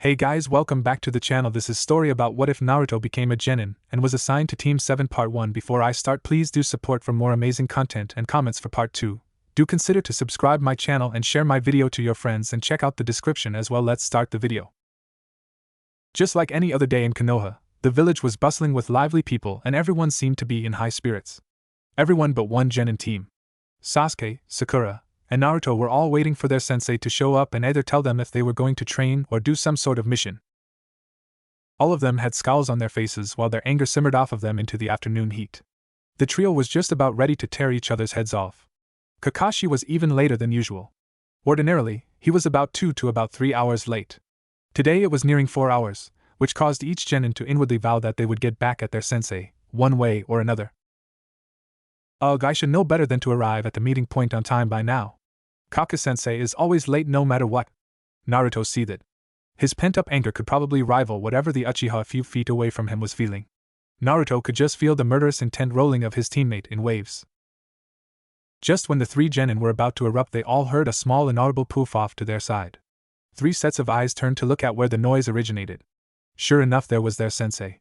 Hey guys, welcome back to the channel. This is story about what if Naruto became a genin and was assigned to Team 7 Part 1. Before I start, please do support for more amazing content and comments for Part 2. Do consider to subscribe my channel and share my video to your friends and check out the description as well. Let's start the video. Just like any other day in Konoha, the village was bustling with lively people and everyone seemed to be in high spirits. Everyone but one genin team. Sasuke, Sakura, and Naruto were all waiting for their sensei to show up and either tell them if they were going to train or do some sort of mission. All of them had scowls on their faces while their anger simmered off of them into the afternoon heat. The trio was just about ready to tear each other's heads off. Kakashi was even later than usual. Ordinarily, he was about 2 to about 3 hours late. Today it was nearing 4 hours, which caused each genin to inwardly vow that they would get back at their sensei, one way or another. Ugh, I should know better than to arrive at the meeting point on time by now. Kaka-sensei is always late no matter what. Naruto seethed. His pent-up anger could probably rival whatever the Uchiha a few feet away from him was feeling. Naruto could just feel the murderous intent rolling of his teammate in waves. Just when the three genin were about to erupt, they all heard a small inaudible poof off to their side. 3 sets of eyes turned to look at where the noise originated. Sure enough, there was their sensei.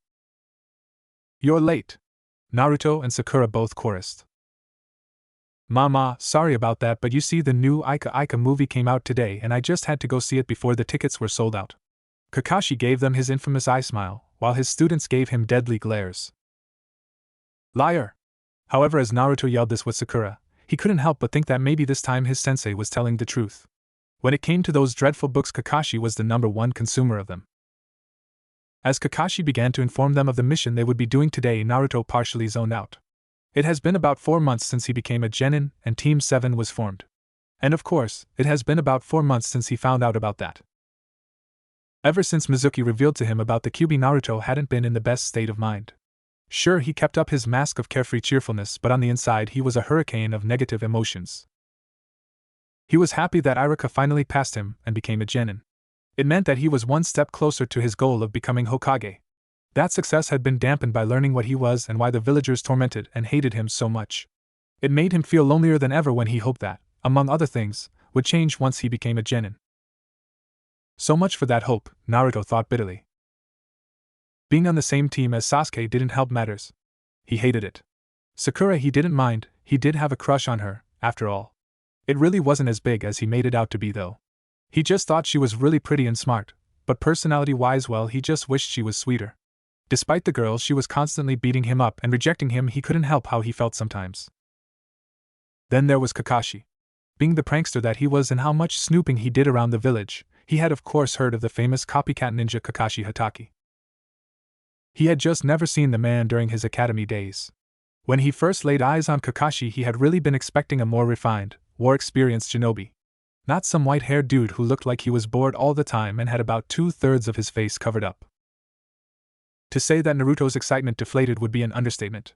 "You're late," Naruto and Sakura both chorused. "Mama, sorry about that, but you see the new Ika Ika movie came out today and I just had to go see it before the tickets were sold out." Kakashi gave them his infamous eye smile, while his students gave him deadly glares. "Liar!" However, as Naruto yelled this with Sakura, he couldn't help but think that maybe this time his sensei was telling the truth. When it came to those dreadful books, Kakashi was the #1 consumer of them. As Kakashi began to inform them of the mission they would be doing today, Naruto partially zoned out. It has been about 4 months since he became a genin and Team 7 was formed. And of course, it has been about 4 months since he found out about that. Ever since Mizuki revealed to him about the Kyuubi, Naruto hadn't been in the best state of mind. Sure, he kept up his mask of carefree cheerfulness, but on the inside he was a hurricane of negative emotions. He was happy that Iruka finally passed him and became a genin. It meant that he was one step closer to his goal of becoming Hokage. That success had been dampened by learning what he was and why the villagers tormented and hated him so much. It made him feel lonelier than ever when he hoped that, among other things, would change once he became a genin. So much for that hope, Naruto thought bitterly. Being on the same team as Sasuke didn't help matters. He hated it. Sakura he didn't mind, he did have a crush on her, after all. It really wasn't as big as he made it out to be though. He just thought she was really pretty and smart, but personality-wise, well, he just wished she was sweeter. Despite the girl she was constantly beating him up and rejecting him, he couldn't help how he felt sometimes. Then there was Kakashi. Being the prankster that he was and how much snooping he did around the village, he had of course heard of the famous copycat ninja Kakashi Hatake. He had just never seen the man during his academy days. When he first laid eyes on Kakashi, he had really been expecting a more refined, war-experienced shinobi. Not some white-haired dude who looked like he was bored all the time and had about 2/3 of his face covered up. To say that Naruto's excitement deflated would be an understatement.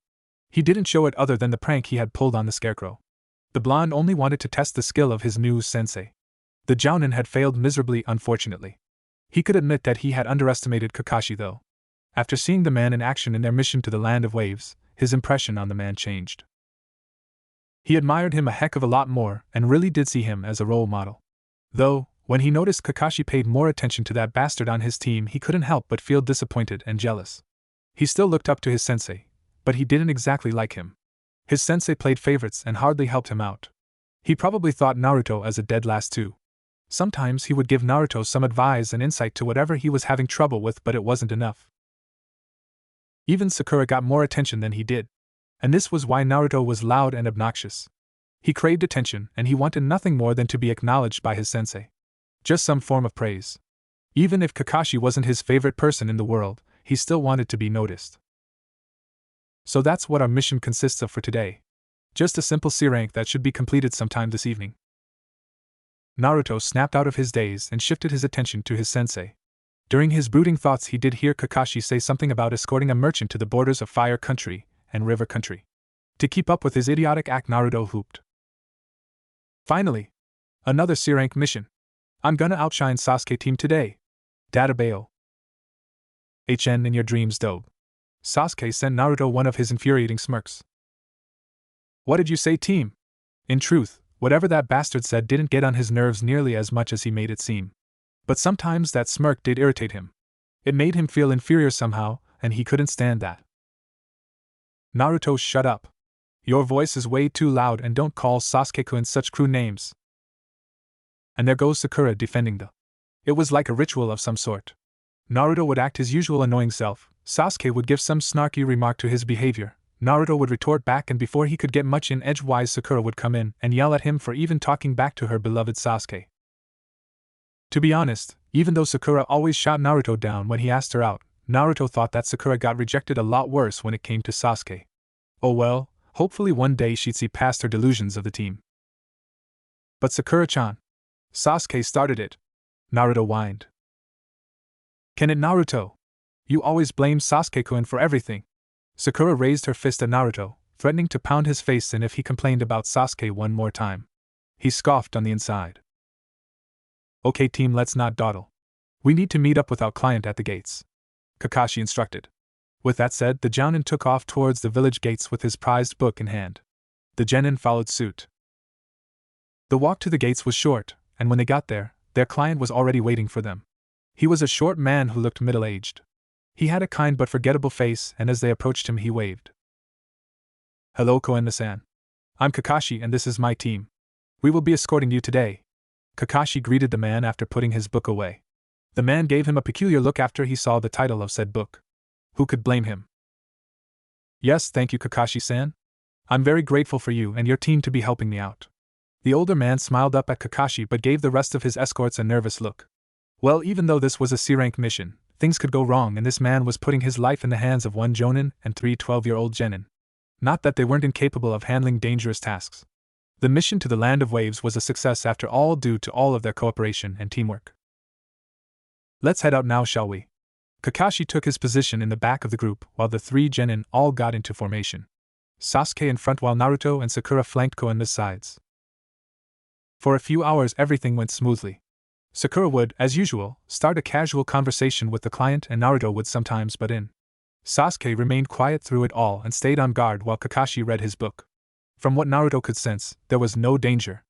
He didn't show it other than the prank he had pulled on the scarecrow. The blonde only wanted to test the skill of his new sensei. The jounin had failed miserably, unfortunately. He could admit that he had underestimated Kakashi though. After seeing the man in action in their mission to the Land of Waves, his impression on the man changed. He admired him a heck of a lot more and really did see him as a role model. Though, when he noticed Kakashi paid more attention to that bastard on his team, he couldn't help but feel disappointed and jealous. He still looked up to his sensei, but he didn't exactly like him. His sensei played favorites and hardly helped him out. He probably thought Naruto as a dead last too. Sometimes he would give Naruto some advice and insight to whatever he was having trouble with, but it wasn't enough. Even Sakura got more attention than he did. And this was why Naruto was loud and obnoxious. He craved attention and he wanted nothing more than to be acknowledged by his sensei. Just some form of praise. Even if Kakashi wasn't his favorite person in the world, he still wanted to be noticed. So that's what our mission consists of for today. Just a simple C rank that should be completed sometime this evening. Naruto snapped out of his daze and shifted his attention to his sensei. During his brooding thoughts, he did hear Kakashi say something about escorting a merchant to the borders of Fire Country and River Country. To keep up with his idiotic act, Naruto whooped. Finally! Another C rank mission. I'm gonna outshine Sasuke team today. Databao. HN in your dreams, dope. Sasuke sent Naruto one of his infuriating smirks. What did you say, team? In truth, whatever that bastard said didn't get on his nerves nearly as much as he made it seem. But sometimes that smirk did irritate him. It made him feel inferior somehow, and he couldn't stand that. Naruto, shut up. Your voice is way too loud, and don't call Sasuke-kun such crude names. And there goes Sakura defending the. It was like a ritual of some sort. Naruto would act his usual annoying self, Sasuke would give some snarky remark to his behavior, Naruto would retort back, and before he could get much in edgewise, Sakura would come in and yell at him for even talking back to her beloved Sasuke. To be honest, even though Sakura always shot Naruto down when he asked her out, Naruto thought that Sakura got rejected a lot worse when it came to Sasuke. Oh well, hopefully one day she'd see past her delusions of the team. But Sakura-chan. Sasuke started it. Naruto whined. Can it, Naruto? You always blame Sasuke-kun for everything. Sakura raised her fist at Naruto, threatening to pound his face in if he complained about Sasuke one more time. He scoffed on the inside. Okay team, let's not dawdle. We need to meet up with our client at the gates, Kakashi instructed. With that said, the Jounin took off towards the village gates with his prized book in hand. The genin followed suit. The walk to the gates was short, and when they got there, their client was already waiting for them. He was a short man who looked middle-aged. He had a kind but forgettable face, and as they approached him he waved. Hello, Koenma-san. I'm Kakashi and this is my team. We will be escorting you today. Kakashi greeted the man after putting his book away. The man gave him a peculiar look after he saw the title of said book. Who could blame him? Yes, thank you, Kakashi-san. I'm very grateful for you and your team to be helping me out. The older man smiled up at Kakashi but gave the rest of his escorts a nervous look. Well, even though this was a C-rank mission, things could go wrong, and this man was putting his life in the hands of one Jonin and 3 12-year-old genin. Not that they weren't incapable of handling dangerous tasks. The mission to the Land of Waves was a success after all, due to all of their cooperation and teamwork. Let's head out now, shall we? Kakashi took his position in the back of the group while the 3 genin all got into formation. Sasuke in front while Naruto and Sakura flanked Koenma's sides. For a few hours everything went smoothly. Sakura would, as usual, start a casual conversation with the client and Naruto would sometimes butt in. Sasuke remained quiet through it all and stayed on guard while Kakashi read his book. From what Naruto could sense, there was no danger.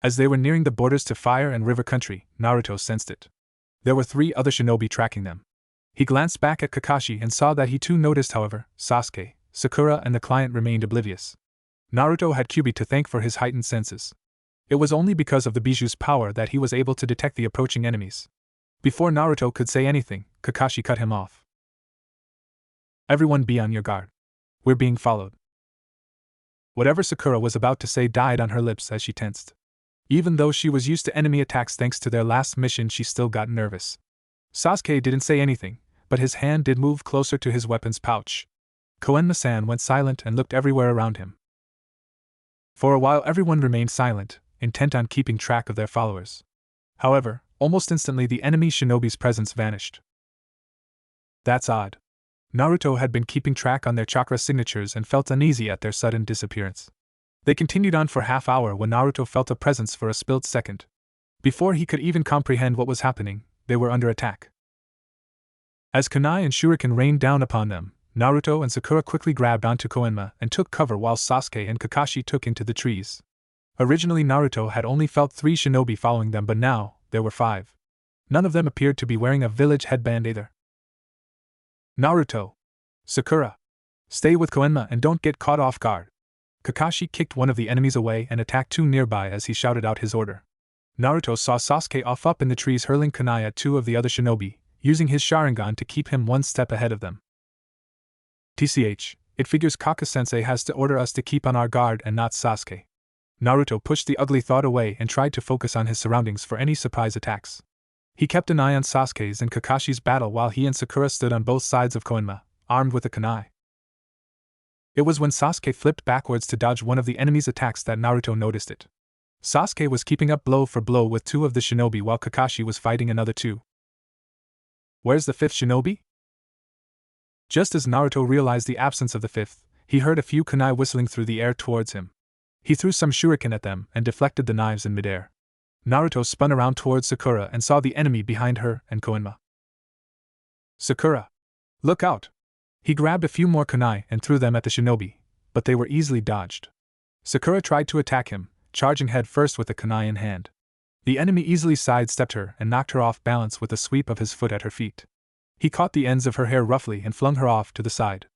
As they were nearing the borders to Fire and River Country, Naruto sensed it. There were 3 other shinobi tracking them. He glanced back at Kakashi and saw that he too noticed, however, Sasuke, Sakura and the client remained oblivious. Naruto had Kyuubi to thank for his heightened senses. It was only because of the Bijuu's power that he was able to detect the approaching enemies. Before Naruto could say anything, Kakashi cut him off. Everyone be on your guard. We're being followed. Whatever Sakura was about to say died on her lips as she tensed. Even though she was used to enemy attacks thanks to their last mission, she still got nervous. Sasuke didn't say anything, but his hand did move closer to his weapons pouch. Koenma-san went silent and looked everywhere around him. For a while everyone remained silent, intent on keeping track of their followers. However, almost instantly the enemy shinobi's presence vanished. That's odd. Naruto had been keeping track on their chakra signatures and felt uneasy at their sudden disappearance. They continued on for half-hour when Naruto felt a presence for a split second. Before he could even comprehend what was happening, they were under attack. As kunai and shuriken rained down upon them, Naruto and Sakura quickly grabbed onto Koenma and took cover while Sasuke and Kakashi took into the trees. Originally Naruto had only felt 3 shinobi following them, but now there were 5. None of them appeared to be wearing a village headband either. Naruto! Sakura! Stay with Koenma and don't get caught off guard. Kakashi kicked one of the enemies away and attacked 2 nearby as he shouted out his order. Naruto saw Sasuke off up in the trees hurling kunai at 2 of the other shinobi, using his Sharingan to keep him 1 step ahead of them. TCH, it figures Kaka-sensei has to order us to keep on our guard and not Sasuke. Naruto pushed the ugly thought away and tried to focus on his surroundings for any surprise attacks. He kept an eye on Sasuke's and Kakashi's battle while he and Sakura stood on both sides of Koenma, armed with a kunai. It was when Sasuke flipped backwards to dodge one of the enemy's attacks that Naruto noticed it. Sasuke was keeping up blow for blow with 2 of the shinobi while Kakashi was fighting another 2. Where's the 5th shinobi? Just as Naruto realized the absence of the 5th, he heard a few kunai whistling through the air towards him. He threw some shuriken at them and deflected the knives in midair. Naruto spun around towards Sakura and saw the enemy behind her and Koenma. Sakura! Look out! He grabbed a few more kunai and threw them at the shinobi, but they were easily dodged. Sakura tried to attack him, charging head first with the kunai in hand. The enemy easily sidestepped her and knocked her off balance with a sweep of his foot at her feet. He caught the ends of her hair roughly and flung her off to the side.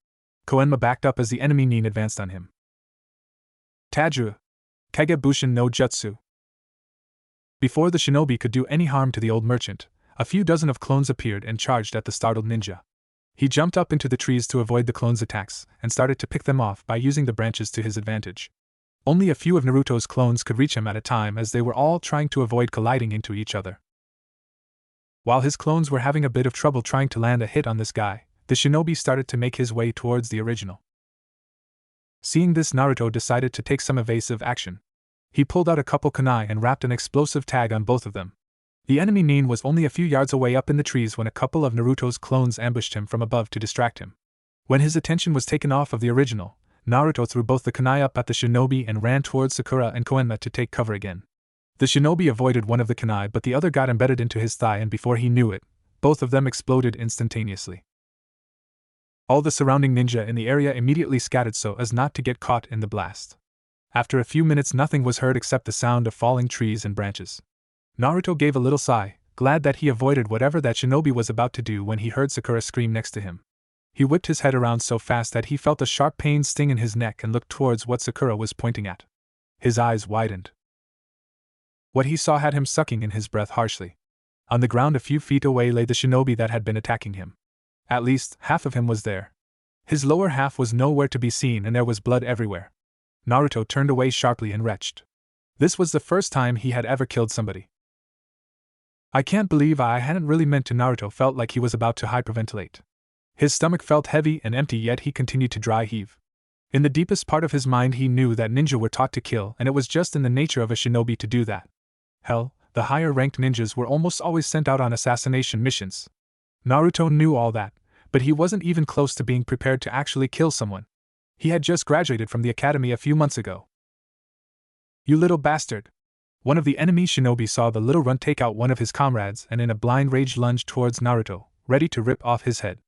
Koenma backed up as the enemy nin advanced on him. Tajuru! Kagebushin no Jutsu! Before the shinobi could do any harm to the old merchant, a few dozen of clones appeared and charged at the startled ninja. He jumped up into the trees to avoid the clones' attacks and started to pick them off by using the branches to his advantage. Only a few of Naruto's clones could reach him at a time as they were all trying to avoid colliding into each other. While his clones were having a bit of trouble trying to land a hit on this guy, the shinobi started to make his way towards the original. Seeing this, Naruto decided to take some evasive action. He pulled out a couple kunai and wrapped an explosive tag on both of them. The enemy nin was only a few yards away up in the trees when a couple of Naruto's clones ambushed him from above to distract him. When his attention was taken off of the original, Naruto threw both the kunai up at the shinobi and ran towards Sakura and Koenma to take cover again. The shinobi avoided one of the kunai, but the other got embedded into his thigh, and before he knew it, both of them exploded instantaneously. All the surrounding ninja in the area immediately scattered so as not to get caught in the blast. After a few minutes, nothing was heard except the sound of falling trees and branches. Naruto gave a little sigh, glad that he avoided whatever that shinobi was about to do when he heard Sakura scream next to him. He whipped his head around so fast that he felt a sharp pain sting in his neck and looked towards what Sakura was pointing at. His eyes widened. What he saw had him sucking in his breath harshly. On the ground a few feet away lay the shinobi that had been attacking him. At least, half of him was there. His lower half was nowhere to be seen and there was blood everywhere. Naruto turned away sharply and retched. This was the first time he had ever killed somebody. I can't believe I hadn't really meant to. Naruto felt like he was about to hyperventilate. His stomach felt heavy and empty, yet he continued to dry heave. In the deepest part of his mind he knew that ninja were taught to kill, and it was just in the nature of a shinobi to do that. Hell, the higher-ranked ninjas were almost always sent out on assassination missions. Naruto knew all that, but he wasn't even close to being prepared to actually kill someone. He had just graduated from the academy a few months ago. You little bastard! One of the enemy shinobi saw the little runt take out one of his comrades and in a blind rage lunged towards Naruto, ready to rip off his head.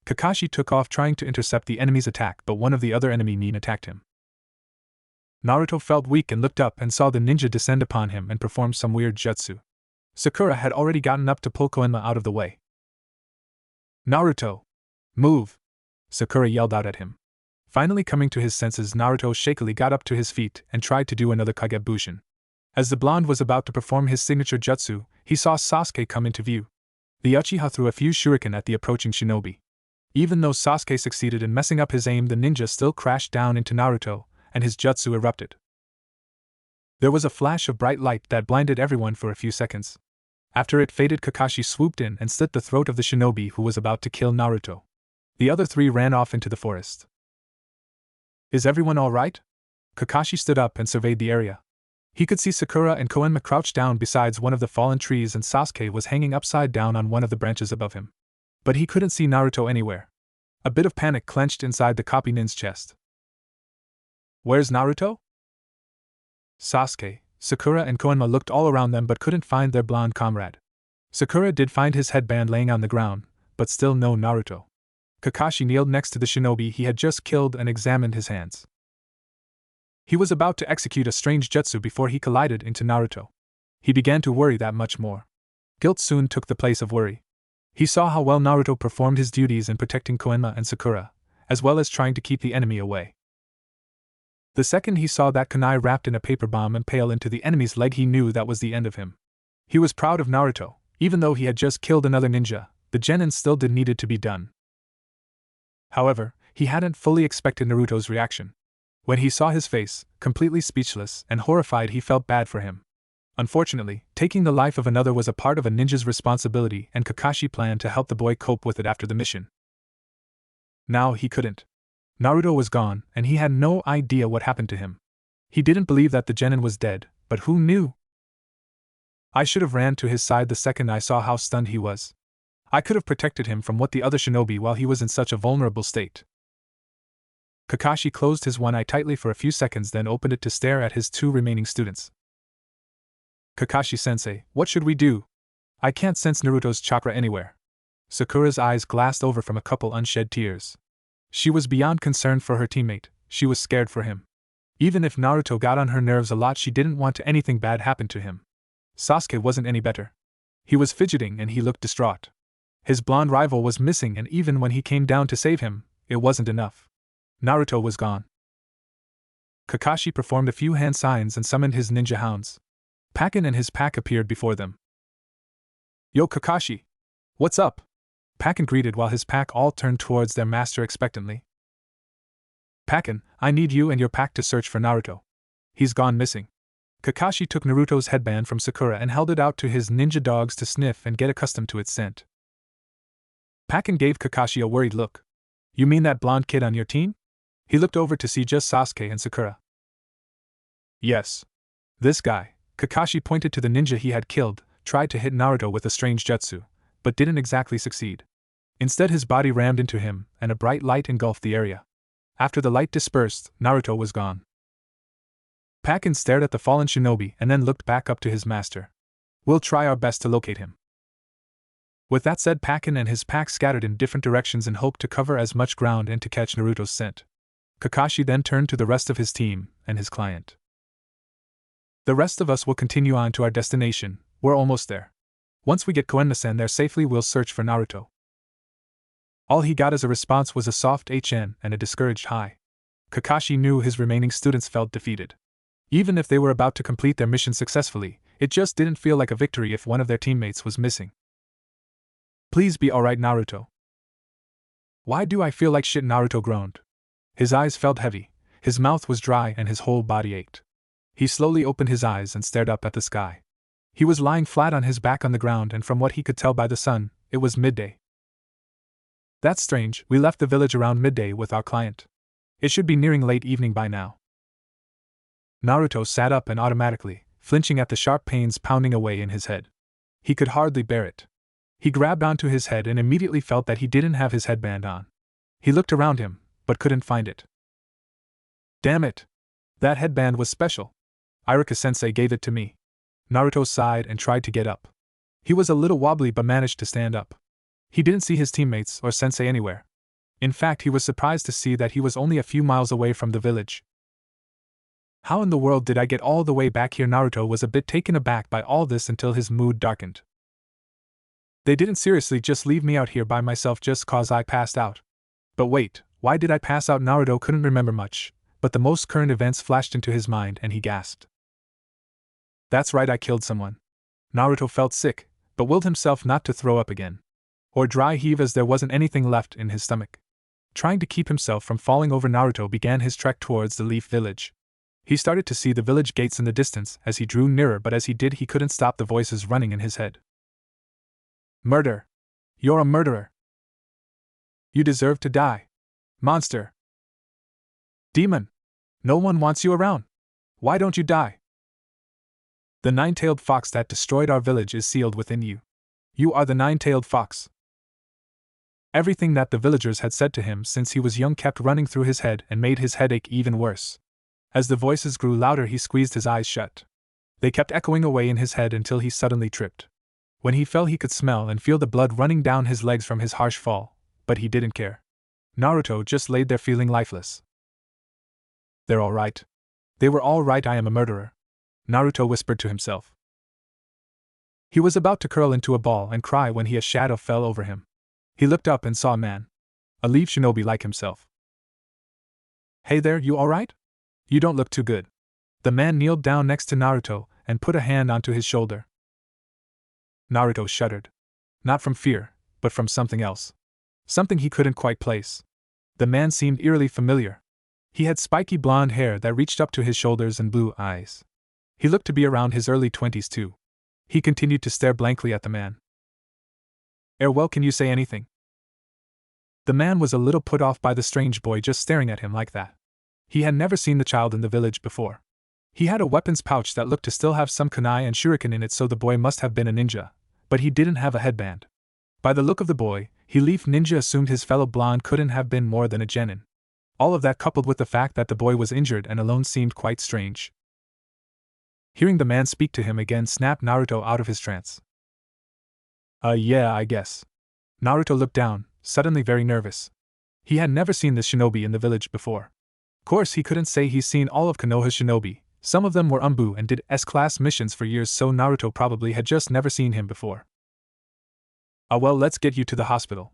Kakashi took off trying to intercept the enemy's attack, but one of the other enemy nin attacked him. Naruto felt weak and looked up and saw the ninja descend upon him and perform some weird jutsu. Sakura had already gotten up to pull Koenma out of the way. Naruto! Move! Sakura yelled out at him. Finally coming to his senses, Naruto shakily got up to his feet and tried to do another Kagebushin. As the blonde was about to perform his signature jutsu, he saw Sasuke come into view. The Uchiha threw a few shuriken at the approaching shinobi. Even though Sasuke succeeded in messing up his aim, the ninja still crashed down into Naruto, and his jutsu erupted. There was a flash of bright light that blinded everyone for a few seconds. After it faded, Kakashi swooped in and slit the throat of the shinobi who was about to kill Naruto. The other three ran off into the forest. Is everyone all right? Kakashi stood up and surveyed the area. He could see Sakura and Koenma crouched down besides one of the fallen trees, and Sasuke was hanging upside down on one of the branches above him. But he couldn't see Naruto anywhere. A bit of panic clenched inside the copy nin's chest. Where's Naruto? Sasuke, Sakura and Koenma looked all around them but couldn't find their blonde comrade. Sakura did find his headband laying on the ground, but still no Naruto. Kakashi kneeled next to the shinobi he had just killed and examined his hands. He was about to execute a strange jutsu before he collided into Naruto. He began to worry that much more. Guilt soon took the place of worry. He saw how well Naruto performed his duties in protecting Koenma and Sakura, as well as trying to keep the enemy away. The second he saw that kunai wrapped in a paper bomb impale into the enemy's leg, he knew that was the end of him. He was proud of Naruto. Even though he had just killed another ninja, the genin still needed to be done. However, he hadn't fully expected Naruto's reaction. When he saw his face, completely speechless and horrified, he felt bad for him. Unfortunately, taking the life of another was a part of a ninja's responsibility, and Kakashi planned to help the boy cope with it after the mission. Now he couldn't. Naruto was gone, and he had no idea what happened to him. He didn't believe that the genin was dead, but who knew? I should have ran to his side the second I saw how stunned he was. I could have protected him from what the other shinobi while he was in such a vulnerable state. Kakashi closed his one eye tightly for a few seconds, then opened it to stare at his two remaining students. Kakashi-sensei, what should we do? I can't sense Naruto's chakra anywhere. Sakura's eyes glassed over from a couple unshed tears. She was beyond concerned for her teammate, she was scared for him. Even if Naruto got on her nerves a lot, she didn't want anything bad happen to him. Sasuke wasn't any better. He was fidgeting and he looked distraught. His blonde rival was missing, and even when he came down to save him, it wasn't enough. Naruto was gone. Kakashi performed a few hand signs and summoned his ninja hounds. Pakken and his pack appeared before them. Yo Kakashi! What's up? Pakken greeted while his pack all turned towards their master expectantly. Pakken, I need you and your pack to search for Naruto. He's gone missing. Kakashi took Naruto's headband from Sakura and held it out to his ninja dogs to sniff and get accustomed to its scent. Pakken gave Kakashi a worried look. You mean that blonde kid on your team? He looked over to see just Sasuke and Sakura. Yes. This guy, Kakashi pointed to the ninja he had killed, tried to hit Naruto with a strange jutsu, but didn't exactly succeed. Instead, his body rammed into him, and a bright light engulfed the area. After the light dispersed, Naruto was gone. Pakken stared at the fallen shinobi and then looked back up to his master. We'll try our best to locate him. With that said, Pakken and his pack scattered in different directions in hope to cover as much ground and to catch Naruto's scent. Kakashi then turned to the rest of his team and his client. The rest of us will continue on to our destination. We're almost there. Once we get Koenma-sen there safely, we'll search for Naruto. All he got as a response was a soft HN and a discouraged hi. Kakashi knew his remaining students felt defeated. Even if they were about to complete their mission successfully, it just didn't feel like a victory if one of their teammates was missing. Please be alright, Naruto. Why do I feel like shit? Naruto groaned. His eyes felt heavy, his mouth was dry, and his whole body ached. He slowly opened his eyes and stared up at the sky. He was lying flat on his back on the ground, and from what he could tell by the sun, it was midday. That's strange, we left the village around midday with our client. It should be nearing late evening by now. Naruto sat up and automatically, flinching at the sharp pains pounding away in his head. He could hardly bear it. He grabbed onto his head and immediately felt that he didn't have his headband on. He looked around him, but couldn't find it. Damn it! That headband was special. Iruka-sensei gave it to me. Naruto sighed and tried to get up. He was a little wobbly but managed to stand up. He didn't see his teammates or sensei anywhere. In fact, he was surprised to see that he was only a few miles away from the village. How in the world did I get all the way back here? Naruto was a bit taken aback by all this until his mood darkened. They didn't seriously just leave me out here by myself just cause I passed out. But wait, why did I pass out? Naruto couldn't remember much, but the most current events flashed into his mind and he gasped. That's right, I killed someone. Naruto felt sick, but willed himself not to throw up again. Or dry heave, as there wasn't anything left in his stomach. Trying to keep himself from falling over, Naruto began his trek towards the Leaf Village. He started to see the village gates in the distance as he drew nearer, but as he did he couldn't stop the voices running in his head. Murder! You're a murderer! You deserve to die! Monster! Demon! No one wants you around! Why don't you die? The nine-tailed fox that destroyed our village is sealed within you. You are the nine-tailed fox. Everything that the villagers had said to him since he was young kept running through his head and made his headache even worse. As the voices grew louder, he squeezed his eyes shut. They kept echoing away in his head until he suddenly tripped. When he fell, he could smell and feel the blood running down his legs from his harsh fall, but he didn't care. Naruto just laid there feeling lifeless. They're all right. They were all right. I am a murderer, Naruto whispered to himself. He was about to curl into a ball and cry when a shadow fell over him. He looked up and saw a man. A leaf shinobi like himself. Hey there, you alright? You don't look too good. The man kneeled down next to Naruto and put a hand onto his shoulder. Naruto shuddered. Not from fear, but from something else. Something he couldn't quite place. The man seemed eerily familiar. He had spiky blonde hair that reached up to his shoulders and blue eyes. He looked to be around his early 20s too. He continued to stare blankly at the man. Well, can you say anything? The man was a little put off by the strange boy just staring at him like that. He had never seen the child in the village before. He had a weapons pouch that looked to still have some kunai and shuriken in it, so the boy must have been a ninja, but he didn't have a headband. By the look of the boy, Leaf Ninja assumed his fellow blonde couldn't have been more than a genin. All of that, coupled with the fact that the boy was injured and alone, seemed quite strange. Hearing the man speak to him again snapped Naruto out of his trance. Yeah, I guess. Naruto looked down, suddenly very nervous. He had never seen this shinobi in the village before. Of course, he couldn't say he's seen all of Konoha's shinobi, Some of them were Umbu and did S-class missions for years, so Naruto probably had just never seen him before. Ah well, let's get you to the hospital.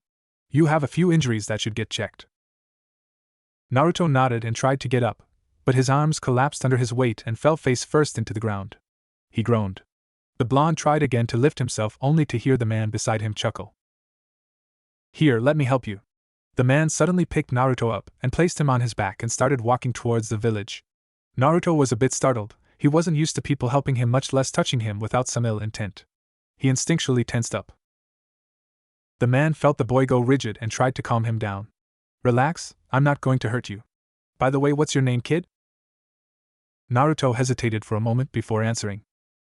You have a few injuries that should get checked. Naruto nodded and tried to get up, but his arms collapsed under his weight and fell face first into the ground. He groaned. The blonde tried again to lift himself only to hear the man beside him chuckle. Here, let me help you. The man suddenly picked Naruto up and placed him on his back and started walking towards the village. Naruto was a bit startled. He wasn't used to people helping him, much less touching him without some ill intent. He instinctually tensed up. The man felt the boy go rigid and tried to calm him down. Relax, I'm not going to hurt you. By the way, what's your name, kid? Naruto hesitated for a moment before answering.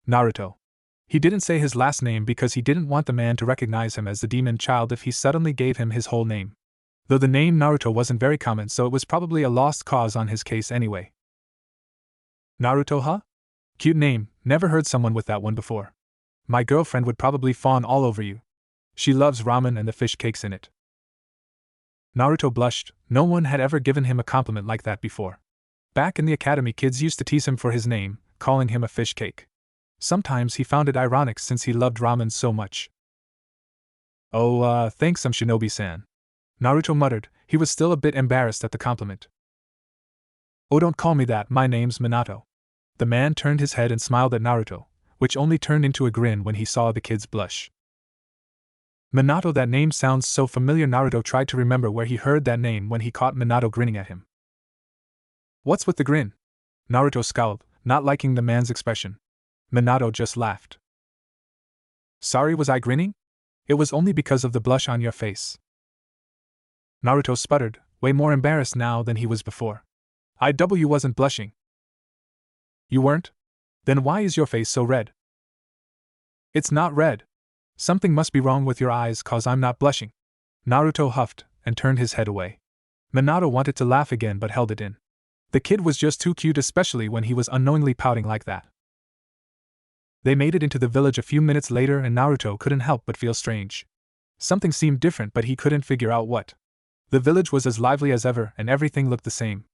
Naruto. He didn't say his last name because he didn't want the man to recognize him as the demon child if he suddenly gave him his whole name. Though the name Naruto wasn't very common, so it was probably a lost cause on his case anyway. Naruto, huh? Cute name, never heard someone with that one before. My girlfriend would probably fawn all over you. She loves ramen and the fish cakes in it. Naruto blushed. No one had ever given him a compliment like that before. Back in the academy, kids used to tease him for his name, calling him a fish cake. Sometimes he found it ironic since he loved ramen so much. Oh, thanks, Shinobi-san. Naruto muttered. He was still a bit embarrassed at the compliment. Oh, don't call me that, my name's Minato. The man turned his head and smiled at Naruto, which only turned into a grin when he saw the kid's blush. Minato, that name sounds so familiar. Naruto tried to remember where he heard that name when he caught Minato grinning at him. What's with the grin? Naruto scowled, not liking the man's expression. Minato just laughed. Sorry, was I grinning? It was only because of the blush on your face. Naruto sputtered, way more embarrassed now than he was before. I wasn't blushing. You weren't? Then why is your face so red? It's not red. Something must be wrong with your eyes, cause I'm not blushing. Naruto huffed and turned his head away. Minato wanted to laugh again but held it in. The kid was just too cute, especially when he was unknowingly pouting like that. They made it into the village a few minutes later and Naruto couldn't help but feel strange. Something seemed different, but he couldn't figure out what. The village was as lively as ever and everything looked the same.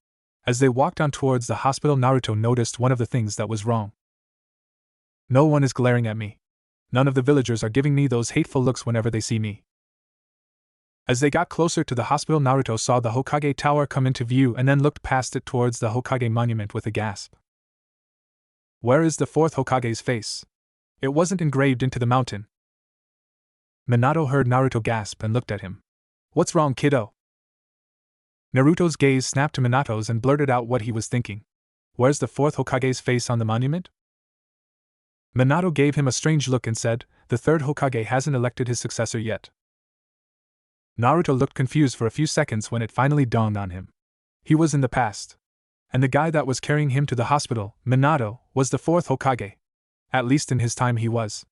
As they walked on towards the hospital, Naruto noticed one of the things that was wrong. No one is glaring at me. None of the villagers are giving me those hateful looks whenever they see me. As they got closer to the hospital, Naruto saw the Hokage Tower come into view and then looked past it towards the Hokage monument with a gasp. Where is the fourth Hokage's face? It wasn't engraved into the mountain. Minato heard Naruto gasp and looked at him. What's wrong, kiddo? Naruto's gaze snapped to Minato's and blurted out what he was thinking. Where's the fourth Hokage's face on the monument? Minato gave him a strange look and said, the third Hokage hasn't elected his successor yet. Naruto looked confused for a few seconds when it finally dawned on him. He was in the past. And the guy that was carrying him to the hospital, Minato, was the fourth Hokage. At least in his time he was.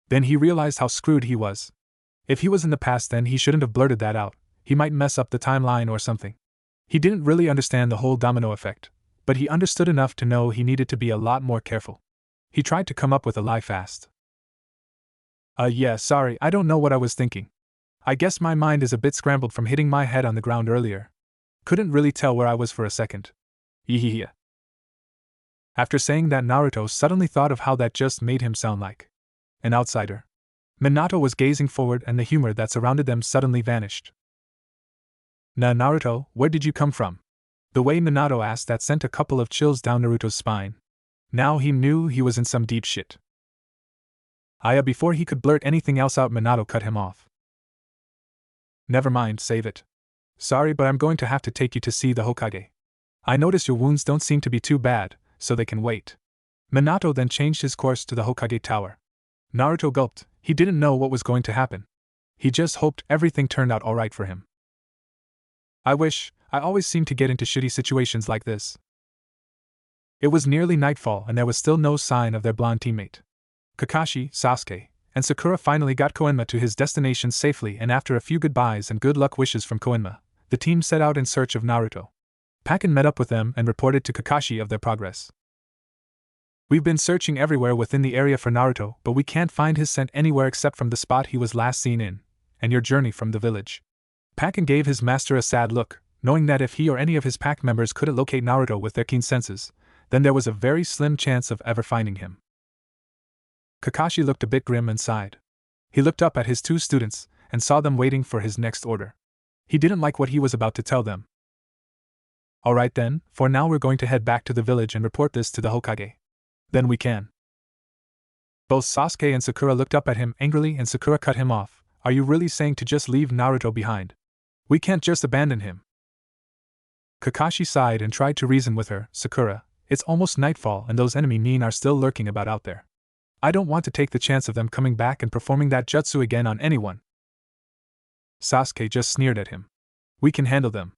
Then he realized how screwed he was. If he was in the past, then he shouldn't have blurted that out. He might mess up the timeline or something. He didn't really understand the whole domino effect, but he understood enough to know he needed to be a lot more careful. He tried to come up with a lie fast. Yeah, sorry, I don't know what I was thinking. I guess my mind is a bit scrambled from hitting my head on the ground earlier. Couldn't really tell where I was for a second. Yeehehe. After saying that, Naruto suddenly thought of how that just made him sound like an outsider. Minato was gazing forward and the humor that surrounded them suddenly vanished. Naruto, where did you come from? The way Minato asked that sent a couple of chills down Naruto's spine. Now he knew he was in some deep shit. Before he could blurt anything else out, Minato cut him off. Never mind, save it. Sorry, but I'm going to have to take you to see the Hokage. I notice your wounds don't seem to be too bad, so they can wait. Minato then changed his course to the Hokage Tower. Naruto gulped. He didn't know what was going to happen. He just hoped everything turned out alright for him. I always seem to get into shitty situations like this. It was nearly nightfall and there was still no sign of their blonde teammate. Kakashi, Sasuke, and Sakura finally got Koenma to his destination safely, and after a few goodbyes and good luck wishes from Koenma, the team set out in search of Naruto. Pakken met up with them and reported to Kakashi of their progress. We've been searching everywhere within the area for Naruto, but we can't find his scent anywhere except from the spot he was last seen in, and your journey from the village. Pakken gave his master a sad look, knowing that if he or any of his pack members couldn't locate Naruto with their keen senses, then there was a very slim chance of ever finding him. Kakashi looked a bit grim and sighed. He looked up at his two students and saw them waiting for his next order. He didn't like what he was about to tell them. Alright then, for now we're going to head back to the village and report this to the Hokage. Then we can. Both Sasuke and Sakura looked up at him angrily and Sakura cut him off. Are you really saying to just leave Naruto behind? We can't just abandon him. Kakashi sighed and tried to reason with her. Sakura, it's almost nightfall and those enemy nin are still lurking about out there. I don't want to take the chance of them coming back and performing that jutsu again on anyone. Sasuke just sneered at him. We can handle them.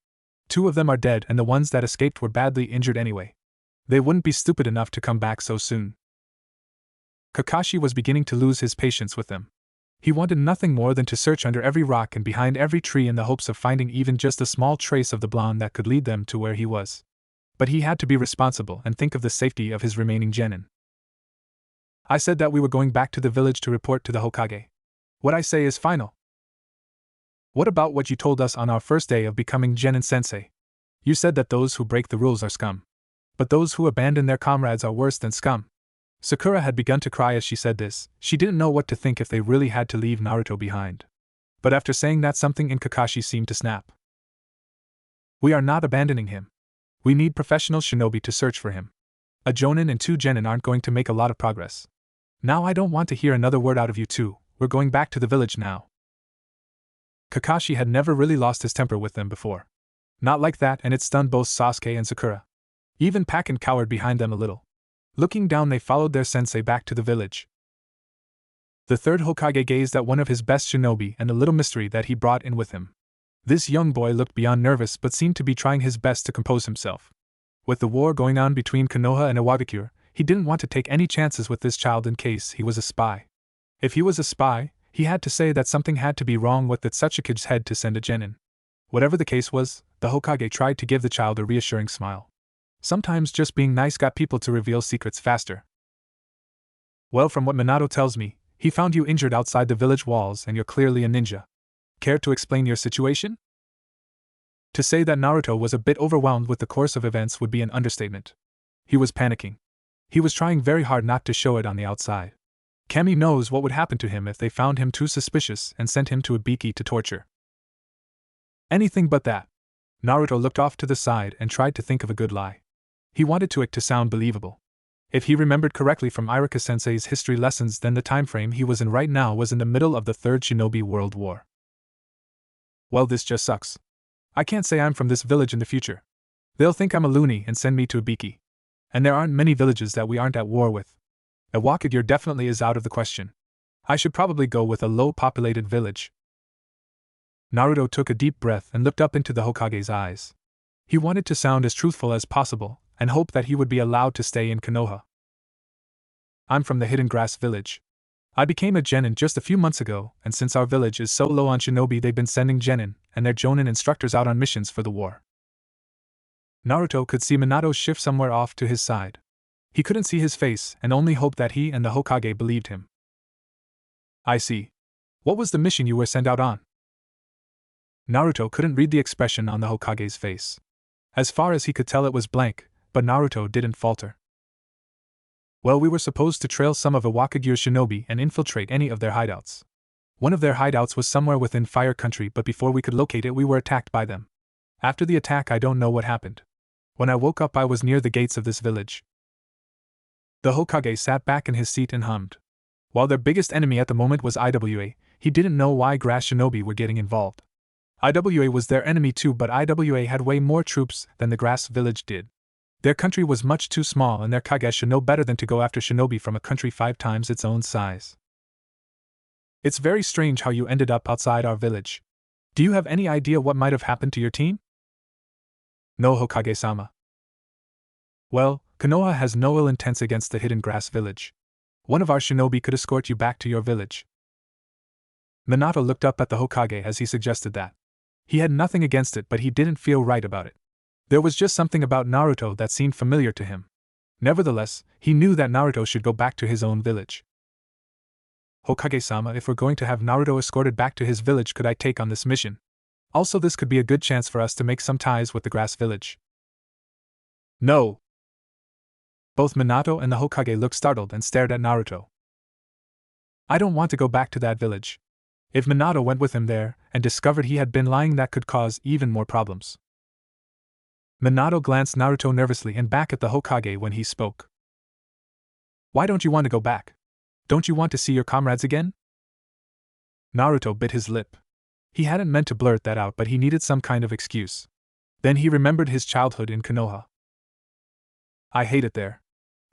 2 of them are dead and the ones that escaped were badly injured anyway. They wouldn't be stupid enough to come back so soon. Kakashi was beginning to lose his patience with them. He wanted nothing more than to search under every rock and behind every tree in the hopes of finding even just a small trace of the blonde that could lead them to where he was. But he had to be responsible and think of the safety of his remaining genin. I said that we were going back to the village to report to the Hokage. What I say is final. What about what you told us on our first day of becoming Genin Sensei? You said that those who break the rules are scum. But those who abandon their comrades are worse than scum. Sakura had begun to cry as she said this. She didn't know what to think if they really had to leave Naruto behind. But after saying that, something in Kakashi seemed to snap. We are not abandoning him. We need professional shinobi to search for him. A Jonin and 2 genin aren't going to make a lot of progress. Now I don't want to hear another word out of you two. We're going back to the village now. Kakashi had never really lost his temper with them before. Not like that, and it stunned both Sasuke and Sakura. Even Pakken cowered behind them a little. Looking down, they followed their sensei back to the village. The 3rd Hokage gazed at one of his best shinobi and the little mystery that he brought in with him. This young boy looked beyond nervous but seemed to be trying his best to compose himself. With the war going on between Konoha and Iwagakure, he didn't want to take any chances with this child in case he was a spy. If he was a spy, he had to say that something had to be wrong with such a kid's head to send a genin. Whatever the case was, the Hokage tried to give the child a reassuring smile. Sometimes just being nice got people to reveal secrets faster. Well, from what Minato tells me, he found you injured outside the village walls and you're clearly a ninja. Care to explain your situation? To say that Naruto was a bit overwhelmed with the course of events would be an understatement. He was panicking. He was trying very hard not to show it on the outside. Kami knows what would happen to him if they found him too suspicious and sent him to Ibiki to torture. Anything but that. Naruto looked off to the side and tried to think of a good lie. He wanted it to sound believable. If he remembered correctly from Iruka-sensei's history lessons, then the time frame he was in right now was in the middle of the 3rd Shinobi World War. Well, this just sucks. I can't say I'm from this village in the future. They'll think I'm a loony and send me to Ibiki. And there aren't many villages that we aren't at war with. Iwagakure definitely is out of the question. I should probably go with a low-populated village. Naruto took a deep breath and looked up into the Hokage's eyes. He wanted to sound as truthful as possible, and hoped that he would be allowed to stay in Konoha. I'm from the Hidden Grass Village. I became a genin just a few months ago, and since our village is so low on shinobi, they've been sending genin and their jonin instructors out on missions for the war. Naruto could see Minato shift somewhere off to his side. He couldn't see his face and only hoped that he and the Hokage believed him. I see. What was the mission you were sent out on? Naruto couldn't read the expression on the Hokage's face. As far as he could tell, it was blank, but Naruto didn't falter. Well, we were supposed to trail some of Iwakagure's shinobi and infiltrate any of their hideouts. One of their hideouts was somewhere within Fire Country, but before we could locate it, we were attacked by them. After the attack, I don't know what happened. When I woke up, I was near the gates of this village. The Hokage sat back in his seat and hummed. While their biggest enemy at the moment was IWA, he didn't know why grass shinobi were getting involved. IWA was their enemy too, but IWA had way more troops than the grass village did. Their country was much too small, and their Kage should know better than to go after shinobi from a country 5 times its own size. It's very strange how you ended up outside our village. Do you have any idea what might have happened to your team? No, Hokage-sama. Well, Konoha has no ill intents against the Hidden Grass Village. One of our shinobi could escort you back to your village. Minato looked up at the Hokage as he suggested that. He had nothing against it, but he didn't feel right about it. There was just something about Naruto that seemed familiar to him. Nevertheless, he knew that Naruto should go back to his own village. Hokage-sama, if we're going to have Naruto escorted back to his village, could I take on this mission? Also, this could be a good chance for us to make some ties with the grass village. No! Both Minato and the Hokage looked startled and stared at Naruto. I don't want to go back to that village. If Minato went with him there and discovered he had been lying, that could cause even more problems. Minato glanced Naruto nervously and back at the Hokage when he spoke. Why don't you want to go back? Don't you want to see your comrades again? Naruto bit his lip. He hadn't meant to blurt that out, but he needed some kind of excuse. Then he remembered his childhood in Konoha. I hate it there.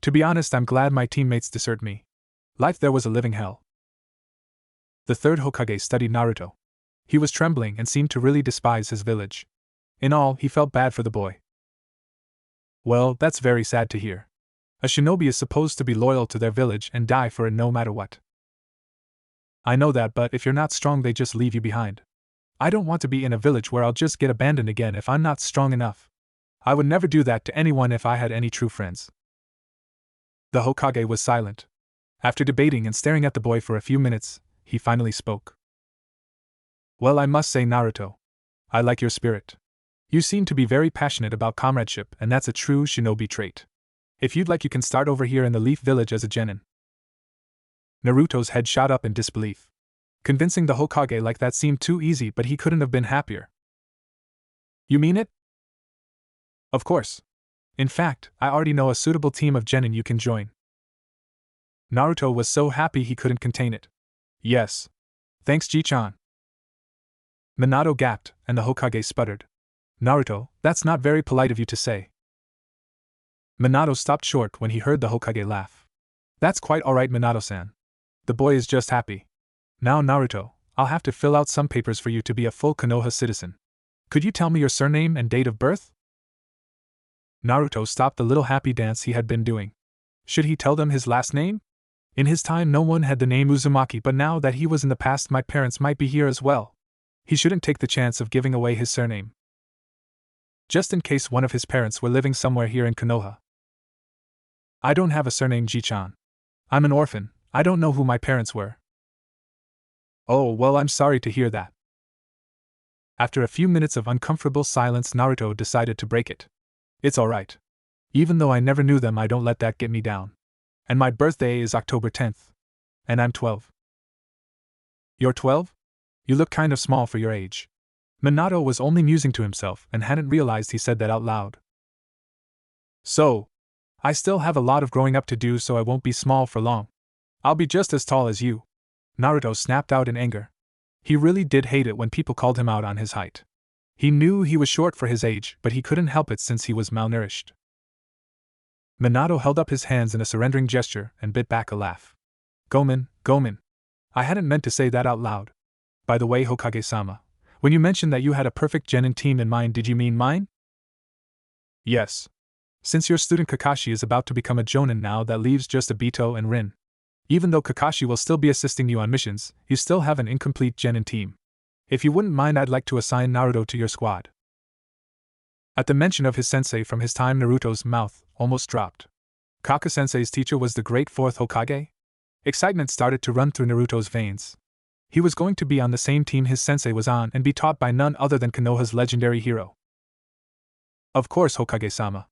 To be honest, I'm glad my teammates desert me. Life there was a living hell. The third Hokage studied Naruto. He was trembling and seemed to really despise his village. In all, he felt bad for the boy. Well, that's very sad to hear. A shinobi is supposed to be loyal to their village and die for it no matter what. I know that, but if you're not strong, they just leave you behind. I don't want to be in a village where I'll just get abandoned again if I'm not strong enough. I would never do that to anyone if I had any true friends. The Hokage was silent. After debating and staring at the boy for a few minutes, he finally spoke. Well, I must say, Naruto, I like your spirit. You seem to be very passionate about comradeship, and that's a true shinobi trait. If you'd like, you can start over here in the Leaf Village as a genin. Naruto's head shot up in disbelief. Convincing the Hokage like that seemed too easy, but he couldn't have been happier. You mean it? Of course. In fact, I already know a suitable team of genin you can join. Naruto was so happy he couldn't contain it. Yes. Thanks, Ji-chan. Minato gasped, and the Hokage sputtered. Naruto, that's not very polite of you to say. Minato stopped short when he heard the Hokage laugh. That's quite alright, Minato-san. The boy is just happy. Now, Naruto, I'll have to fill out some papers for you to be a full Konoha citizen. Could you tell me your surname and date of birth? Naruto stopped the little happy dance he had been doing. Should he tell them his last name? In his time, no one had the name Uzumaki, but now that he was in the past, my parents might be here as well. He shouldn't take the chance of giving away his surname. Just in case one of his parents were living somewhere here in Konoha. I don't have a surname, Ji-chan. I'm an orphan. I don't know who my parents were. Oh, well, I'm sorry to hear that. After a few minutes of uncomfortable silence, Naruto decided to break it. It's alright. Even though I never knew them, I don't let that get me down. And my birthday is October 10th. And I'm 12. You're 12? You look kind of small for your age. Minato was only musing to himself and hadn't realized he said that out loud. So, I still have a lot of growing up to do, so I won't be small for long. I'll be just as tall as you. Naruto snapped out in anger. He really did hate it when people called him out on his height. He knew he was short for his age, but he couldn't help it since he was malnourished. Minato held up his hands in a surrendering gesture and bit back a laugh. Gomen. I hadn't meant to say that out loud. By the way, Hokage-sama, when you mentioned that you had a perfect genin team in mind, did you mean mine? Yes. Since your student Kakashi is about to become a jonin now, that leaves just Obito and Rin. Even though Kakashi will still be assisting you on missions, you still have an incomplete genin team. If you wouldn't mind, I'd like to assign Naruto to your squad. At the mention of his sensei from his time, Naruto's mouth almost dropped. Kaka-sensei's teacher was the great fourth Hokage? Excitement started to run through Naruto's veins. He was going to be on the same team his sensei was on and be taught by none other than Konoha's legendary hero. Of course, Hokage-sama.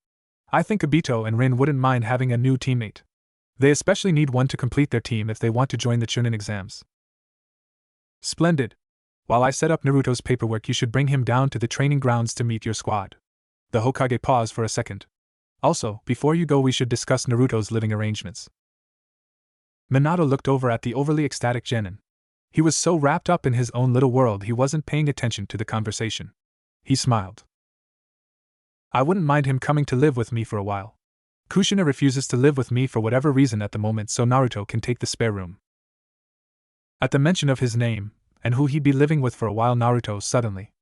I think Obito and Rin wouldn't mind having a new teammate. They especially need one to complete their team if they want to join the Chunin exams. Splendid. While I set up Naruto's paperwork, you should bring him down to the training grounds to meet your squad. The Hokage paused for a second. Also, before you go, we should discuss Naruto's living arrangements. Minato looked over at the overly ecstatic genin. He was so wrapped up in his own little world he wasn't paying attention to the conversation. He smiled. I wouldn't mind him coming to live with me for a while. Kushina refuses to live with me for whatever reason at the moment, so Naruto can take the spare room. At the mention of his name, and who he'd be living with for a while, Naruto suddenly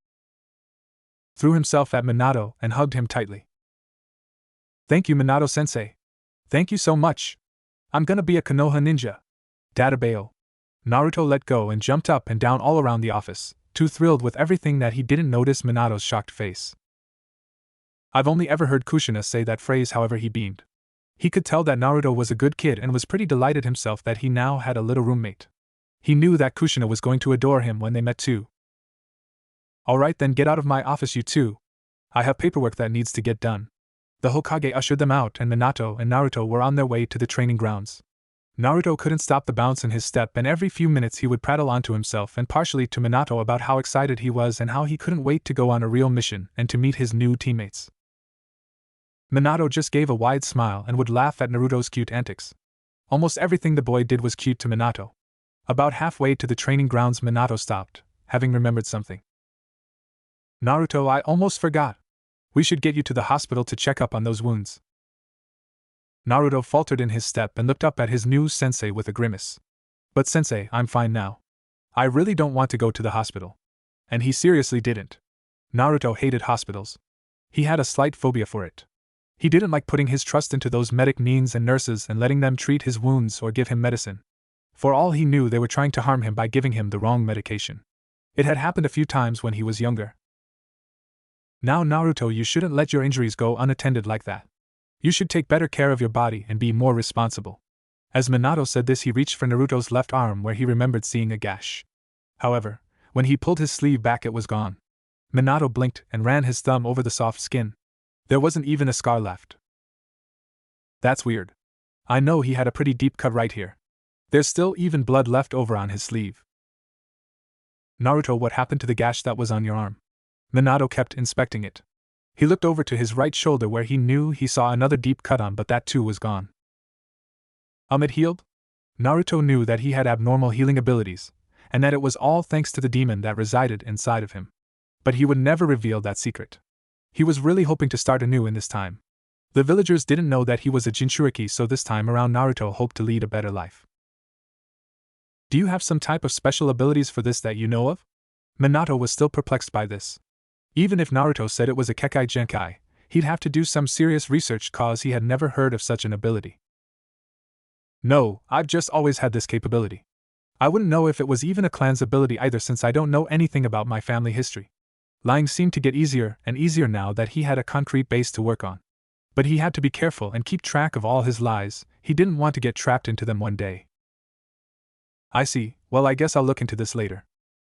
threw himself at Minato and hugged him tightly. Thank you, Minato-sensei. Thank you so much. I'm gonna be a Konoha ninja. Databeo. Naruto let go and jumped up and down all around the office, too thrilled with everything that he didn't notice Minato's shocked face. I've only ever heard Kushina say that phrase, however he beamed. He could tell that Naruto was a good kid and was pretty delighted himself that he now had a little roommate. He knew that Kushina was going to adore him when they met too. Alright then, get out of my office you two. I have paperwork that needs to get done. The Hokage ushered them out and Minato and Naruto were on their way to the training grounds. Naruto couldn't stop the bounce in his step and every few minutes he would prattle on to himself and partially to Minato about how excited he was and how he couldn't wait to go on a real mission and to meet his new teammates. Minato just gave a wide smile and would laugh at Naruto's cute antics. Almost everything the boy did was cute to Minato. About halfway to the training grounds Minato stopped, having remembered something. Naruto, I almost forgot. We should get you to the hospital to check up on those wounds. Naruto faltered in his step and looked up at his new sensei with a grimace. But sensei, I'm fine now. I really don't want to go to the hospital. And he seriously didn't. Naruto hated hospitals. He had a slight phobia for it. He didn't like putting his trust into those medic neens and nurses and letting them treat his wounds or give him medicine. For all he knew, they were trying to harm him by giving him the wrong medication. It had happened a few times when he was younger. Now, Naruto, you shouldn't let your injuries go unattended like that. You should take better care of your body and be more responsible. As Minato said this, he reached for Naruto's left arm where he remembered seeing a gash. However, when he pulled his sleeve back, it was gone. Minato blinked and ran his thumb over the soft skin. There wasn't even a scar left. That's weird. I know he had a pretty deep cut right here. There's still even blood left over on his sleeve. Naruto, what happened to the gash that was on your arm? Minato kept inspecting it. He looked over to his right shoulder where he knew he saw another deep cut on, but that too was gone. It healed? Naruto knew that he had abnormal healing abilities, and that it was all thanks to the demon that resided inside of him. But he would never reveal that secret. He was really hoping to start anew in this time. The villagers didn't know that he was a Jinchuriki, so this time around Naruto hoped to lead a better life. Do you have some type of special abilities for this that you know of? Minato was still perplexed by this. Even if Naruto said it was a Kekai Genkai, he'd have to do some serious research cause he had never heard of such an ability. No, I've just always had this capability. I wouldn't know if it was even a clan's ability either since I don't know anything about my family history. Lying seemed to get easier and easier now that he had a concrete base to work on. But he had to be careful and keep track of all his lies, he didn't want to get trapped into them one day. I see, well I guess I'll look into this later.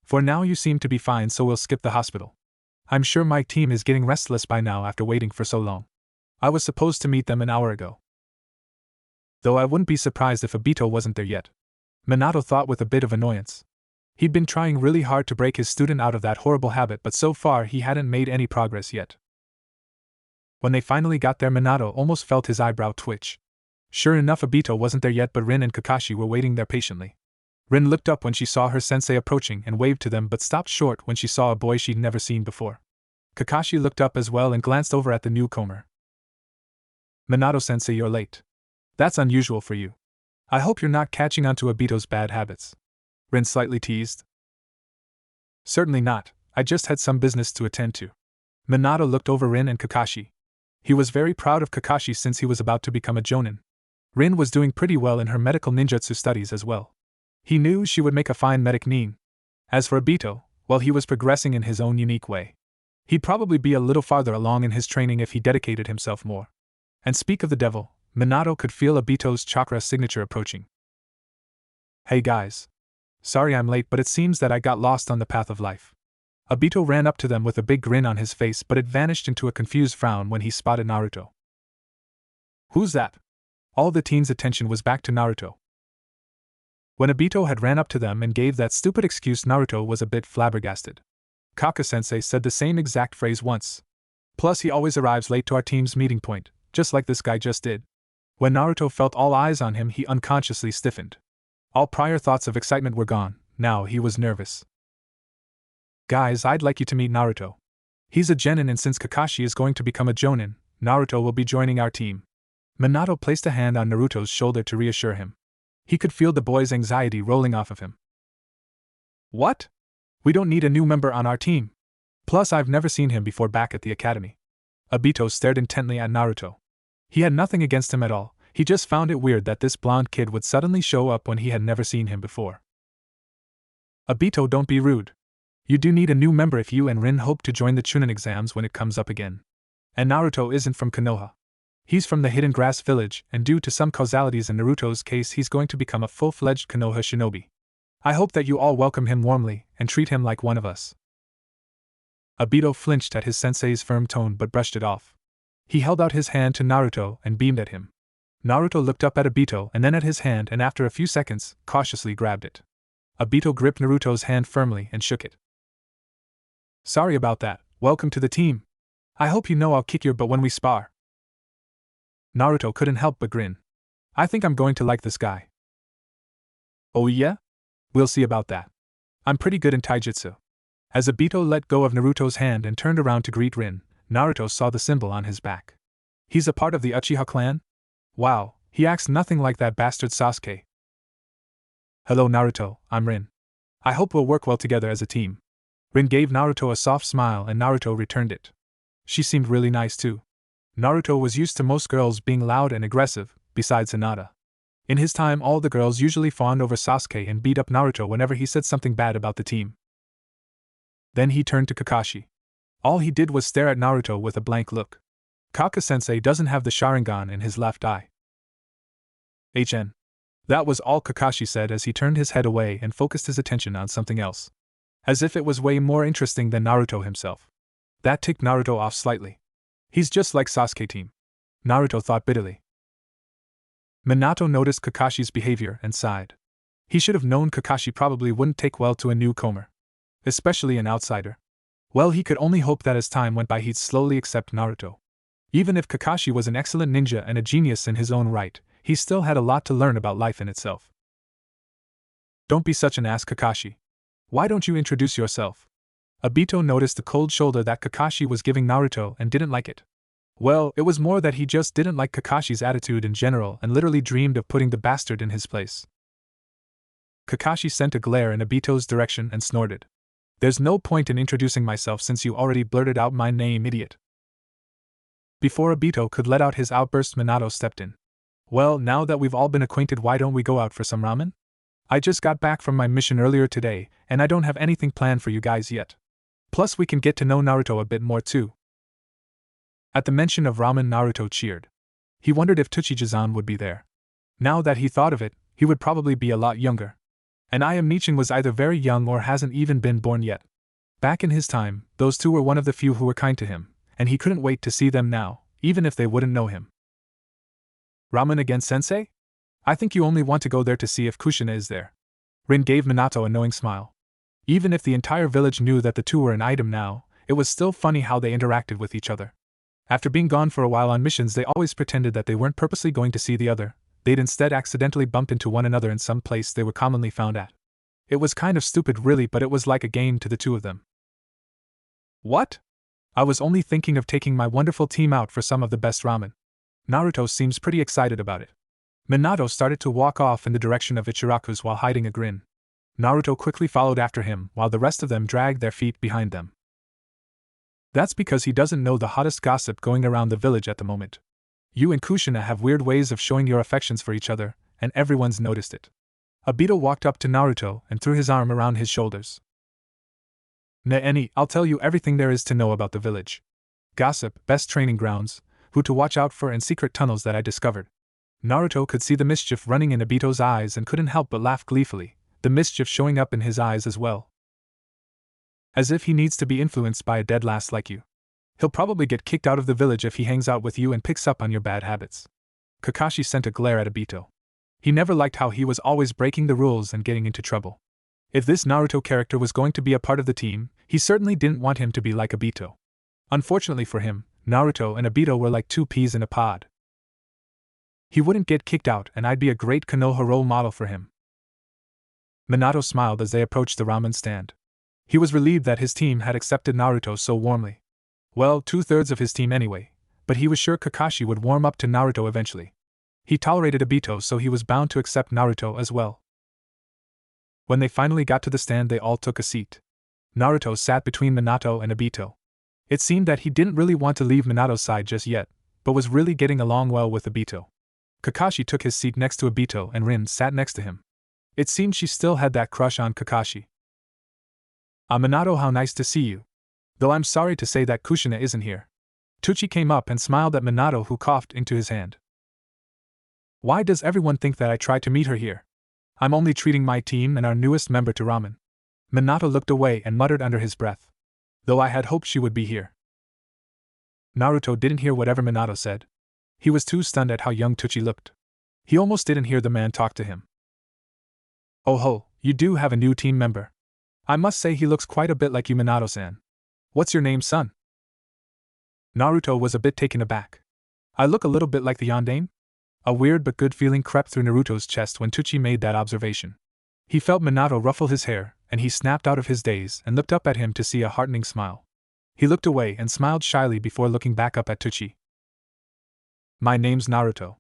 For now you seem to be fine, so we'll skip the hospital. I'm sure my team is getting restless by now after waiting for so long. I was supposed to meet them an hour ago. Though I wouldn't be surprised if Obito wasn't there yet. Minato thought with a bit of annoyance. He'd been trying really hard to break his student out of that horrible habit, but so far he hadn't made any progress yet. When they finally got there, Minato almost felt his eyebrow twitch. Sure enough, Obito wasn't there yet, but Rin and Kakashi were waiting there patiently. Rin looked up when she saw her sensei approaching and waved to them, but stopped short when she saw a boy she'd never seen before. Kakashi looked up as well and glanced over at the newcomer. Minato-sensei, you're late. That's unusual for you. I hope you're not catching on to Obito's bad habits. Rin slightly teased. Certainly not, I just had some business to attend to. Minato looked over Rin and Kakashi. He was very proud of Kakashi since he was about to become a jonin. Rin was doing pretty well in her medical ninjutsu studies as well. He knew she would make a fine medic nin. As for Obito, well, he was progressing in his own unique way. He'd probably be a little farther along in his training if he dedicated himself more. And speak of the devil, Minato could feel Obito's chakra signature approaching. Hey guys. Sorry I'm late, but it seems that I got lost on the path of life. Obito ran up to them with a big grin on his face, but it vanished into a confused frown when he spotted Naruto. Who's that? All the teens' attention was back to Naruto. When Obito had ran up to them and gave that stupid excuse, Naruto was a bit flabbergasted. Kaka-sensei said the same exact phrase once. Plus he always arrives late to our team's meeting point, just like this guy just did. When Naruto felt all eyes on him, he unconsciously stiffened. All prior thoughts of excitement were gone, now he was nervous. Guys, I'd like you to meet Naruto. He's a genin, and since Kakashi is going to become a jonin, Naruto will be joining our team. Minato placed a hand on Naruto's shoulder to reassure him. He could feel the boy's anxiety rolling off of him. What? We don't need a new member on our team. Plus I've never seen him before back at the academy. Obito stared intently at Naruto. He had nothing against him at all, he just found it weird that this blonde kid would suddenly show up when he had never seen him before. Obito, don't be rude. You do need a new member if you and Rin hope to join the Chunin exams when it comes up again. And Naruto isn't from Konoha. He's from the Hidden Grass Village, and due to some causalities in Naruto's case, he's going to become a full-fledged Konoha shinobi. I hope that you all welcome him warmly and treat him like one of us. Obito flinched at his sensei's firm tone but brushed it off. He held out his hand to Naruto and beamed at him. Naruto looked up at Obito and then at his hand and after a few seconds, cautiously grabbed it. Obito gripped Naruto's hand firmly and shook it. Sorry about that, welcome to the team. I hope you know I'll kick your butt when we spar. Naruto couldn't help but grin. I think I'm going to like this guy. Oh yeah? We'll see about that. I'm pretty good in taijutsu. As Obito let go of Naruto's hand and turned around to greet Rin, Naruto saw the symbol on his back. He's a part of the Uchiha clan? Wow, he acts nothing like that bastard Sasuke. Hello Naruto, I'm Rin. I hope we'll work well together as a team. Rin gave Naruto a soft smile and Naruto returned it. She seemed really nice too. Naruto was used to most girls being loud and aggressive, besides Hinata. In his time, all the girls usually fawned over Sasuke and beat up Naruto whenever he said something bad about the team. Then he turned to Kakashi. All he did was stare at Naruto with a blank look. Kaka-sensei doesn't have the Sharingan in his left eye. HN. That was all Kakashi said as he turned his head away and focused his attention on something else. As if it was way more interesting than Naruto himself. That ticked Naruto off slightly. He's just like Sasuke team. Naruto thought bitterly. Minato noticed Kakashi's behavior and sighed. He should have known Kakashi probably wouldn't take well to a newcomer. Especially an outsider. Well, he could only hope that as time went by he'd slowly accept Naruto. Even if Kakashi was an excellent ninja and a genius in his own right, he still had a lot to learn about life in itself. Don't be such an ass, Kakashi. Why don't you introduce yourself? Obito noticed the cold shoulder that Kakashi was giving Naruto and didn't like it. Well, it was more that he just didn't like Kakashi's attitude in general and literally dreamed of putting the bastard in his place. Kakashi sent a glare in Obito's direction and snorted. There's no point in introducing myself since you already blurted out my name, idiot. Before Obito could let out his outburst, Minato stepped in. Well, now that we've all been acquainted, why don't we go out for some ramen? I just got back from my mission earlier today, and I don't have anything planned for you guys yet. Plus we can get to know Naruto a bit more too. At the mention of ramen, Naruto cheered. He wondered if Tsuchijizan would be there. Now that he thought of it, he would probably be a lot younger. And I Am Nichin was either very young or hasn't even been born yet. Back in his time, those two were one of the few who were kind to him, and he couldn't wait to see them now, even if they wouldn't know him. Ramen again, sensei? I think you only want to go there to see if Kushina is there. Rin gave Minato a knowing smile. Even if the entire village knew that the two were an item now, it was still funny how they interacted with each other. After being gone for a while on missions, they always pretended that they weren't purposely going to see the other. They'd instead accidentally bumped into one another in some place they were commonly found at. It was kind of stupid really, but it was like a game to the two of them. What? I was only thinking of taking my wonderful team out for some of the best ramen. Naruto seems pretty excited about it. Minato started to walk off in the direction of Ichiraku's while hiding a grin. Naruto quickly followed after him while the rest of them dragged their feet behind them. That's because he doesn't know the hottest gossip going around the village at the moment. You and Kushina have weird ways of showing your affections for each other, and everyone's noticed it. Obito walked up to Naruto and threw his arm around his shoulders. I'll tell you everything there is to know about the village. Gossip, best training grounds, who to watch out for and secret tunnels that I discovered. Naruto could see the mischief running in Obito's eyes and couldn't help but laugh gleefully, the mischief showing up in his eyes as well. As if he needs to be influenced by a dead lass like you. He'll probably get kicked out of the village if he hangs out with you and picks up on your bad habits. Kakashi sent a glare at Obito. He never liked how he was always breaking the rules and getting into trouble. If this Naruto character was going to be a part of the team, he certainly didn't want him to be like Obito. Unfortunately for him, Naruto and Obito were like two peas in a pod. He wouldn't get kicked out and I'd be a great Konoha role model for him. Minato smiled as they approached the ramen stand. He was relieved that his team had accepted Naruto so warmly. Well, 2/3 of his team anyway, but he was sure Kakashi would warm up to Naruto eventually. He tolerated Obito, so he was bound to accept Naruto as well. When they finally got to the stand, they all took a seat. Naruto sat between Minato and Obito. It seemed that he didn't really want to leave Minato's side just yet, but was really getting along well with Obito. Kakashi took his seat next to Obito and Rin sat next to him. It seemed she still had that crush on Kakashi. Minato, how nice to see you. Though I'm sorry to say that Kushina isn't here. Tucci came up and smiled at Minato, who coughed into his hand. Why does everyone think that I tried to meet her here? I'm only treating my team and our newest member to ramen. Minato looked away and muttered under his breath. Though I had hoped she would be here. Naruto didn't hear whatever Minato said. He was too stunned at how young Tucci looked. He almost didn't hear the man talk to him. Oh ho, you do have a new team member. I must say he looks quite a bit like you, Minato-san. What's your name, son? Naruto was a bit taken aback. I look a little bit like the Yondaime? A weird but good feeling crept through Naruto's chest when Tucci made that observation. He felt Minato ruffle his hair, and he snapped out of his daze and looked up at him to see a heartening smile. He looked away and smiled shyly before looking back up at Tucci. My name's Naruto.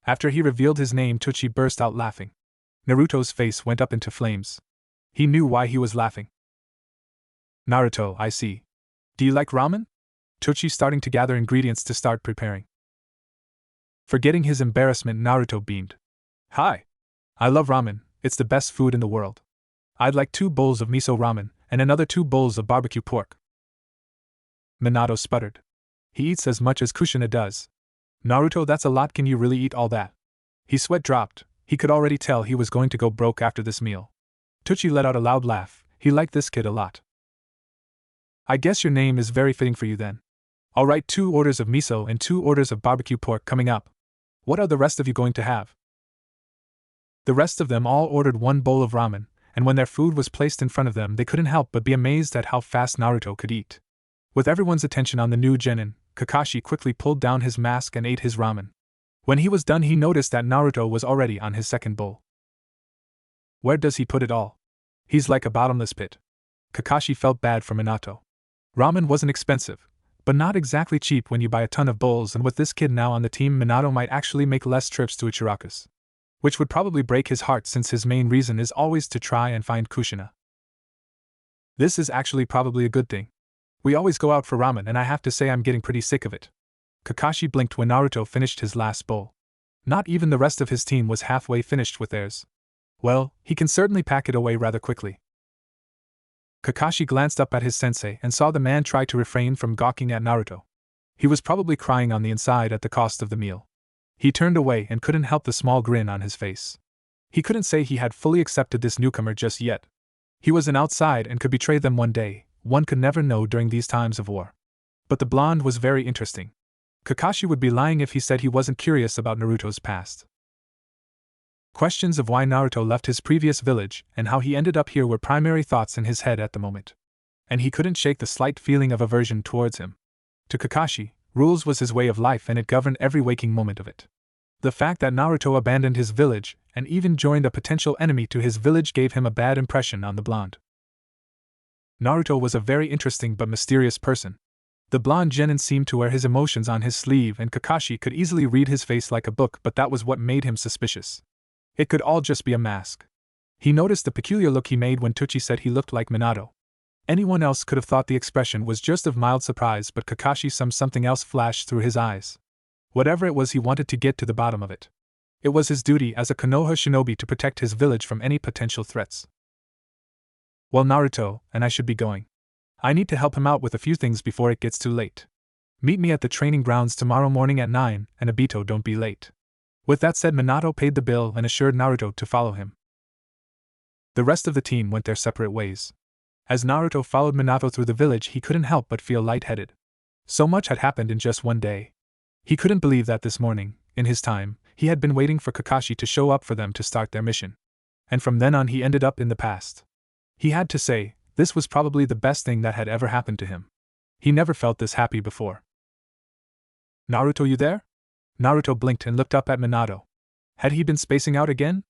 After he revealed his name, Tucci burst out laughing. Naruto's face went up into flames. He knew why he was laughing. Naruto, I see. Do you like ramen? Tucci starting to gather ingredients to start preparing. Forgetting his embarrassment, Naruto beamed. Hi. I love ramen, it's the best food in the world. I'd like 2 bowls of miso ramen, and another 2 bowls of barbecue pork. Minato sputtered. He eats as much as Kushina does. Naruto, that's a lot, can you really eat all that? His sweat dropped, he could already tell he was going to go broke after this meal. Tucci let out a loud laugh, he liked this kid a lot. I guess your name is very fitting for you then. I'll write 2 orders of miso and 2 orders of barbecue pork coming up. What are the rest of you going to have? The rest of them all ordered 1 bowl of ramen, and when their food was placed in front of them they couldn't help but be amazed at how fast Naruto could eat. With everyone's attention on the new genin, Kakashi quickly pulled down his mask and ate his ramen. When he was done he noticed that Naruto was already on his 2nd bowl. Where does he put it all? He's like a bottomless pit. Kakashi felt bad for Minato. Ramen wasn't expensive, but not exactly cheap when you buy a ton of bowls, and with this kid now on the team Minato might actually make less trips to Ichiraku's. Which would probably break his heart since his main reason is always to try and find Kushina. This is actually probably a good thing. We always go out for ramen and I have to say I'm getting pretty sick of it. Kakashi blinked when Naruto finished his last bowl. Not even the rest of his team was halfway finished with theirs. Well, he can certainly pack it away rather quickly. Kakashi glanced up at his sensei and saw the man try to refrain from gawking at Naruto. He was probably crying on the inside at the cost of the meal. He turned away and couldn't help the small grin on his face. He couldn't say he had fully accepted this newcomer just yet. He was an outside and could betray them one day, one could never know during these times of war. But the blonde was very interesting. Kakashi would be lying if he said he wasn't curious about Naruto's past. Questions of why Naruto left his previous village and how he ended up here were primary thoughts in his head at the moment. And he couldn't shake the slight feeling of aversion towards him. To Kakashi, rules was his way of life and it governed every waking moment of it. The fact that Naruto abandoned his village and even joined a potential enemy to his village gave him a bad impression on the blonde. Naruto was a very interesting but mysterious person. The blonde genin seemed to wear his emotions on his sleeve and Kakashi could easily read his face like a book, but that was what made him suspicious. It could all just be a mask. He noticed the peculiar look he made when Tucci said he looked like Minato. Anyone else could have thought the expression was just of mild surprise, but Kakashi saw something else flash through his eyes. Whatever it was, he wanted to get to the bottom of it. It was his duty as a Konoha shinobi to protect his village from any potential threats. Well, Naruto, and I should be going. I need to help him out with a few things before it gets too late. Meet me at the training grounds tomorrow morning at 9, and Obito, don't be late. With that said, Minato paid the bill and assured Naruto to follow him. The rest of the team went their separate ways. As Naruto followed Minato through the village, he couldn't help but feel lightheaded. So much had happened in just one day. He couldn't believe that this morning, in his time, he had been waiting for Kakashi to show up for them to start their mission. And from then on he ended up in the past. He had to say, this was probably the best thing that had ever happened to him. He never felt this happy before. Naruto, you there? Naruto blinked and looked up at Minato. Had he been spacing out again?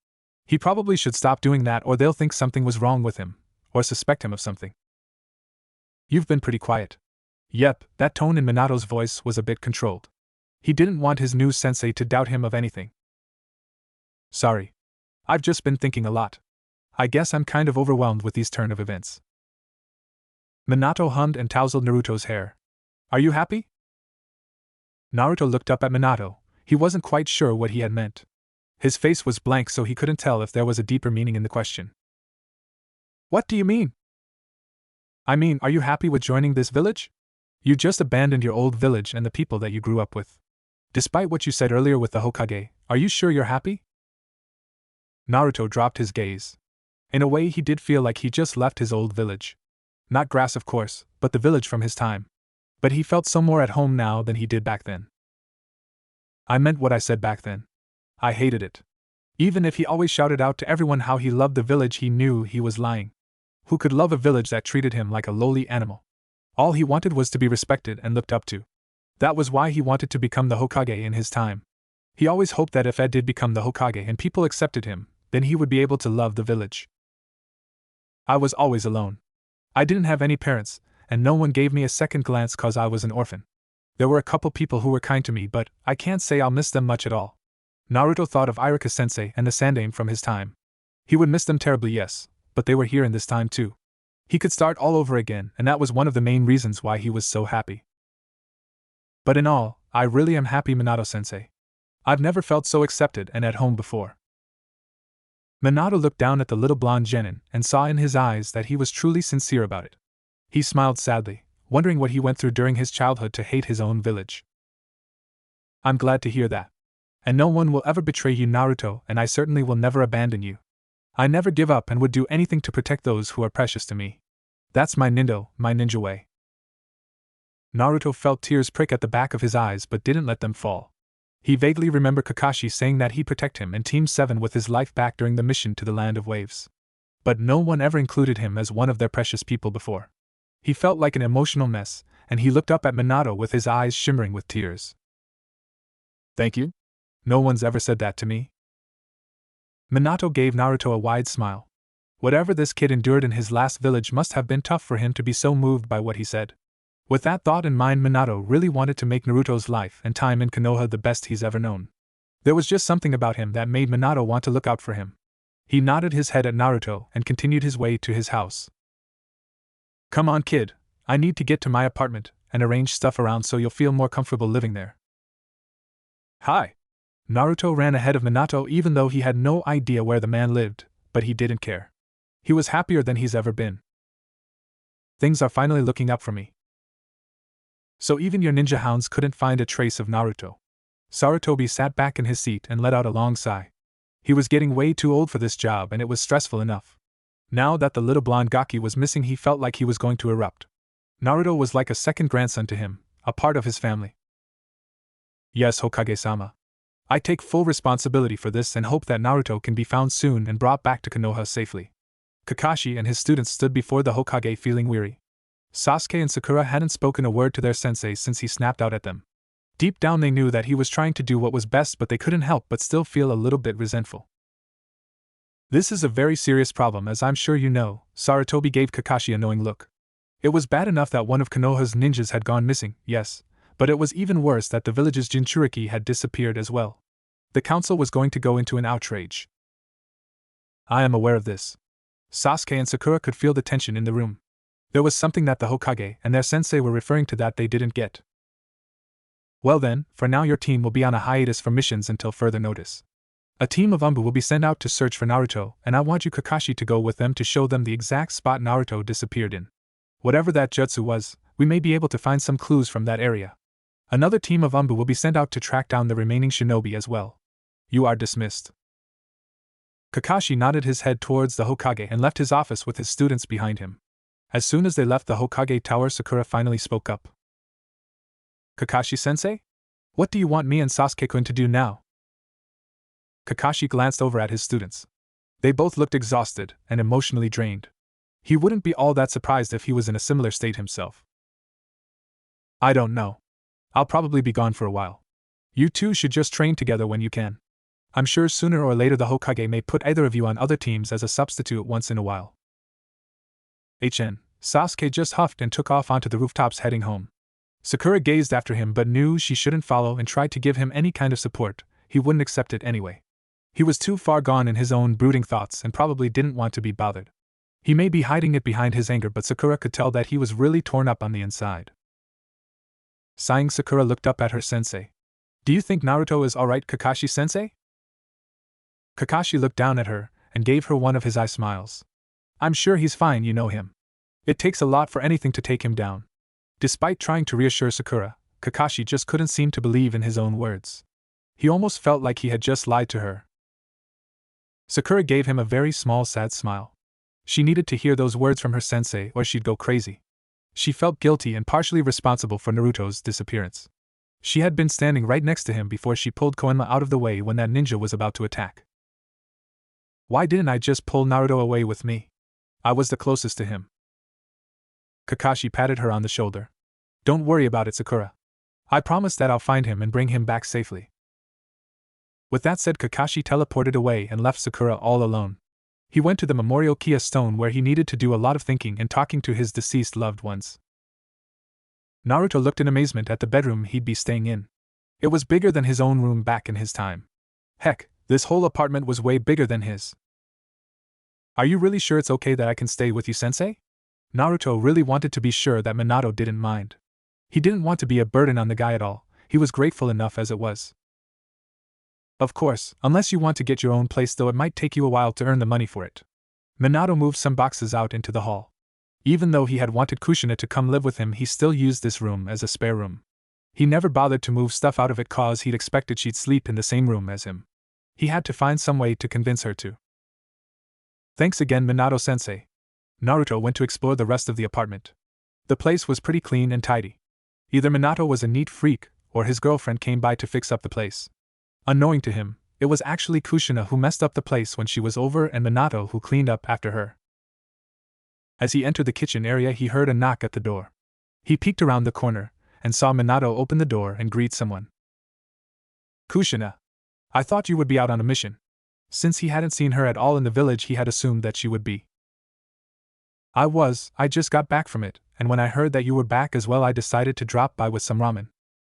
He probably should stop doing that or they'll think something was wrong with him, or suspect him of something. You've been pretty quiet. Yep, that tone in Minato's voice was a bit controlled. He didn't want his new sensei to doubt him of anything. Sorry. I've just been thinking a lot. I guess I'm kind of overwhelmed with these turn of events. Minato hummed and tousled Naruto's hair. Are you happy? Naruto looked up at Minato. He wasn't quite sure what he had meant. His face was blank, so he couldn't tell if there was a deeper meaning in the question. What do you mean? I mean, are you happy with joining this village? You just abandoned your old village and the people that you grew up with. Despite what you said earlier with the Hokage, are you sure you're happy? Naruto dropped his gaze. In a way, he did feel like he just left his old village. Not grass, of course, but the village from his time. But he felt so more at home now than he did back then. I meant what I said back then. I hated it. Even if he always shouted out to everyone how he loved the village, he knew he was lying. Who could love a village that treated him like a lowly animal? All he wanted was to be respected and looked up to. That was why he wanted to become the Hokage in his time. He always hoped that if Ed did become the Hokage and people accepted him, then he would be able to love the village. I was always alone. I didn't have any parents, and no one gave me a second glance cause I was an orphan. There were a couple people who were kind to me, but I can't say I'll miss them much at all. Naruto thought of Iruka-sensei and the Sandaime from his time. He would miss them terribly, yes, but they were here in this time too. He could start all over again, and that was one of the main reasons why he was so happy. But in all, I really am happy, Minato-sensei. I've never felt so accepted and at home before. Minato looked down at the little blonde genin and saw in his eyes that he was truly sincere about it. He smiled sadly, wondering what he went through during his childhood to hate his own village. I'm glad to hear that. And no one will ever betray you, Naruto, and I certainly will never abandon you. I never give up and would do anything to protect those who are precious to me. That's my ninja way. Naruto felt tears prick at the back of his eyes but didn't let them fall. He vaguely remembered Kakashi saying that he'd protect him and Team 7 with his life back during the mission to the Land of Waves. But no one ever included him as one of their precious people before. He felt like an emotional mess, and he looked up at Minato with his eyes shimmering with tears. Thank you? No one's ever said that to me. Minato gave Naruto a wide smile. Whatever this kid endured in his last village must have been tough for him to be so moved by what he said. With that thought in mind, Minato really wanted to make Naruto's life and time in Konoha the best he's ever known. There was just something about him that made Minato want to look out for him. He nodded his head at Naruto and continued his way to his house. Come on, kid, I need to get to my apartment and arrange stuff around so you'll feel more comfortable living there. Hi. Naruto ran ahead of Minato even though he had no idea where the man lived, but he didn't care. He was happier than he's ever been. Things are finally looking up for me. So even your ninja hounds couldn't find a trace of Naruto. Sarutobi sat back in his seat and let out a long sigh. He was getting way too old for this job and it was stressful enough. Now that the little blonde Gaki was missing, he felt like he was going to erupt. Naruto was like a second grandson to him, a part of his family. Yes, Hokage-sama. I take full responsibility for this and hope that Naruto can be found soon and brought back to Konoha safely. Kakashi and his students stood before the Hokage feeling weary. Sasuke and Sakura hadn't spoken a word to their sensei since he snapped out at them. Deep down they knew that he was trying to do what was best, but they couldn't help but still feel a little bit resentful. This is a very serious problem, as I'm sure you know. Sarutobi gave Kakashi a knowing look. It was bad enough that one of Konoha's ninjas had gone missing, yes, but it was even worse that the village's Jinchuriki had disappeared as well. The council was going to go into an outrage. I am aware of this. Sasuke and Sakura could feel the tension in the room. There was something that the Hokage and their sensei were referring to that they didn't get. Well then, for now your team will be on a hiatus for missions until further notice. A team of Umbu will be sent out to search for Naruto, and I want you, Kakashi, to go with them to show them the exact spot Naruto disappeared in. Whatever that jutsu was, we may be able to find some clues from that area. Another team of Umbu will be sent out to track down the remaining shinobi as well. You are dismissed. Kakashi nodded his head towards the Hokage and left his office with his students behind him. As soon as they left the Hokage tower, Sakura finally spoke up. Kakashi-sensei? What do you want me and Sasuke-kun to do now? Kakashi glanced over at his students. They both looked exhausted and emotionally drained. He wouldn't be all that surprised if he was in a similar state himself. I don't know. I'll probably be gone for a while. You two should just train together when you can. I'm sure sooner or later the Hokage may put either of you on other teams as a substitute once in a while. Sasuke just huffed and took off onto the rooftops heading home. Sakura gazed after him but knew she shouldn't follow and tried to give him any kind of support. He wouldn't accept it anyway. He was too far gone in his own brooding thoughts and probably didn't want to be bothered. He may be hiding it behind his anger, but Sakura could tell that he was really torn up on the inside. Sighing, Sakura looked up at her sensei. Do you think Naruto is alright, Kakashi-sensei? Kakashi looked down at her and gave her one of his eye smiles. I'm sure he's fine, you know him. It takes a lot for anything to take him down. Despite trying to reassure Sakura, Kakashi just couldn't seem to believe in his own words. He almost felt like he had just lied to her. Sakura gave him a very small sad smile. She needed to hear those words from her sensei or she'd go crazy. She felt guilty and partially responsible for Naruto's disappearance. She had been standing right next to him before she pulled Koenma out of the way when that ninja was about to attack. Why didn't I just pull Naruto away with me? I was the closest to him. Kakashi patted her on the shoulder. Don't worry about it, Sakura. I promise that I'll find him and bring him back safely. With that said, Kakashi teleported away and left Sakura all alone. He went to the Memorial Kia Stone where he needed to do a lot of thinking and talking to his deceased loved ones. Naruto looked in amazement at the bedroom he'd be staying in. It was bigger than his own room back in his time. Heck, this whole apartment was way bigger than his. Are you really sure it's okay that I can stay with you, sensei? Naruto really wanted to be sure that Minato didn't mind. He didn't want to be a burden on the guy at all, he was grateful enough as it was. Of course, unless you want to get your own place, though it might take you a while to earn the money for it. Minato moved some boxes out into the hall. Even though he had wanted Kushina to come live with him, he still used this room as a spare room. He never bothered to move stuff out of it cause he'd expected she'd sleep in the same room as him. He had to find some way to convince her to. Thanks again, Minato-sensei. Naruto went to explore the rest of the apartment. The place was pretty clean and tidy. Either Minato was a neat freak, or his girlfriend came by to fix up the place. Unknowing to him, it was actually Kushina who messed up the place when she was over and Minato who cleaned up after her. As he entered the kitchen area, he heard a knock at the door. He peeked around the corner, and saw Minato open the door and greet someone. Kushina. I thought you would be out on a mission. Since he hadn't seen her at all in the village, he had assumed that she would be. I just got back from it, and when I heard that you were back as well, I decided to drop by with some ramen.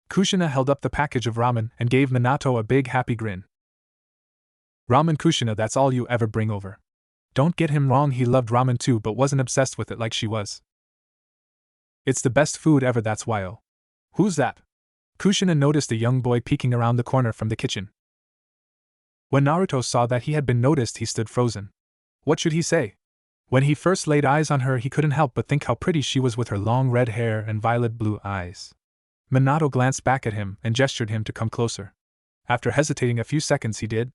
Kushina held up the package of ramen and gave Minato a big happy grin. Ramen, Kushina, that's all you ever bring over. Don't get him wrong, he loved ramen too, but wasn't obsessed with it like she was. It's the best food ever, that's why. Oh. Who's that? Kushina noticed a young boy peeking around the corner from the kitchen. When Naruto saw that he had been noticed, he stood frozen. What should he say? When he first laid eyes on her, he couldn't help but think how pretty she was with her long red hair and violet blue eyes. Minato glanced back at him and gestured him to come closer. After hesitating a few seconds, he did.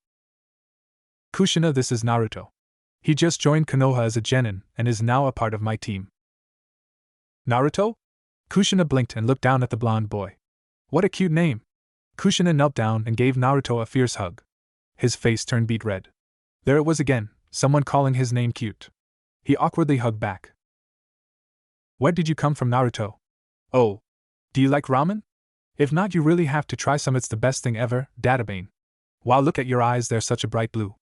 Kushina, this is Naruto. He just joined Konoha as a genin and is now a part of my team. Naruto? Kushina blinked and looked down at the blonde boy. What a cute name. Kushina knelt down and gave Naruto a fierce hug. His face turned beet red. There it was again, someone calling his name cute. He awkwardly hugged back. Where did you come from, Naruto? Oh. Do you like ramen? If not, you really have to try some, it's the best thing ever, Databane. Wow, look at your eyes, they're such a bright blue.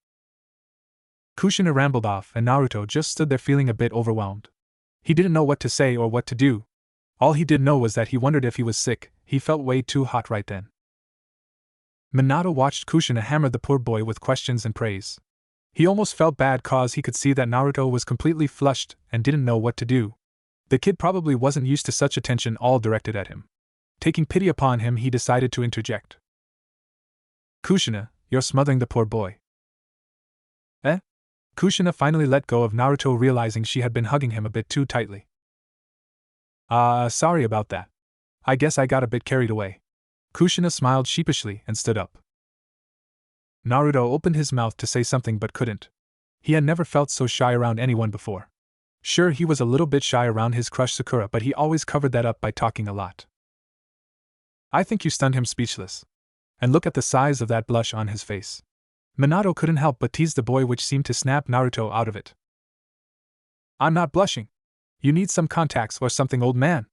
Kushina rambled off and Naruto just stood there feeling a bit overwhelmed. He didn't know what to say or what to do. All he did know was that he wondered if he was sick, he felt way too hot right then. Minato watched Kushina hammer the poor boy with questions and praise. He almost felt bad cause he could see that Naruto was completely flushed and didn't know what to do. The kid probably wasn't used to such attention all directed at him. Taking pity upon him, he decided to interject. Kushina, you're smothering the poor boy. Eh? Kushina finally let go of Naruto, realizing she had been hugging him a bit too tightly. Sorry about that. I guess I got a bit carried away. Kushina smiled sheepishly and stood up. Naruto opened his mouth to say something but couldn't. He had never felt so shy around anyone before. Sure, he was a little bit shy around his crush Sakura, but he always covered that up by talking a lot. I think you stunned him speechless. And look at the size of that blush on his face. Minato couldn't help but tease the boy, which seemed to snap Naruto out of it. I'm not blushing. You need some contacts or something, old man.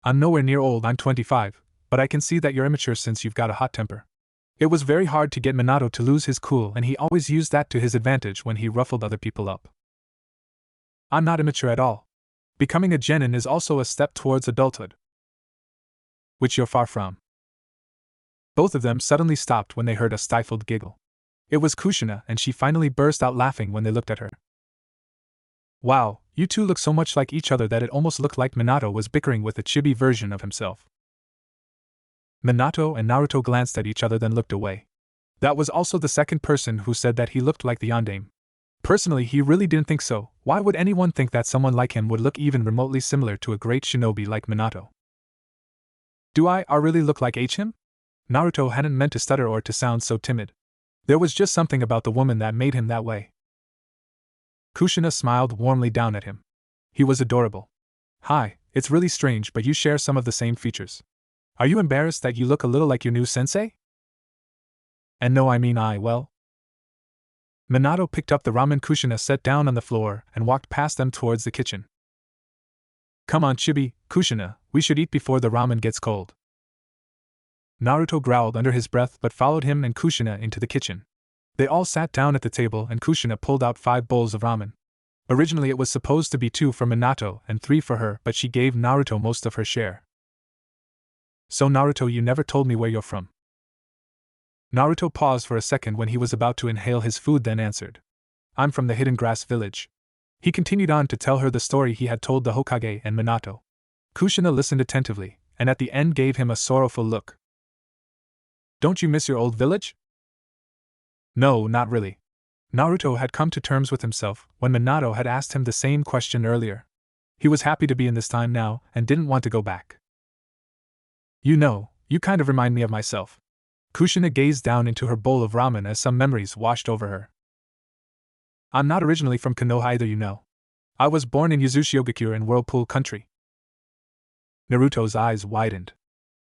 I'm nowhere near old, I'm 25, but I can see that you're immature since you've got a hot temper. It was very hard to get Minato to lose his cool, and he always used that to his advantage when he ruffled other people up. I'm not immature at all. Becoming a genin is also a step towards adulthood, which you're far from. Both of them suddenly stopped when they heard a stifled giggle. It was Kushina, and she finally burst out laughing when they looked at her. Wow, you two look so much like each other that it almost looked like Minato was bickering with a chibi version of himself. Minato and Naruto glanced at each other, then looked away. That was also the second person who said that he looked like the yandere. Personally, he really didn't think so. Why would anyone think that someone like him would look even remotely similar to a great shinobi like Minato? Do I really look like him? Naruto hadn't meant to stutter or to sound so timid. There was just something about the woman that made him that way. Kushina smiled warmly down at him. He was adorable. Hi, it's really strange, but you share some of the same features. Are you embarrassed that you look a little like your new sensei? And no, I mean well. Minato picked up the ramen Kushina set down on the floor and walked past them towards the kitchen. Come on, Chibi, Kushina, we should eat before the ramen gets cold. Naruto growled under his breath but followed him and Kushina into the kitchen. They all sat down at the table and Kushina pulled out 5 bowls of ramen. Originally it was supposed to be 2 for Minato and 3 for her, but she gave Naruto most of her share. So Naruto, you never told me where you're from. Naruto paused for a second when he was about to inhale his food, then answered. I'm from the Hidden Grass Village. He continued on to tell her the story he had told the Hokage and Minato. Kushina listened attentively, and at the end gave him a sorrowful look. Don't you miss your old village? No, not really. Naruto had come to terms with himself when Minato had asked him the same question earlier. He was happy to be in this time now and didn't want to go back. You know, you kind of remind me of myself. Kushina gazed down into her bowl of ramen as some memories washed over her. I'm not originally from Konoha either, you know. I was born in Yuzushiogakure in Whirlpool Country. Naruto's eyes widened.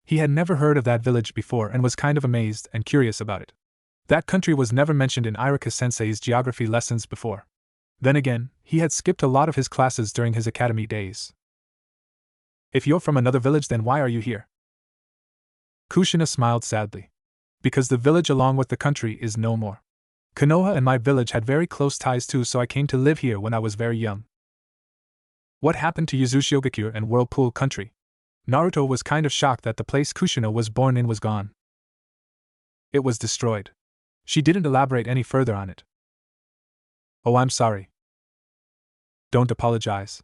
He had never heard of that village before and was kind of amazed and curious about it. That country was never mentioned in Irika-sensei's geography lessons before. Then again, he had skipped a lot of his classes during his academy days. If you're from another village, then why are you here? Kushina smiled sadly. Because the village along with the country is no more. Konoha and my village had very close ties too, so I came to live here when I was very young. What happened to Yuzushiogakure and Whirlpool Country? Naruto was kind of shocked that the place Kushina was born in was gone. It was destroyed. She didn't elaborate any further on it. Oh, I'm sorry. Don't apologize.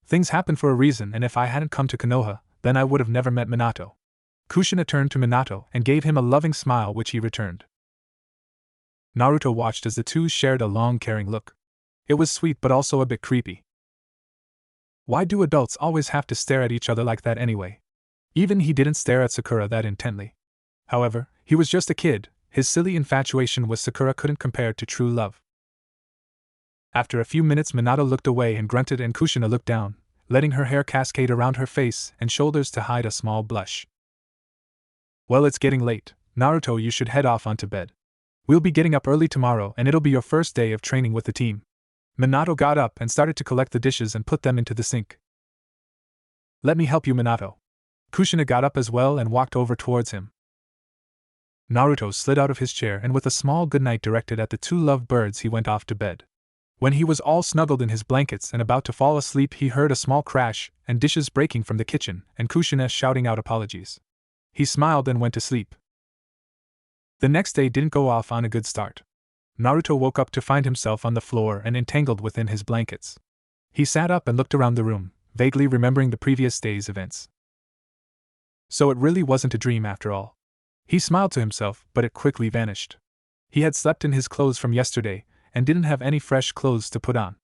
Things happen for a reason, and if I hadn't come to Konoha, then I would have never met Minato. Kushina turned to Minato and gave him a loving smile, which he returned. Naruto watched as the two shared a long, caring look. It was sweet but also a bit creepy. Why do adults always have to stare at each other like that anyway? Even he didn't stare at Sakura that intently. However, he was just a kid. His silly infatuation with Sakura couldn't compare to true love. After a few minutes, Minato looked away and grunted, and Kushina looked down, letting her hair cascade around her face and shoulders to hide a small blush. Well, it's getting late. Naruto, you should head off onto bed. We'll be getting up early tomorrow and it'll be your first day of training with the team. Minato got up and started to collect the dishes and put them into the sink. Let me help you, Minato. Kushina got up as well and walked over towards him. Naruto slid out of his chair and with a small goodnight directed at the 2 lovebirds he went off to bed. When he was all snuggled in his blankets and about to fall asleep, he heard a small crash and dishes breaking from the kitchen and Kushina shouting out apologies. He smiled and went to sleep. The next day didn't go off on a good start. Naruto woke up to find himself on the floor and entangled within his blankets. He sat up and looked around the room, vaguely remembering the previous day's events. So it really wasn't a dream after all. He smiled to himself, but it quickly vanished. He had slept in his clothes from yesterday and didn't have any fresh clothes to put on.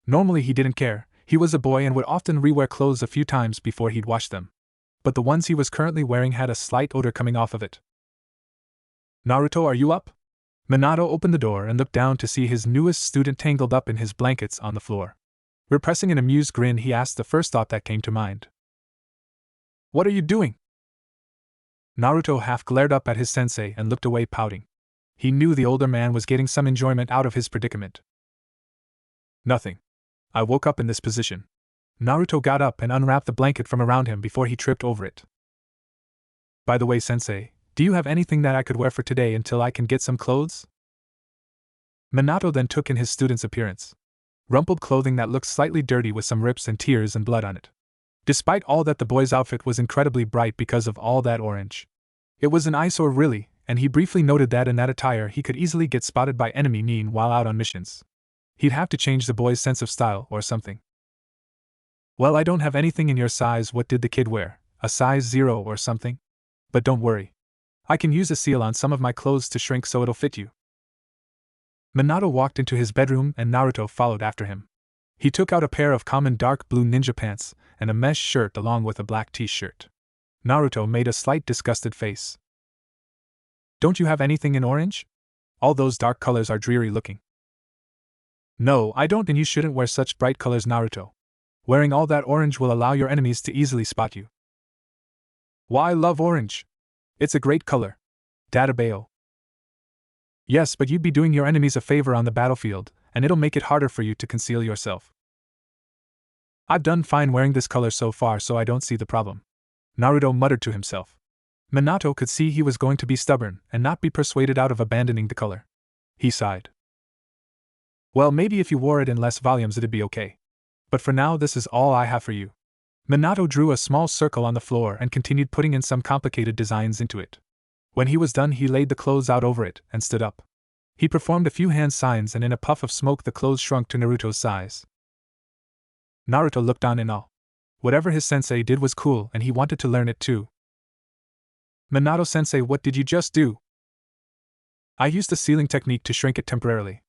Normally he didn't care. He was a boy and would often rewear clothes a few times before he'd wash them. But the ones he was currently wearing had a slight odor coming off of it. Naruto, are you up? Minato opened the door and looked down to see his newest student tangled up in his blankets on the floor. Repressing an amused grin, he asked the first thought that came to mind. What are you doing? Naruto half glared up at his sensei and looked away, pouting. He knew the older man was getting some enjoyment out of his predicament. Nothing. I woke up in this position. Naruto got up and unwrapped the blanket from around him before he tripped over it. By the way, sensei, do you have anything that I could wear for today until I can get some clothes? Minato then took in his student's appearance. Rumpled clothing that looked slightly dirty with some rips and tears and blood on it. Despite all that, the boy's outfit was incredibly bright because of all that orange. It was an eyesore really, and he briefly noted that in that attire he could easily get spotted by enemy Nin while out on missions. He'd have to change the boy's sense of style or something. Well, I don't have anything in your size. What did the kid wear? A size 0 or something? But don't worry. I can use a seal on some of my clothes to shrink so it'll fit you. Minato walked into his bedroom and Naruto followed after him. He took out a pair of common dark blue ninja pants and a mesh shirt along with a black t-shirt. Naruto made a slight disgusted face. Don't you have anything in orange? All those dark colors are dreary looking. No, I don't, and you shouldn't wear such bright colors, Naruto. Wearing all that orange will allow your enemies to easily spot you. Why, I love orange. It's a great color. Databao. Yes, but you'd be doing your enemies a favor on the battlefield, and it'll make it harder for you to conceal yourself. I've done fine wearing this color so far, so I don't see the problem. Naruto muttered to himself. Minato could see he was going to be stubborn and not be persuaded out of abandoning the color. He sighed. Well, maybe if you wore it in less volumes it'd be okay. But for now, this is all I have for you. Minato drew a small circle on the floor and continued putting in some complicated designs into it. When he was done, he laid the clothes out over it and stood up. He performed a few hand signs, and in a puff of smoke the clothes shrunk to Naruto's size. Naruto looked on in awe. Whatever his sensei did was cool, and he wanted to learn it too. Minato-sensei, what did you just do? I used the sealing technique to shrink it temporarily.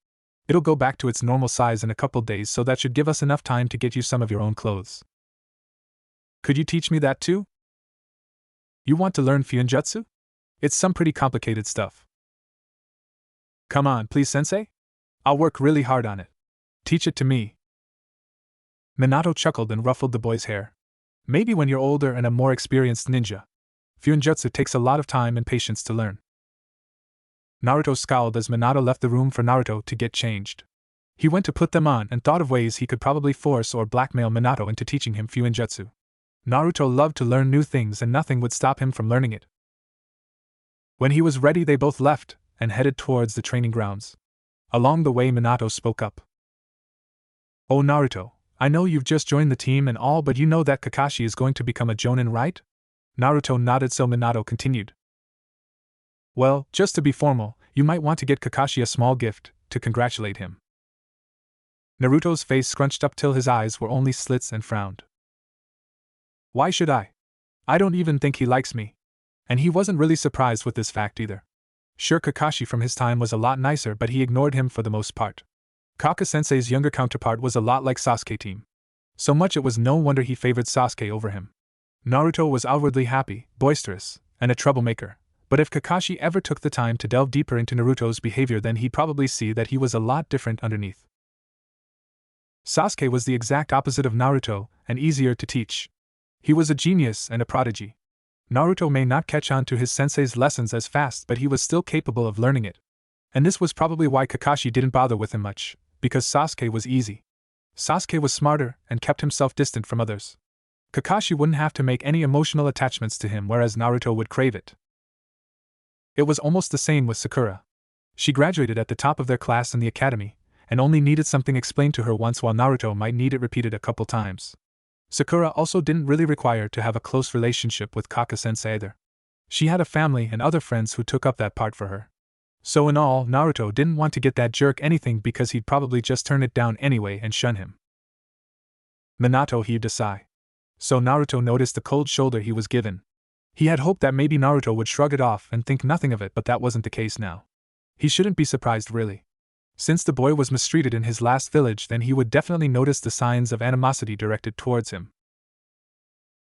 It'll go back to its normal size in a couple days, so that should give us enough time to get you some of your own clothes. Could you teach me that too? You want to learn Fuinjutsu? It's some pretty complicated stuff. Come on, please, sensei? I'll work really hard on it. Teach it to me. Minato chuckled and ruffled the boy's hair. Maybe when you're older and a more experienced ninja. Fuinjutsu takes a lot of time and patience to learn. Naruto scowled as Minato left the room for Naruto to get changed. He went to put them on and thought of ways he could probably force or blackmail Minato into teaching him Fuinjutsu. Naruto loved to learn new things and nothing would stop him from learning it. When he was ready, they both left and headed towards the training grounds. Along the way, Minato spoke up. Oh Naruto, I know you've just joined the team and all, but you know that Kakashi is going to become a Jonin, right? Naruto nodded, so Minato continued. Well, just to be formal, you might want to get Kakashi a small gift to congratulate him. Naruto's face scrunched up till his eyes were only slits and frowned. Why should I? I don't even think he likes me. And he wasn't really surprised with this fact either. Sure, Kakashi from his time was a lot nicer, but he ignored him for the most part. Kaka-sensei's younger counterpart was a lot like Sasuke team. So much it was no wonder he favored Sasuke over him. Naruto was outwardly happy, boisterous, and a troublemaker, but if Kakashi ever took the time to delve deeper into Naruto's behavior, then he'd probably see that he was a lot different underneath. Sasuke was the exact opposite of Naruto, and easier to teach. He was a genius and a prodigy. Naruto may not catch on to his sensei's lessons as fast, but he was still capable of learning it. And this was probably why Kakashi didn't bother with him much, because Sasuke was easy. Sasuke was smarter and kept himself distant from others. Kakashi wouldn't have to make any emotional attachments to him, whereas Naruto would crave it. It was almost the same with Sakura. She graduated at the top of their class in the academy, and only needed something explained to her once, while Naruto might need it repeated a couple times. Sakura also didn't really require to have a close relationship with Kaka-sensei either. She had a family and other friends who took up that part for her. So in all, Naruto didn't want to get that jerk anything because he'd probably just turn it down anyway and shun him. Minato heaved a sigh. So Naruto noticed the cold shoulder he was given. He had hoped that maybe Naruto would shrug it off and think nothing of it, but that wasn't the case now. He shouldn't be surprised, really. Since the boy was mistreated in his last village, then he would definitely notice the signs of animosity directed towards him.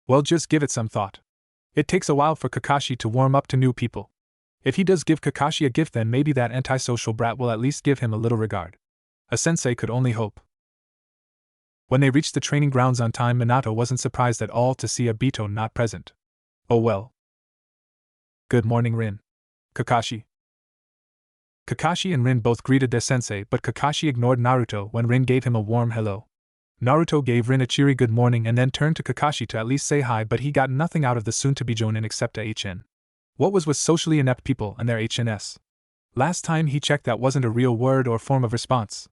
Well, just give it some thought. It takes a while for Kakashi to warm up to new people. If he does give Kakashi a gift, then maybe that antisocial brat will at least give him a little regard. A sensei could only hope. When they reached the training grounds on time, Minato wasn't surprised at all to see Obito not present. Oh well. Good morning, Rin. Kakashi. Kakashi and Rin both greeted their sensei, but Kakashi ignored Naruto when Rin gave him a warm hello. Naruto gave Rin a cheery good morning and then turned to Kakashi to at least say hi, but he got nothing out of the soon-to-be Jonin except a HN. What was with socially inept people and their HNS? Last time he checked, that wasn't a real word or form of response.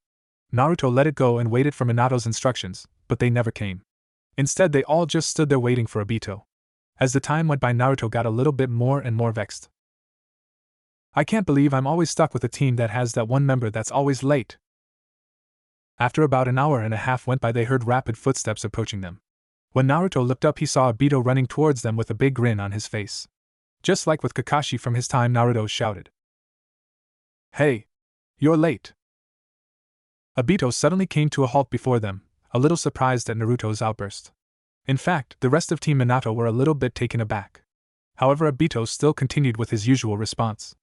Naruto let it go and waited for Minato's instructions, but they never came. Instead, they all just stood there waiting for Obito. As the time went by, Naruto got a little bit more and more vexed. I can't believe I'm always stuck with a team that has that one member that's always late. After about an hour and a half went by, they heard rapid footsteps approaching them. When Naruto looked up, he saw Obito running towards them with a big grin on his face. Just like with Kakashi from his time, Naruto shouted, "Hey! You're late!" Obito suddenly came to a halt before them, a little surprised at Naruto's outburst. In fact, the rest of Team Minato were a little bit taken aback. However, Obito still continued with his usual response.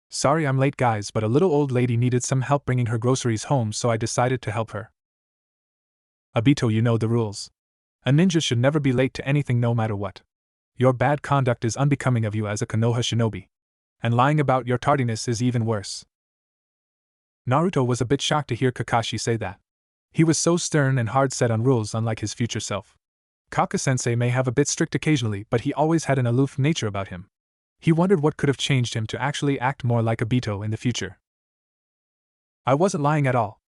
"Sorry I'm late, guys, but a little old lady needed some help bringing her groceries home, so I decided to help her." Obito, you know the rules. A ninja should never be late to anything no matter what. Your bad conduct is unbecoming of you as a Konoha shinobi. And lying about your tardiness is even worse. Naruto was a bit shocked to hear Kakashi say that. He was so stern and hard set on rules, unlike his future self. Kaka-sensei may have a bit strict occasionally, but he always had an aloof nature about him. He wondered what could have changed him to actually act more like Obito in the future. I wasn't lying at all.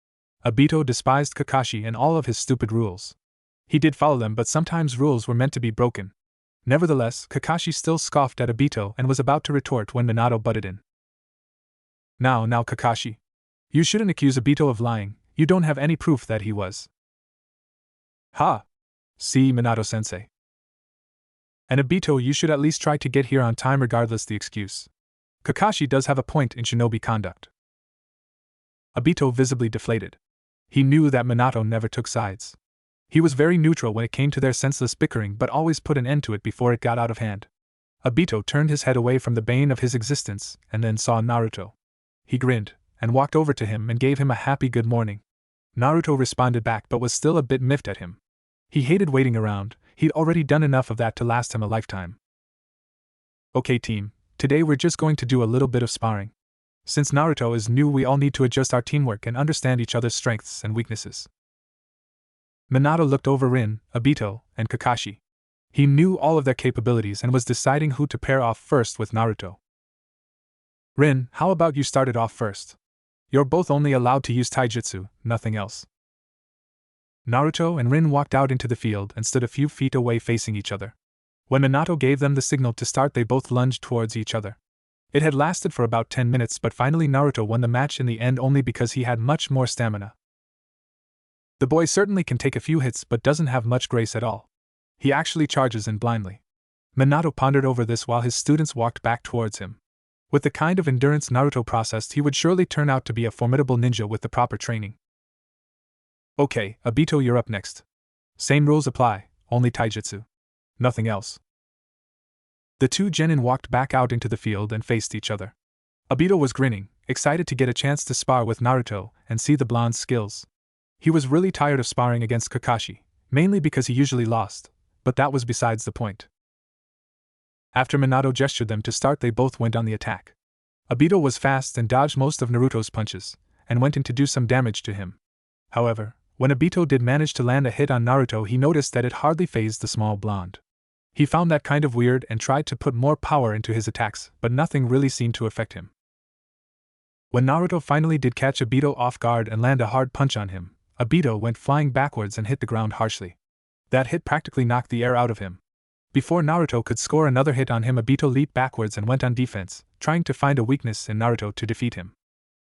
Obito despised Kakashi and all of his stupid rules. He did follow them, but sometimes rules were meant to be broken. Nevertheless, Kakashi still scoffed at Obito and was about to retort when Minato butted in. Now, Kakashi. You shouldn't accuse Obito of lying, you don't have any proof that he was. Ha! See, Minato-sensei. And Obito, you should at least try to get here on time regardless the excuse. Kakashi does have a point in shinobi conduct. Obito visibly deflated. He knew that Minato never took sides. He was very neutral when it came to their senseless bickering, but always put an end to it before it got out of hand. Obito turned his head away from the bane of his existence and then saw Naruto. He grinned and walked over to him and gave him a happy good morning. Naruto responded back but was still a bit miffed at him. He hated waiting around, he'd already done enough of that to last him a lifetime. Okay team, today we're just going to do a little bit of sparring. Since Naruto is new, we all need to adjust our teamwork and understand each other's strengths and weaknesses. Minato looked over Rin, Obito, and Kakashi. He knew all of their capabilities and was deciding who to pair off first with Naruto. Rin, how about you start it off first? You're both only allowed to use taijutsu, nothing else. Naruto and Rin walked out into the field and stood a few feet away facing each other. When Minato gave them the signal to start, they both lunged towards each other. It had lasted for about 10 minutes, but finally Naruto won the match in the end only because he had much more stamina. The boy certainly can take a few hits but doesn't have much grace at all. He actually charges in blindly. Minato pondered over this while his students walked back towards him. With the kind of endurance Naruto possessed, he would surely turn out to be a formidable ninja with the proper training. Okay, Obito, you're up next. Same rules apply, only taijutsu. Nothing else. The two genin walked back out into the field and faced each other. Obito was grinning, excited to get a chance to spar with Naruto and see the blonde's skills. He was really tired of sparring against Kakashi, mainly because he usually lost, but that was besides the point. After Minato gestured them to start, they both went on the attack. Obito was fast and dodged most of Naruto's punches, and went in to do some damage to him. However, when Obito did manage to land a hit on Naruto, he noticed that it hardly fazed the small blonde. He found that kind of weird and tried to put more power into his attacks, but nothing really seemed to affect him. When Naruto finally did catch Obito off guard and land a hard punch on him, Obito went flying backwards and hit the ground harshly. That hit practically knocked the air out of him. Before Naruto could score another hit on him, Obito leaped backwards and went on defense, trying to find a weakness in Naruto to defeat him.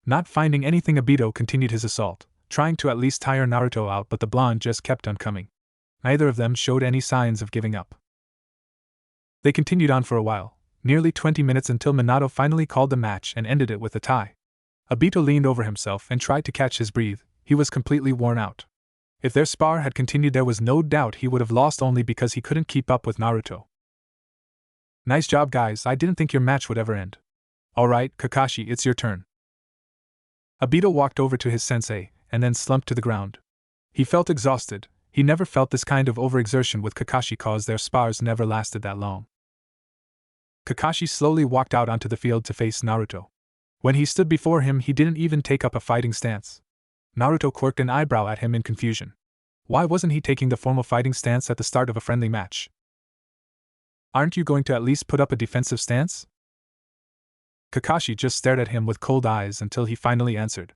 Not finding anything, Obito continued his assault, trying to at least tire Naruto out, but the blonde just kept on coming. Neither of them showed any signs of giving up. They continued on for a while, nearly 20 minutes, until Minato finally called the match and ended it with a tie. Obito leaned over himself and tried to catch his breath. He was completely worn out. If their spar had continued, there was no doubt he would have lost only because he couldn't keep up with Naruto. Nice job, guys. I didn't think your match would ever end. Alright, Kakashi, it's your turn. Obito walked over to his sensei and then slumped to the ground. He felt exhausted. He never felt this kind of overexertion with Kakashi, cause their spars never lasted that long. Kakashi slowly walked out onto the field to face Naruto. When he stood before him, he didn't even take up a fighting stance. Naruto quirked an eyebrow at him in confusion. Why wasn't he taking the formal fighting stance at the start of a friendly match? Aren't you going to at least put up a defensive stance? Kakashi just stared at him with cold eyes until he finally answered.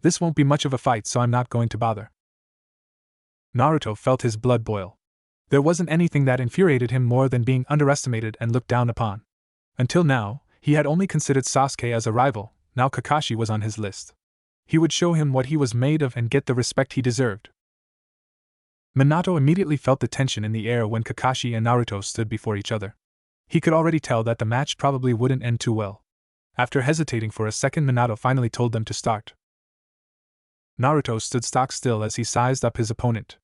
This won't be much of a fight, so I'm not going to bother. Naruto felt his blood boil. There wasn't anything that infuriated him more than being underestimated and looked down upon. Until now, he had only considered Sasuke as a rival. Now Kakashi was on his list. He would show him what he was made of and get the respect he deserved. Minato immediately felt the tension in the air when Kakashi and Naruto stood before each other. He could already tell that the match probably wouldn't end too well. After hesitating for a second, Minato finally told them to start. Naruto stood stock still as he sized up his opponent.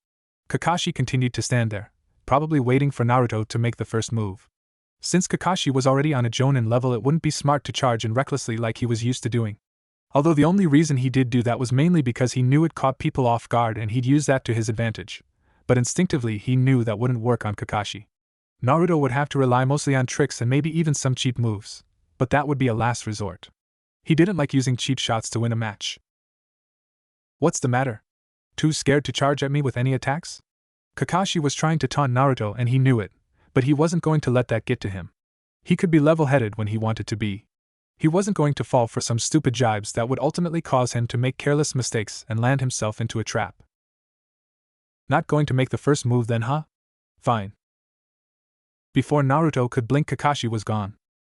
Kakashi continued to stand there, probably waiting for Naruto to make the first move. Since Kakashi was already on a Jonin level, it wouldn't be smart to charge in recklessly like he was used to doing. Although the only reason he did do that was mainly because he knew it caught people off guard and he'd use that to his advantage. But instinctively he knew that wouldn't work on Kakashi. Naruto would have to rely mostly on tricks and maybe even some cheap moves, but that would be a last resort. He didn't like using cheap shots to win a match. What's the matter? Too scared to charge at me with any attacks? Kakashi was trying to taunt Naruto and he knew it, but he wasn't going to let that get to him. He could be level-headed when he wanted to be. He wasn't going to fall for some stupid jibes that would ultimately cause him to make careless mistakes and land himself into a trap. Not going to make the first move then, huh? Fine. Before Naruto could blink, Kakashi was gone.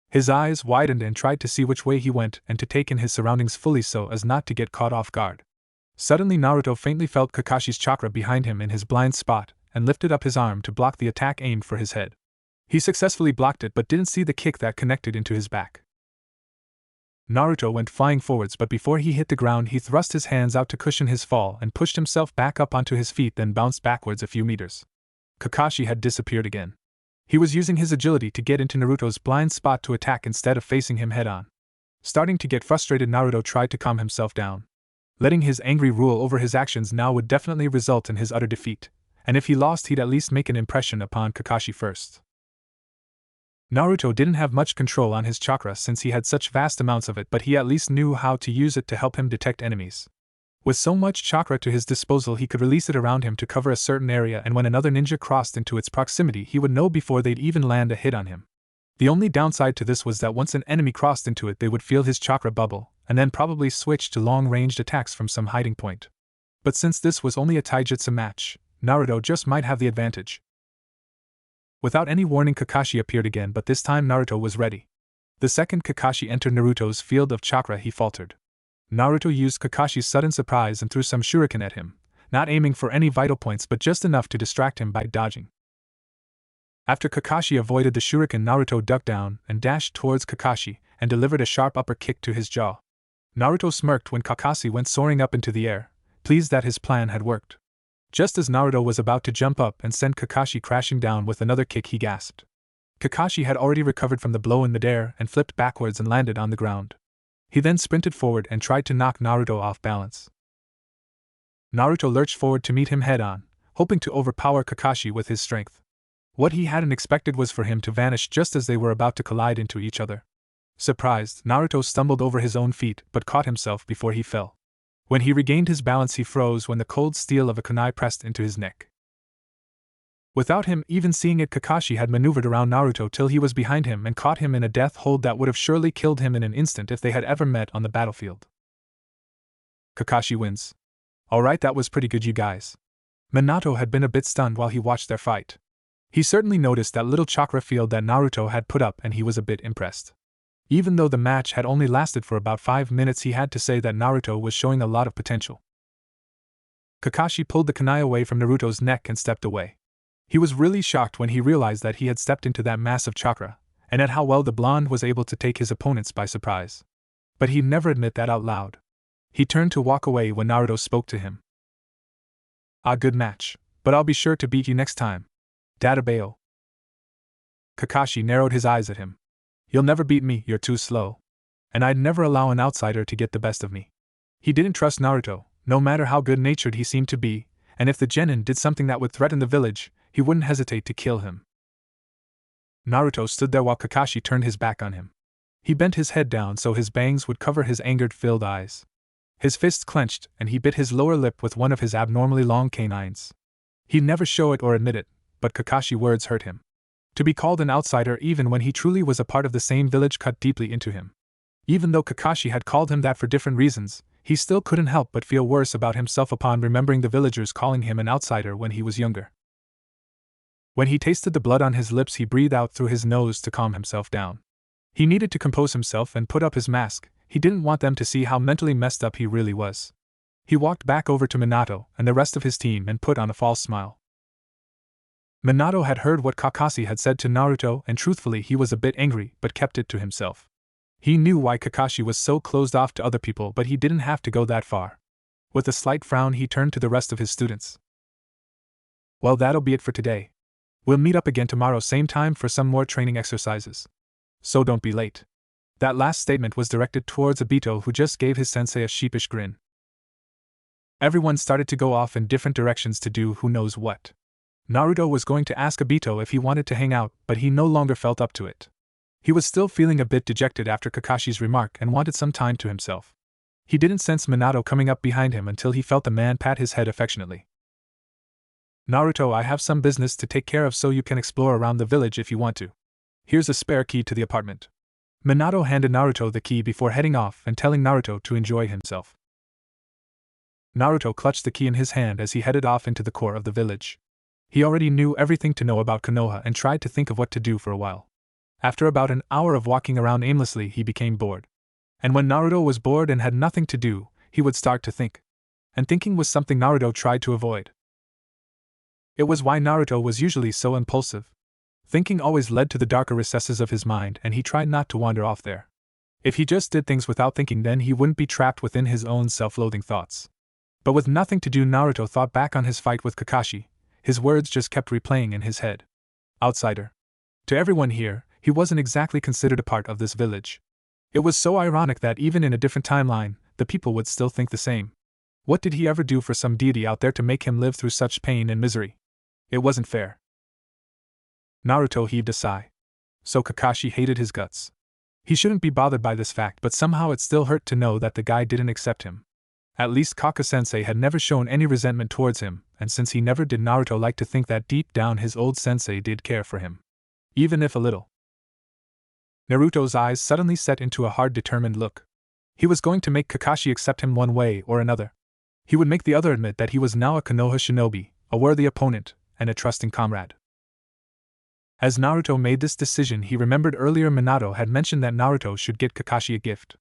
His eyes widened and tried to see which way he went and to take in his surroundings fully so as not to get caught off guard. Suddenly Naruto faintly felt Kakashi's chakra behind him in his blind spot and lifted up his arm to block the attack aimed for his head. He successfully blocked it but didn't see the kick that connected into his back. Naruto went flying forwards, but before he hit the ground he thrust his hands out to cushion his fall and pushed himself back up onto his feet, then bounced backwards a few meters. Kakashi had disappeared again. He was using his agility to get into Naruto's blind spot to attack instead of facing him head-on. Starting to get frustrated, Naruto tried to calm himself down. Letting his angry rule over his actions now would definitely result in his utter defeat, and if he lost he'd at least make an impression upon Kakashi first. Naruto didn't have much control on his chakra since he had such vast amounts of it, but he at least knew how to use it to help him detect enemies. With so much chakra to his disposal, he could release it around him to cover a certain area, and when another ninja crossed into its proximity he would know before they'd even land a hit on him. The only downside to this was that once an enemy crossed into it they would feel his chakra bubble, and then probably switch to long-ranged attacks from some hiding point. But since this was only a taijutsu match, Naruto just might have the advantage. Without any warning, Kakashi appeared again, but this time Naruto was ready. The second Kakashi entered Naruto's field of chakra he faltered. Naruto used Kakashi's sudden surprise and threw some shuriken at him, not aiming for any vital points but just enough to distract him by dodging. After Kakashi avoided the shuriken, Naruto ducked down and dashed towards Kakashi and delivered a sharp upper kick to his jaw. Naruto smirked when Kakashi went soaring up into the air, pleased that his plan had worked. Just as Naruto was about to jump up and send Kakashi crashing down with another kick, he gasped. Kakashi had already recovered from the blow in midair and flipped backwards and landed on the ground. He then sprinted forward and tried to knock Naruto off balance. Naruto lurched forward to meet him head-on, hoping to overpower Kakashi with his strength. What he hadn't expected was for him to vanish just as they were about to collide into each other. Surprised, Naruto stumbled over his own feet but caught himself before he fell. When he regained his balance he froze when the cold steel of a kunai pressed into his neck. Without him even seeing it, Kakashi had maneuvered around Naruto till he was behind him and caught him in a death hold that would have surely killed him in an instant if they had ever met on the battlefield. Kakashi wins. Alright, that was pretty good, you guys. Minato had been a bit stunned while he watched their fight. He certainly noticed that little chakra field that Naruto had put up and he was a bit impressed. Even though the match had only lasted for about 5 minutes, he had to say that Naruto was showing a lot of potential. Kakashi pulled the kunai away from Naruto's neck and stepped away. He was really shocked when he realized that he had stepped into that mass of chakra, and at how well the blonde was able to take his opponents by surprise. But he'd never admit that out loud. He turned to walk away when Naruto spoke to him. Good match, but I'll be sure to beat you next time. Databao. Kakashi narrowed his eyes at him. You'll never beat me, you're too slow. And I'd never allow an outsider to get the best of me. He didn't trust Naruto, no matter how good-natured he seemed to be, and if the genin did something that would threaten the village, he wouldn't hesitate to kill him. Naruto stood there while Kakashi turned his back on him. He bent his head down so his bangs would cover his anger-filled eyes. His fists clenched, and he bit his lower lip with one of his abnormally long canines. He'd never show it or admit it, but Kakashi's words hurt him. To be called an outsider even when he truly was a part of the same village cut deeply into him. Even though Kakashi had called him that for different reasons, he still couldn't help but feel worse about himself upon remembering the villagers calling him an outsider when he was younger. When he tasted the blood on his lips, he breathed out through his nose to calm himself down. He needed to compose himself and put up his mask. He didn't want them to see how mentally messed up he really was. He walked back over to Minato and the rest of his team and put on a false smile. Minato had heard what Kakashi had said to Naruto, and truthfully he was a bit angry but kept it to himself. He knew why Kakashi was so closed off to other people, but he didn't have to go that far. With a slight frown he turned to the rest of his students. Well, that'll be it for today. We'll meet up again tomorrow same time for some more training exercises. So don't be late. That last statement was directed towards Obito, who just gave his sensei a sheepish grin. Everyone started to go off in different directions to do who knows what. Naruto was going to ask Obito if he wanted to hang out, but he no longer felt up to it. He was still feeling a bit dejected after Kakashi's remark and wanted some time to himself. He didn't sense Minato coming up behind him until he felt the man pat his head affectionately. "Naruto, I have some business to take care of, so you can explore around the village if you want to. Here's a spare key to the apartment." Minato handed Naruto the key before heading off and telling Naruto to enjoy himself. Naruto clutched the key in his hand as he headed off into the core of the village. He already knew everything to know about Konoha and tried to think of what to do for a while. After about an hour of walking around aimlessly, he became bored. And when Naruto was bored and had nothing to do, he would start to think. And thinking was something Naruto tried to avoid. It was why Naruto was usually so impulsive. Thinking always led to the darker recesses of his mind, and he tried not to wander off there. If he just did things without thinking, then he wouldn't be trapped within his own self-loathing thoughts. But with nothing to do, Naruto thought back on his fight with Kakashi. His words just kept replaying in his head. Outsider. To everyone here, he wasn't exactly considered a part of this village. It was so ironic that even in a different timeline, the people would still think the same. What did he ever do for some deity out there to make him live through such pain and misery? It wasn't fair. Naruto heaved a sigh. So Kakashi hated his guts. He shouldn't be bothered by this fact, but somehow it still hurt to know that the guy didn't accept him. At least Kaka-sensei had never shown any resentment towards him, and since he never did, Naruto liked to think that deep down his old sensei did care for him. Even if a little. Naruto's eyes suddenly set into a hard, determined look. He was going to make Kakashi accept him one way or another. He would make the other admit that he was now a Konoha shinobi, a worthy opponent, and a trusting comrade. As Naruto made this decision, he remembered earlier Minato had mentioned that Naruto should get Kakashi a gift.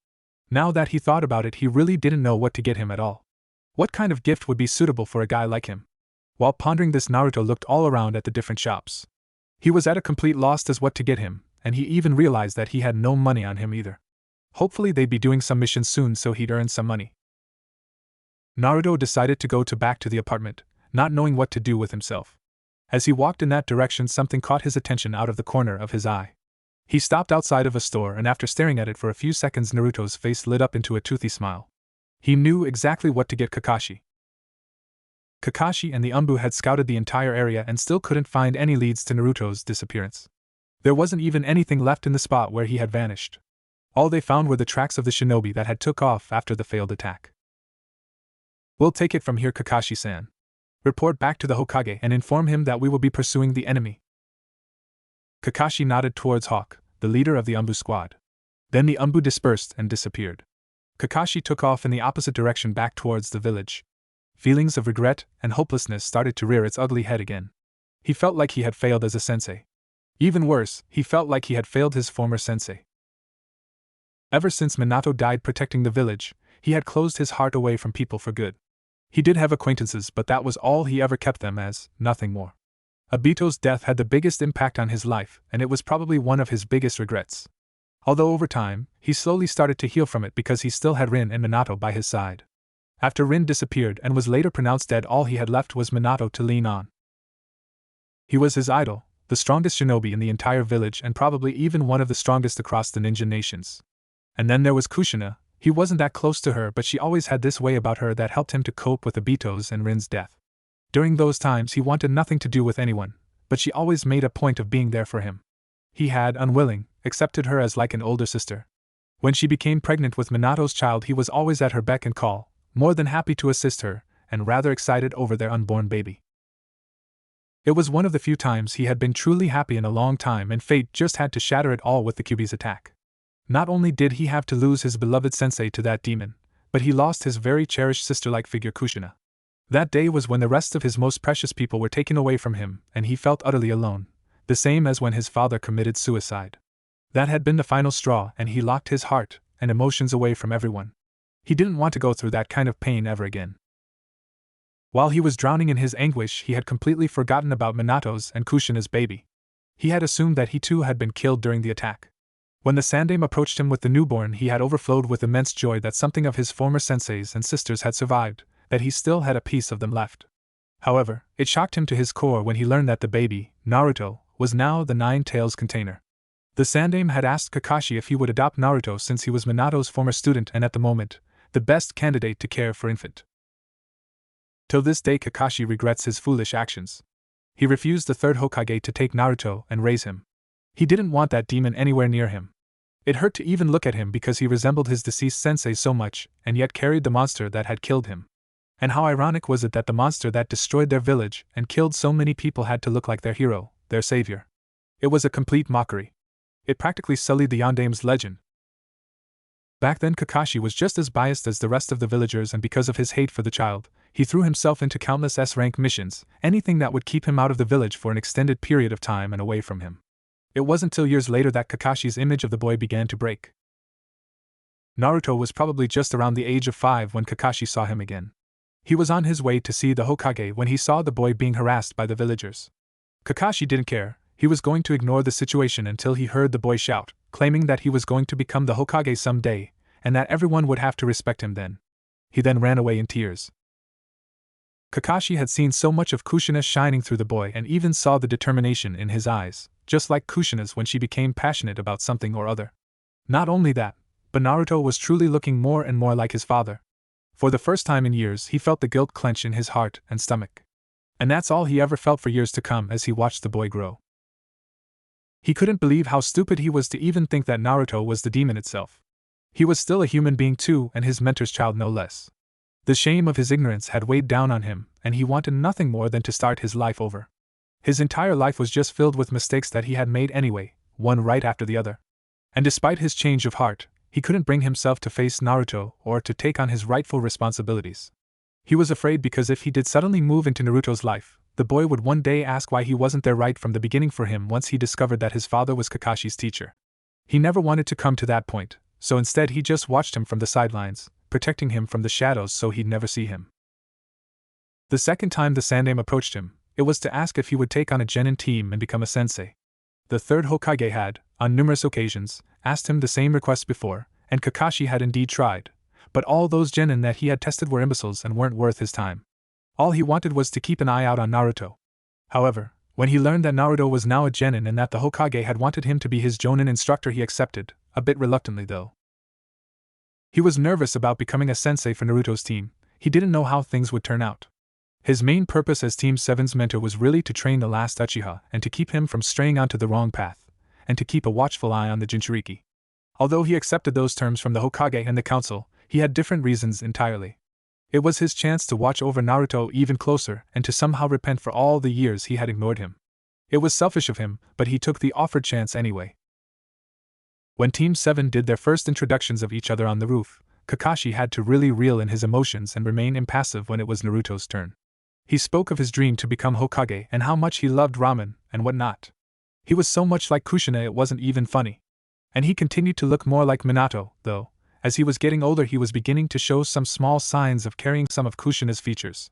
Now that he thought about it, he really didn't know what to get him at all. What kind of gift would be suitable for a guy like him? While pondering this, Naruto looked all around at the different shops. He was at a complete loss as what to get him, and he even realized that he had no money on him either. Hopefully they'd be doing some missions soon so he'd earn some money. Naruto decided to go back to the apartment, not knowing what to do with himself. As he walked in that direction, something caught his attention out of the corner of his eye. He stopped outside of a store, and after staring at it for a few seconds, Naruto's face lit up into a toothy smile. He knew exactly what to get Kakashi. Kakashi and the Umbu had scouted the entire area and still couldn't find any leads to Naruto's disappearance. There wasn't even anything left in the spot where he had vanished. All they found were the tracks of the shinobi that had took off after the failed attack. "We'll take it from here, Kakashi-san. Report back to the Hokage and inform him that we will be pursuing the enemy." Kakashi nodded towards Hawk, the leader of the Umbu squad. Then the Umbu dispersed and disappeared. Kakashi took off in the opposite direction back towards the village. Feelings of regret and hopelessness started to rear its ugly head again. He felt like he had failed as a sensei. Even worse, he felt like he had failed his former sensei. Ever since Minato died protecting the village, he had closed his heart away from people for good. He did have acquaintances, but that was all he ever kept them as, nothing more. Obito's death had the biggest impact on his life, and it was probably one of his biggest regrets. Although over time, he slowly started to heal from it because he still had Rin and Minato by his side. After Rin disappeared and was later pronounced dead, all he had left was Minato to lean on. He was his idol, the strongest shinobi in the entire village and probably even one of the strongest across the ninja nations. And then there was Kushina. He wasn't that close to her, but she always had this way about her that helped him to cope with Obito's and Rin's death. During those times he wanted nothing to do with anyone, but she always made a point of being there for him. He had, unwilling, accepted her as like an older sister. When she became pregnant with Minato's child, he was always at her beck and call, more than happy to assist her, and rather excited over their unborn baby. It was one of the few times he had been truly happy in a long time, and fate just had to shatter it all with the Kyuubi's attack. Not only did he have to lose his beloved sensei to that demon, but he lost his very cherished sister-like figure Kushina. That day was when the rest of his most precious people were taken away from him, and he felt utterly alone, the same as when his father committed suicide. That had been the final straw, and he locked his heart and emotions away from everyone. He didn't want to go through that kind of pain ever again. While he was drowning in his anguish, he had completely forgotten about Minato's and Kushina's baby. He had assumed that he too had been killed during the attack. When the Sandame approached him with the newborn, he had overflowed with immense joy that something of his former senseis and sisters had survived, that he still had a piece of them left. However, it shocked him to his core when he learned that the baby, Naruto, was now the Nine Tails container. The Sandaime had asked Kakashi if he would adopt Naruto since he was Minato's former student and at the moment, the best candidate to care for infant. Till this day Kakashi regrets his foolish actions. He refused the third Hokage to take Naruto and raise him. He didn't want that demon anywhere near him. It hurt to even look at him because he resembled his deceased sensei so much, and yet carried the monster that had killed him. And how ironic was it that the monster that destroyed their village and killed so many people had to look like their hero, their savior. It was a complete mockery. It practically sullied the Yondaime's legend. Back then Kakashi was just as biased as the rest of the villagers, and because of his hate for the child, he threw himself into countless S-rank missions, anything that would keep him out of the village for an extended period of time and away from him. It wasn't till years later that Kakashi's image of the boy began to break. Naruto was probably just around the age of 5 when Kakashi saw him again. He was on his way to see the Hokage when he saw the boy being harassed by the villagers. Kakashi didn't care. He was going to ignore the situation until he heard the boy shout, claiming that he was going to become the Hokage someday, and that everyone would have to respect him then. He then ran away in tears. Kakashi had seen so much of Kushina shining through the boy and even saw the determination in his eyes, just like Kushina's when she became passionate about something or other. Not only that, but Naruto was truly looking more and more like his father. For the first time in years he felt the guilt clench in his heart and stomach. And that's all he ever felt for years to come as he watched the boy grow. He couldn't believe how stupid he was to even think that Naruto was the demon itself. He was still a human being too, and his mentor's child no less. The shame of his ignorance had weighed down on him, and he wanted nothing more than to start his life over. His entire life was just filled with mistakes that he had made anyway, one right after the other. And despite his change of heart, he couldn't bring himself to face Naruto or to take on his rightful responsibilities. He was afraid because if he did suddenly move into Naruto's life, the boy would one day ask why he wasn't there right from the beginning for him once he discovered that his father was Kakashi's teacher. He never wanted to come to that point, so instead he just watched him from the sidelines, protecting him from the shadows so he'd never see him. The second time the Sandaime approached him, it was to ask if he would take on a genin team and become a sensei. The third Hokage had, on numerous occasions, asked him the same request before, and Kakashi had indeed tried, but all those genin that he had tested were imbeciles and weren't worth his time. All he wanted was to keep an eye out on Naruto. However, when he learned that Naruto was now a genin and that the Hokage had wanted him to be his jonin instructor, he accepted, a bit reluctantly though. He was nervous about becoming a sensei for Naruto's team. He didn't know how things would turn out. His main purpose as Team 7's mentor was really to train the last Uchiha and to keep him from straying onto the wrong path, and to keep a watchful eye on the Jinchuriki. Although he accepted those terms from the Hokage and the council, he had different reasons entirely. It was his chance to watch over Naruto even closer and to somehow repent for all the years he had ignored him. It was selfish of him, but he took the offered chance anyway. When Team 7 did their first introductions of each other on the roof, Kakashi had to really reel in his emotions and remain impassive when it was Naruto's turn. He spoke of his dream to become Hokage and how much he loved ramen and whatnot. He was so much like Kushina it wasn't even funny. And he continued to look more like Minato, though. As he was getting older he was beginning to show some small signs of carrying some of Kushina's features.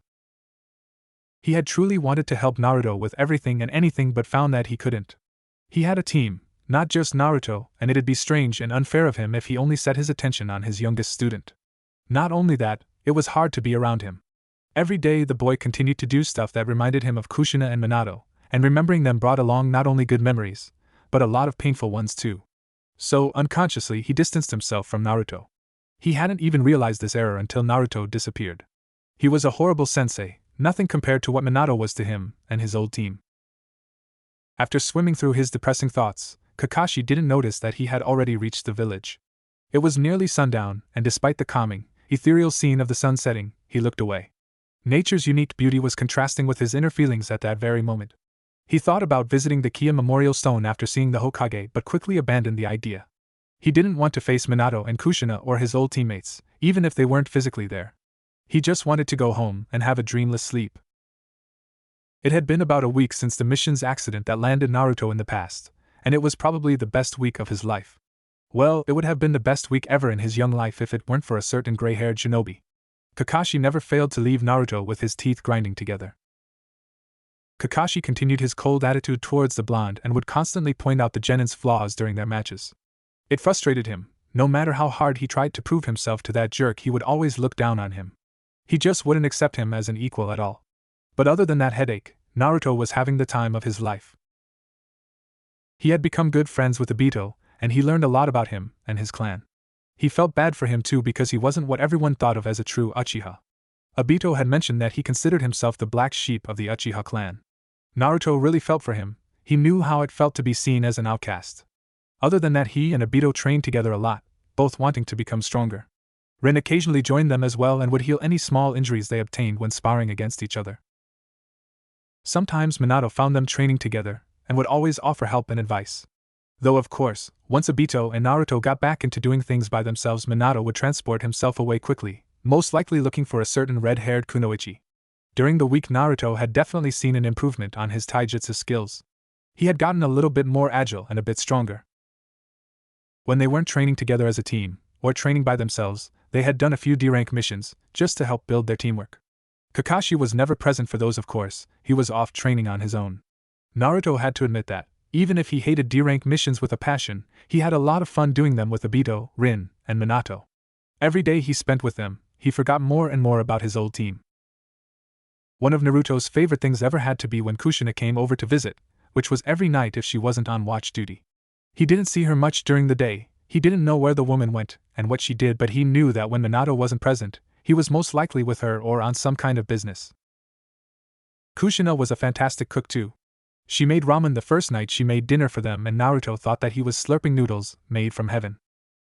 He had truly wanted to help Naruto with everything and anything but found that he couldn't. He had a team, not just Naruto, and it'd be strange and unfair of him if he only set his attention on his youngest student. Not only that, it was hard to be around him. Every day the boy continued to do stuff that reminded him of Kushina and Minato, and remembering them brought along not only good memories, but a lot of painful ones too. So, unconsciously, he distanced himself from Naruto. He hadn't even realized this error until Naruto disappeared. He was a horrible sensei, nothing compared to what Minato was to him and his old team. After swimming through his depressing thoughts, Kakashi didn't notice that he had already reached the village. It was nearly sundown, and despite the calming, ethereal scene of the sun setting, he looked away. Nature's unique beauty was contrasting with his inner feelings at that very moment. He thought about visiting the Kia Memorial Stone after seeing the Hokage but quickly abandoned the idea. He didn't want to face Minato and Kushina or his old teammates, even if they weren't physically there. He just wanted to go home and have a dreamless sleep. It had been about a week since the mission's accident that landed Naruto in the past, and it was probably the best week of his life. Well, it would have been the best week ever in his young life if it weren't for a certain gray-haired shinobi. Kakashi never failed to leave Naruto with his teeth grinding together. Kakashi continued his cold attitude towards the blonde and would constantly point out the genin's flaws during their matches. It frustrated him. No matter how hard he tried to prove himself to that jerk, he would always look down on him. He just wouldn't accept him as an equal at all. But other than that headache, Naruto was having the time of his life. He had become good friends with Obito, and he learned a lot about him and his clan. He felt bad for him too because he wasn't what everyone thought of as a true Uchiha. Obito had mentioned that he considered himself the black sheep of the Uchiha clan. Naruto really felt for him. He knew how it felt to be seen as an outcast. Other than that, he and Obito trained together a lot, both wanting to become stronger. Rin occasionally joined them as well and would heal any small injuries they obtained when sparring against each other. Sometimes Minato found them training together, and would always offer help and advice. Though of course, once Obito and Naruto got back into doing things by themselves, Minato would transport himself away quickly, most likely looking for a certain red-haired kunoichi. During the week, Naruto had definitely seen an improvement on his taijutsu skills. He had gotten a little bit more agile and a bit stronger. When they weren't training together as a team, or training by themselves, they had done a few D-rank missions, just to help build their teamwork. Kakashi was never present for those, of course. He was off training on his own. Naruto had to admit that, even if he hated D-rank missions with a passion, he had a lot of fun doing them with Obito, Rin, and Minato. Every day he spent with them, he forgot more and more about his old team. One of Naruto's favorite things ever had to be when Kushina came over to visit, which was every night if she wasn't on watch duty. He didn't see her much during the day. He didn't know where the woman went and what she did, but he knew that when Minato wasn't present, he was most likely with her or on some kind of business. Kushina was a fantastic cook too. She made ramen the first night she made dinner for them, and Naruto thought that he was slurping noodles made from heaven.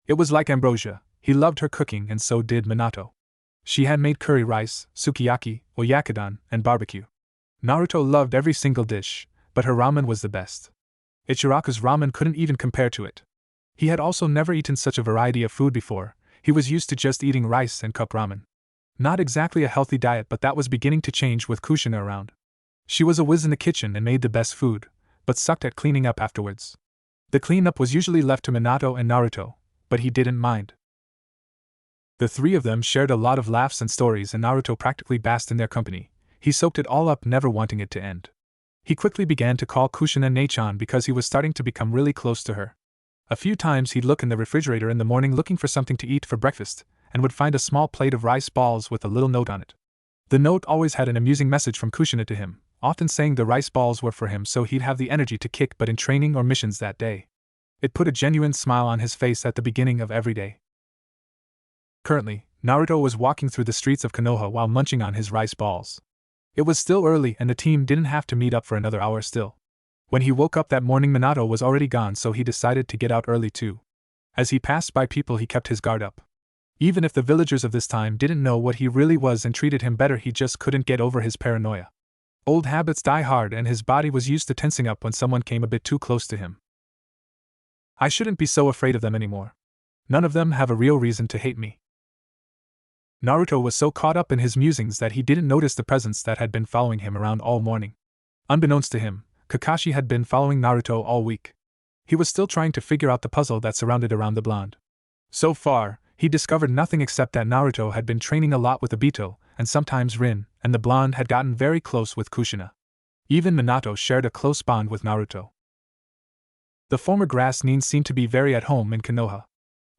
It was like ambrosia. He loved her cooking, and so did Minato. She had made curry rice, sukiyaki, oyakodon, and barbecue. Naruto loved every single dish, but her ramen was the best. Ichiraku's ramen couldn't even compare to it. He had also never eaten such a variety of food before. He was used to just eating rice and cup ramen. Not exactly a healthy diet, but that was beginning to change with Kushina around. She was a whiz in the kitchen and made the best food, but sucked at cleaning up afterwards. The cleanup was usually left to Minato and Naruto, but he didn't mind. The three of them shared a lot of laughs and stories, and Naruto practically basked in their company. He soaked it all up, never wanting it to end. He quickly began to call Kushina Nei-chan because he was starting to become really close to her. A few times he'd look in the refrigerator in the morning looking for something to eat for breakfast, and would find a small plate of rice balls with a little note on it. The note always had an amusing message from Kushina to him, often saying the rice balls were for him so he'd have the energy to kick butt in training or missions that day. It put a genuine smile on his face at the beginning of every day. Currently, Naruto was walking through the streets of Konoha while munching on his rice balls. It was still early and the team didn't have to meet up for another hour still. When he woke up that morning, Minato was already gone, so he decided to get out early too. As he passed by people, he kept his guard up. Even if the villagers of this time didn't know what he really was and treated him better, he just couldn't get over his paranoia. Old habits die hard, and his body was used to tensing up when someone came a bit too close to him. I shouldn't be so afraid of them anymore. None of them have a real reason to hate me. Naruto was so caught up in his musings that he didn't notice the presence that had been following him around all morning. Unbeknownst to him, Kakashi had been following Naruto all week. He was still trying to figure out the puzzle that surrounded around the blonde. So far, he discovered nothing except that Naruto had been training a lot with Obito, and sometimes Rin, and the blonde had gotten very close with Kushina. Even Minato shared a close bond with Naruto. The former grass nin seemed to be very at home in Konoha.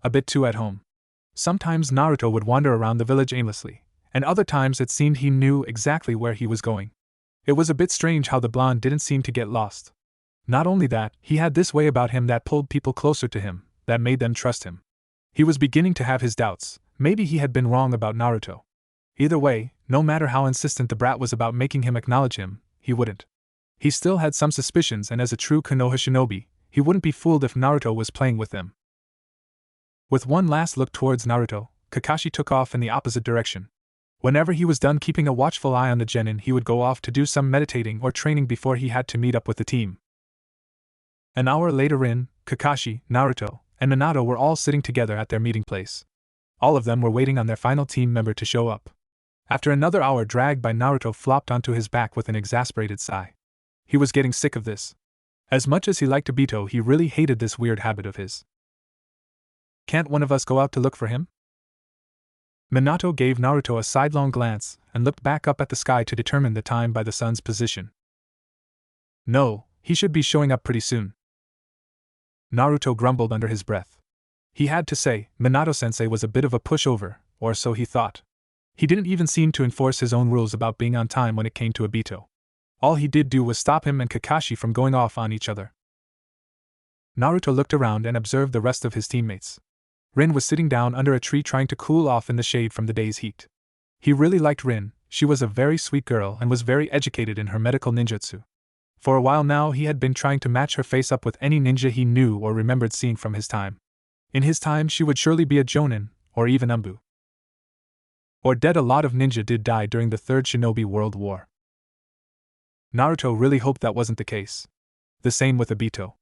A bit too at home. Sometimes Naruto would wander around the village aimlessly, and other times it seemed he knew exactly where he was going. It was a bit strange how the blonde didn't seem to get lost. Not only that, he had this way about him that pulled people closer to him, that made them trust him. He was beginning to have his doubts. Maybe he had been wrong about Naruto. Either way, no matter how insistent the brat was about making him acknowledge him, he wouldn't. He still had some suspicions, and as a true Konoha shinobi, he wouldn't be fooled if Naruto was playing with them. With one last look towards Naruto, Kakashi took off in the opposite direction. Whenever he was done keeping a watchful eye on the genin, he would go off to do some meditating or training before he had to meet up with the team. An hour later, Rin, Kakashi, Naruto, and Minato were all sitting together at their meeting place. All of them were waiting on their final team member to show up. After another hour dragged by, Naruto flopped onto his back with an exasperated sigh. He was getting sick of this. As much as he liked Obito, he really hated this weird habit of his. Can't one of us go out to look for him? Minato gave Naruto a sidelong glance and looked back up at the sky to determine the time by the sun's position. No, he should be showing up pretty soon. Naruto grumbled under his breath. He had to say, Minato-sensei was a bit of a pushover, or so he thought. He didn't even seem to enforce his own rules about being on time when it came to Obito. All he did do was stop him and Kakashi from going off on each other. Naruto looked around and observed the rest of his teammates. Rin was sitting down under a tree trying to cool off in the shade from the day's heat. He really liked Rin. She was a very sweet girl and was very educated in her medical ninjutsu. For a while now he had been trying to match her face up with any ninja he knew or remembered seeing from his time. In his time she would surely be a Jonin, or even Umbu. Or dead. A lot of ninja did die during the Third Shinobi World War. Naruto really hoped that wasn't the case. The same with Obito.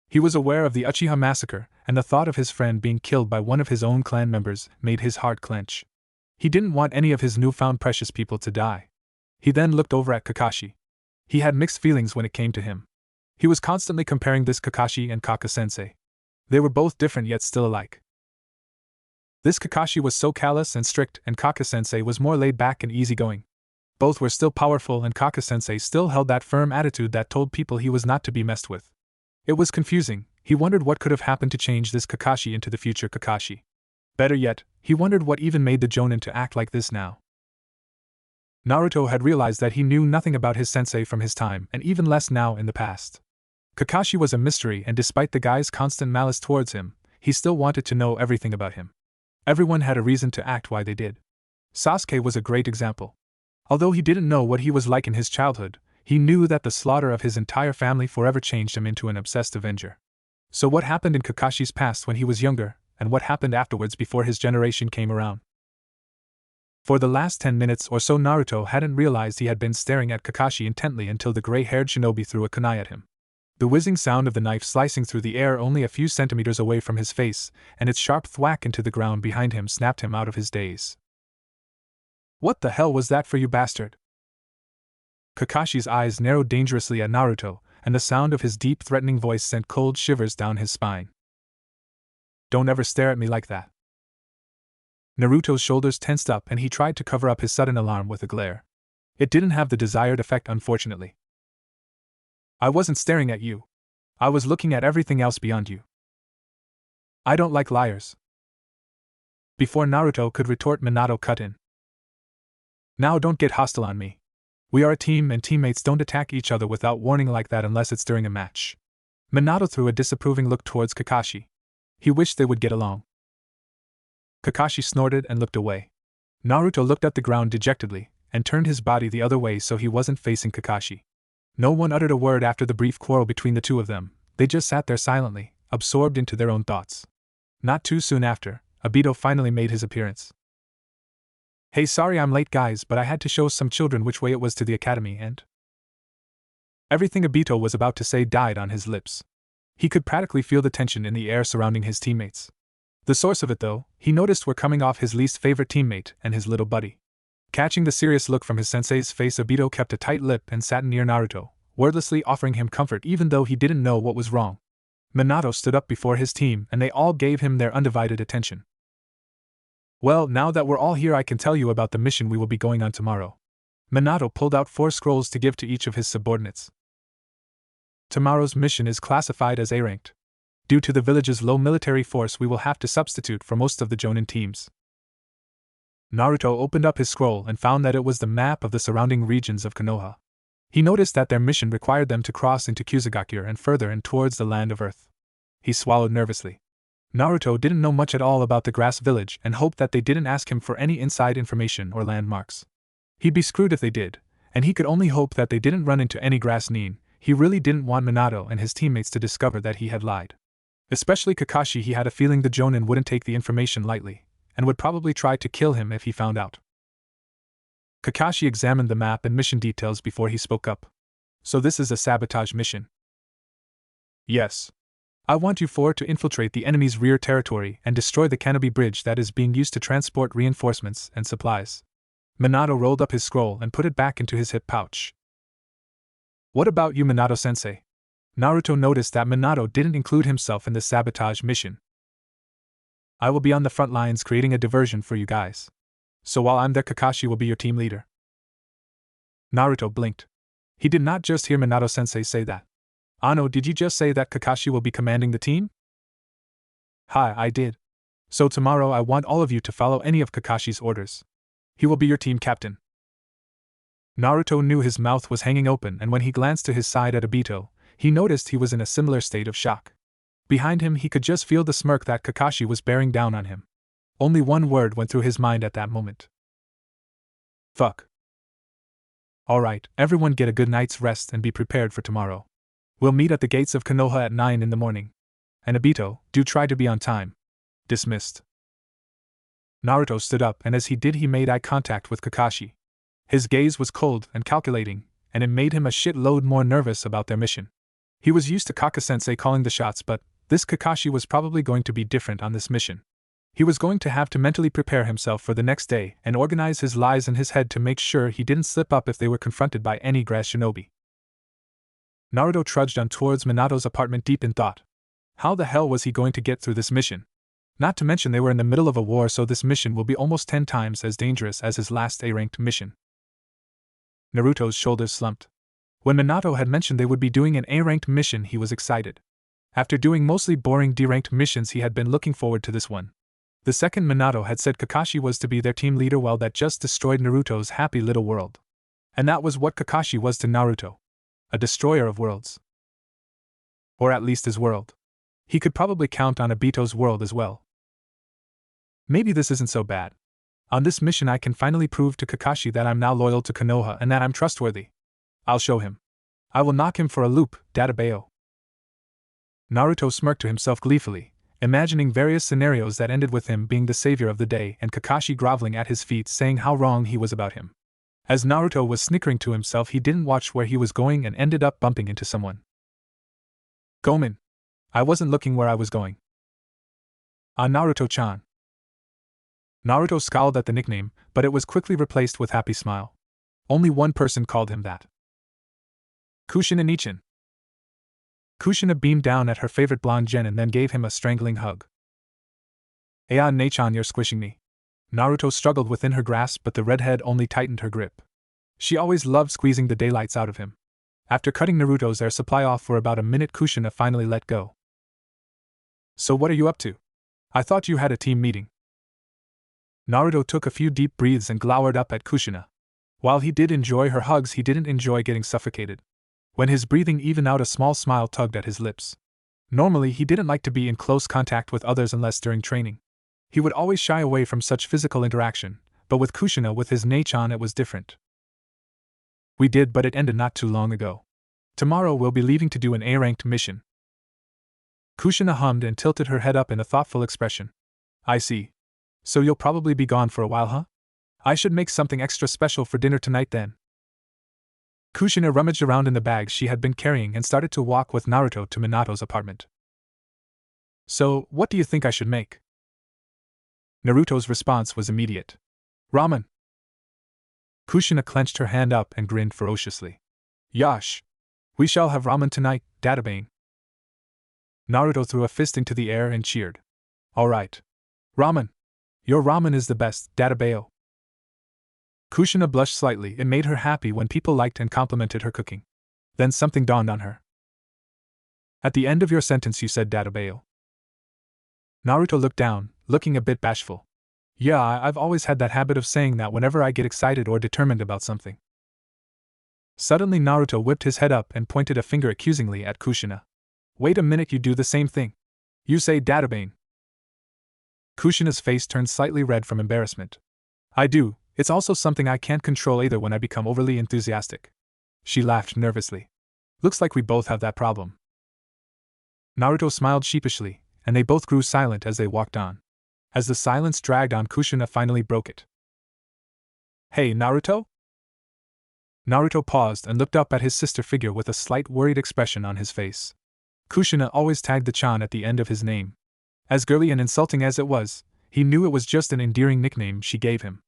He was aware of the Uchiha massacre, and the thought of his friend being killed by one of his own clan members made his heart clench. He didn't want any of his newfound precious people to die. He then looked over at Kakashi. He had mixed feelings when it came to him. He was constantly comparing this Kakashi and Kaka-sensei. They were both different yet still alike. This Kakashi was so callous and strict, and Kaka-sensei was more laid back and easygoing. Both were still powerful, and Kaka-sensei still held that firm attitude that told people he was not to be messed with. It was confusing. He wondered what could have happened to change this Kakashi into the future Kakashi. Better yet, he wondered what even made the Jonin to act like this now. Naruto had realized that he knew nothing about his sensei from his time, and even less now in the past. Kakashi was a mystery, and despite the guy's constant malice towards him, he still wanted to know everything about him. Everyone had a reason to act why they did. Sasuke was a great example. Although he didn't know what he was like in his childhood, he knew that the slaughter of his entire family forever changed him into an obsessed avenger. So what happened in Kakashi's past when he was younger, and what happened afterwards before his generation came around? For the last 10 minutes or so Naruto hadn't realized he had been staring at Kakashi intently until the gray-haired shinobi threw a kunai at him. The whizzing sound of the knife slicing through the air only a few centimeters away from his face, and its sharp thwack into the ground behind him snapped him out of his daze. "What the hell was that for, you bastard?" Kakashi's eyes narrowed dangerously at Naruto, and the sound of his deep, threatening voice sent cold shivers down his spine. "Don't ever stare at me like that." Naruto's shoulders tensed up and he tried to cover up his sudden alarm with a glare. It didn't have the desired effect, unfortunately. "I wasn't staring at you. I was looking at everything else beyond you. I don't like liars." Before Naruto could retort, Minato cut in. "Now don't get hostile on me. We are a team and teammates don't attack each other without warning like that unless it's during a match." Minato threw a disapproving look towards Kakashi. He wished they would get along. Kakashi snorted and looked away. Naruto looked at the ground dejectedly, and turned his body the other way so he wasn't facing Kakashi. No one uttered a word after the brief quarrel between the two of them. They just sat there silently, absorbed into their own thoughts. Not too soon after, Obito finally made his appearance. "Hey, sorry I'm late guys, but I had to show some children which way it was to the academy and..." Everything Obito was about to say died on his lips. He could practically feel the tension in the air surrounding his teammates. The source of it, though, he noticed were coming off his least favorite teammate and his little buddy. Catching the serious look from his sensei's face, Obito kept a tight lip and sat near Naruto, wordlessly offering him comfort even though he didn't know what was wrong. Minato stood up before his team and they all gave him their undivided attention. "Well, now that we're all here I can tell you about the mission we will be going on tomorrow." Minato pulled out 4 scrolls to give to each of his subordinates. "Tomorrow's mission is classified as A-ranked. Due to the village's low military force we will have to substitute for most of the Jonin teams." Naruto opened up his scroll and found that it was the map of the surrounding regions of Konoha. He noticed that their mission required them to cross into Kusagakyur and further and towards the land of Earth. He swallowed nervously. Naruto didn't know much at all about the grass village and hoped that they didn't ask him for any inside information or landmarks. He'd be screwed if they did, and he could only hope that they didn't run into any grass nin. He really didn't want Minato and his teammates to discover that he had lied. Especially Kakashi, he had a feeling the Jonin wouldn't take the information lightly, and would probably try to kill him if he found out. Kakashi examined the map and mission details before he spoke up. "So this is a sabotage mission?" "Yes. I want you 4 to infiltrate the enemy's rear territory and destroy the canopy bridge that is being used to transport reinforcements and supplies." Minato rolled up his scroll and put it back into his hip pouch. "What about you, Minato-sensei?" Naruto noticed that Minato didn't include himself in the sabotage mission. "I will be on the front lines creating a diversion for you guys. So while I'm there, Kakashi will be your team leader." Naruto blinked. He did not just hear Minato-sensei say that. "Ano, did you just say that Kakashi will be commanding the team?" "Hi, I did. So tomorrow I want all of you to follow any of Kakashi's orders. He will be your team captain." Naruto knew his mouth was hanging open, and when he glanced to his side at Obito, he noticed he was in a similar state of shock. Behind him he could just feel the smirk that Kakashi was bearing down on him. Only one word went through his mind at that moment. Fuck. Alright, everyone get a good night's rest and be prepared for tomorrow. We'll meet at the gates of Konoha at 9 in the morning. And Obito, do try to be on time. Dismissed. Naruto stood up, and as he did he made eye contact with Kakashi. His gaze was cold and calculating, and it made him a shitload more nervous about their mission. He was used to Kaka-sensei calling the shots, but this Kakashi was probably going to be different on this mission. He was going to have to mentally prepare himself for the next day and organize his lies in his head to make sure he didn't slip up if they were confronted by any grass shinobi. Naruto trudged on towards Minato's apartment deep in thought. How the hell was he going to get through this mission? Not to mention they were in the middle of a war, so this mission will be almost 10 times as dangerous as his last A-ranked mission. Naruto's shoulders slumped. When Minato had mentioned they would be doing an A-ranked mission, he was excited. After doing mostly boring D-ranked missions, he had been looking forward to this one. The second Minato had said Kakashi was to be their team leader, well, that just destroyed Naruto's happy little world. And that was what Kakashi was to Naruto. A destroyer of worlds. Or at least his world. He could probably count on Obito's world as well. Maybe this isn't so bad. On this mission I can finally prove to Kakashi that I'm now loyal to Konoha and that I'm trustworthy. I'll show him. I will knock him for a loop, Databeo. Naruto smirked to himself gleefully, imagining various scenarios that ended with him being the savior of the day and Kakashi groveling at his feet saying how wrong he was about him. As Naruto was snickering to himself, he didn't watch where he was going and ended up bumping into someone. Gomen. I wasn't looking where I was going. Ah, Naruto-chan. Naruto scowled at the nickname, but it was quickly replaced with happy smile. Only one person called him that. Kushina Nichan. Kushina beamed down at her favorite blonde Gen and then gave him a strangling hug. Aya Nechan, you're squishing me. Naruto struggled within her grasp, but the redhead only tightened her grip. She always loved squeezing the daylights out of him. After cutting Naruto's air supply off for about a minute, Kushina finally let go. So what are you up to? I thought you had a team meeting. Naruto took a few deep breaths and glowered up at Kushina. While he did enjoy her hugs, he didn't enjoy getting suffocated. When his breathing evened out, a small smile tugged at his lips. Normally, he didn't like to be in close contact with others unless during training. He would always shy away from such physical interaction, but with Kushina, with his Nechan, it was different. We did, but it ended not too long ago. Tomorrow we'll be leaving to do an A-ranked mission. Kushina hummed and tilted her head up in a thoughtful expression. I see. So you'll probably be gone for a while, huh? I should make something extra special for dinner tonight then. Kushina rummaged around in the bags she had been carrying and started to walk with Naruto to Minato's apartment. So, what do you think I should make? Naruto's response was immediate. Ramen. Kushina clenched her hand up and grinned ferociously. Yash! We shall have ramen tonight, Databane. Naruto threw a fist into the air and cheered. Alright. Ramen. Your ramen is the best, Databeo. Kushina blushed slightly. It made her happy when people liked and complimented her cooking. Then something dawned on her. At the end of your sentence you said Databeo. Naruto looked down, looking a bit bashful. Yeah, I've always had that habit of saying that whenever I get excited or determined about something. Suddenly Naruto whipped his head up and pointed a finger accusingly at Kushina. Wait a minute, you do the same thing. You say Databane. Kushina's face turned slightly red from embarrassment. I do. It's also something I can't control either when I become overly enthusiastic. She laughed nervously. Looks like we both have that problem. Naruto smiled sheepishly, and they both grew silent as they walked on. As the silence dragged on, Kushina finally broke it. Hey, Naruto? Naruto paused and looked up at his sister figure with a slight worried expression on his face. Kushina always tagged the chan at the end of his name. As girly and insulting as it was, he knew it was just an endearing nickname she gave him.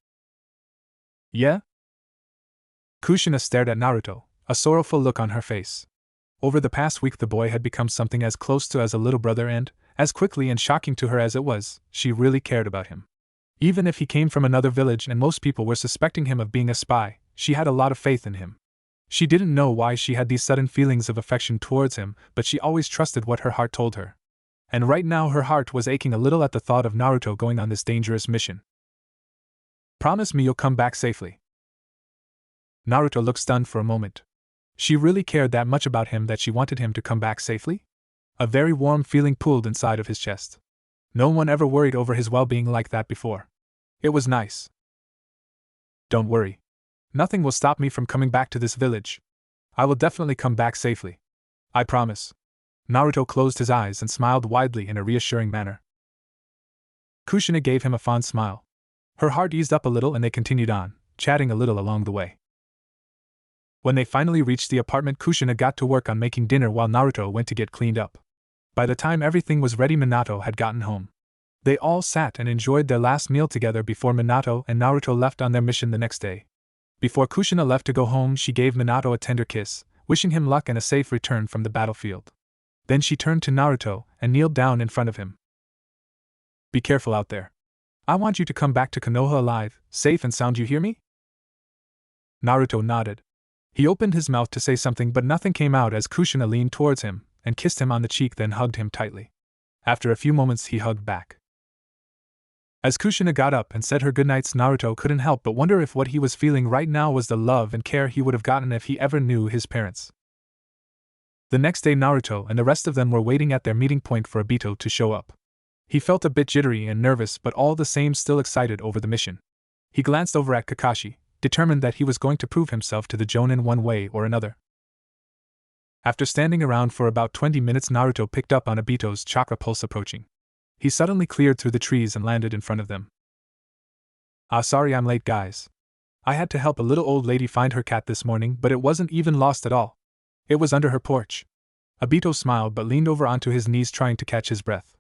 Yeah? Kushina stared at Naruto, a sorrowful look on her face. Over the past week the boy had become something as close to as a little brother and, as quickly and shocking to her as it was, she really cared about him. Even if he came from another village and most people were suspecting him of being a spy, she had a lot of faith in him. She didn't know why she had these sudden feelings of affection towards him, but she always trusted what her heart told her. And right now her heart was aching a little at the thought of Naruto going on this dangerous mission. Promise me you'll come back safely. Naruto looked stunned for a moment. She really cared that much about him that she wanted him to come back safely? A very warm feeling pooled inside of his chest. No one ever worried over his well-being like that before. It was nice. Don't worry. Nothing will stop me from coming back to this village. I will definitely come back safely. I promise. Naruto closed his eyes and smiled widely in a reassuring manner. Kushina gave him a fond smile. Her heart eased up a little and they continued on, chatting a little along the way. When they finally reached the apartment, Kushina got to work on making dinner while Naruto went to get cleaned up. By the time everything was ready, Minato had gotten home. They all sat and enjoyed their last meal together before Minato and Naruto left on their mission the next day. Before Kushina left to go home, she gave Minato a tender kiss, wishing him luck and a safe return from the battlefield. Then she turned to Naruto and kneeled down in front of him. Be careful out there. I want you to come back to Konoha alive, safe and sound, you hear me? Naruto nodded. He opened his mouth to say something but nothing came out as Kushina leaned towards him and kissed him on the cheek, then hugged him tightly. After a few moments he hugged back. As Kushina got up and said her goodnights, Naruto couldn't help but wonder if what he was feeling right now was the love and care he would have gotten if he ever knew his parents. The next day Naruto and the rest of them were waiting at their meeting point for Obito to show up. He felt a bit jittery and nervous but all the same still excited over the mission. He glanced over at Kakashi, determined that he was going to prove himself to the Jonin one way or another. After standing around for about 20 minutes, Naruto picked up on Obito's chakra pulse approaching. He suddenly cleared through the trees and landed in front of them. Sorry I'm late, guys. I had to help a little old lady find her cat this morning, but it wasn't even lost at all. It was under her porch. Obito smiled but leaned over onto his knees trying to catch his breath.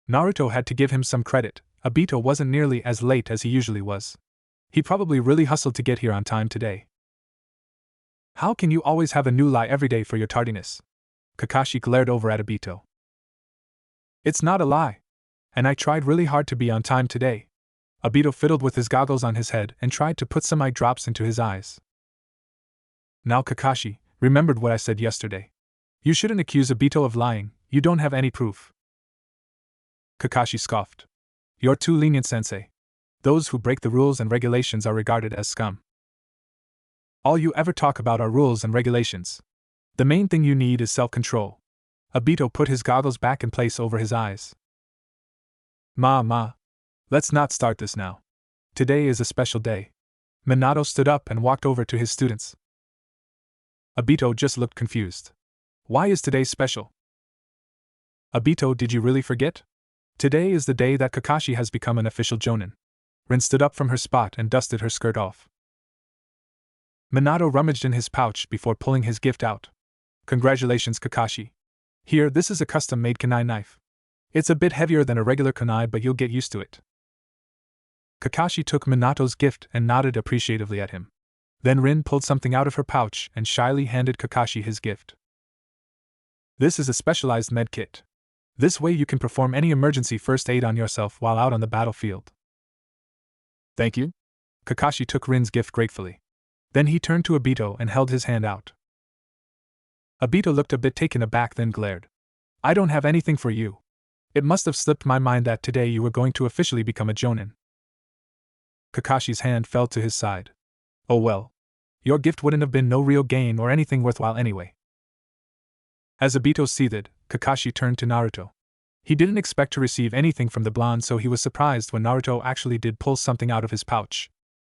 Naruto had to give him some credit. Obito wasn't nearly as late as he usually was. He probably really hustled to get here on time today. How can you always have a new lie every day for your tardiness? Kakashi glared over at Obito. It's not a lie. And I tried really hard to be on time today. Obito fiddled with his goggles on his head and tried to put some eye drops into his eyes. Now Kakashi remembered what I said yesterday. You shouldn't accuse Obito of lying, you don't have any proof. Kakashi scoffed. You're too lenient, sensei. Those who break the rules and regulations are regarded as scum. All you ever talk about are rules and regulations. The main thing you need is self-control. Obito put his goggles back in place over his eyes. Ma, let's not start this now. Today is a special day. Minato stood up and walked over to his students. Obito just looked confused. Why is today special? Obito, did you really forget? Today is the day that Kakashi has become an official Jonin. Rin stood up from her spot and dusted her skirt off. Minato rummaged in his pouch before pulling his gift out. Congratulations, Kakashi. Here, this is a custom-made kunai knife. It's a bit heavier than a regular kunai, but you'll get used to it. Kakashi took Minato's gift and nodded appreciatively at him. Then Rin pulled something out of her pouch and shyly handed Kakashi his gift. This is a specialized med kit. This way you can perform any emergency first aid on yourself while out on the battlefield. Thank you. Kakashi took Rin's gift gratefully. Then he turned to Obito and held his hand out. Obito looked a bit taken aback, then glared. I don't have anything for you. It must have slipped my mind that today you were going to officially become a Jonin. Kakashi's hand fell to his side. Oh well. Your gift wouldn't have been no real gain or anything worthwhile anyway. As Obito seethed, Kakashi turned to Naruto. He didn't expect to receive anything from the blonde, so he was surprised when Naruto actually did pull something out of his pouch.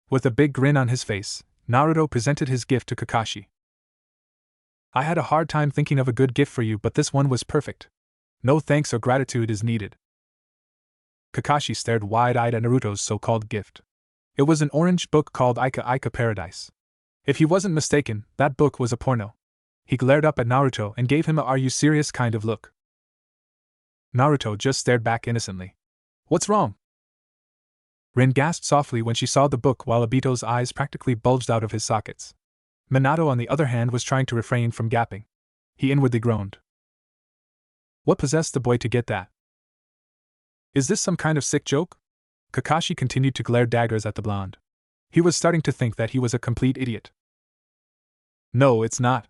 With a big grin on his face, Naruto presented his gift to Kakashi. I had a hard time thinking of a good gift for you, but this one was perfect. No thanks or gratitude is needed. Kakashi stared wide-eyed at Naruto's so-called gift. It was an orange book called Aika Aika Paradise. If he wasn't mistaken, that book was a porno. He glared up at Naruto and gave him a "Are you serious?" kind of look. Naruto just stared back innocently. What's wrong? Rin gasped softly when she saw the book while Obito's eyes practically bulged out of his sockets. Minato, on the other hand, was trying to refrain from gapping. He inwardly groaned. What possessed the boy to get that? Is this some kind of sick joke? Kakashi continued to glare daggers at the blonde. He was starting to think that he was a complete idiot. No, it's not.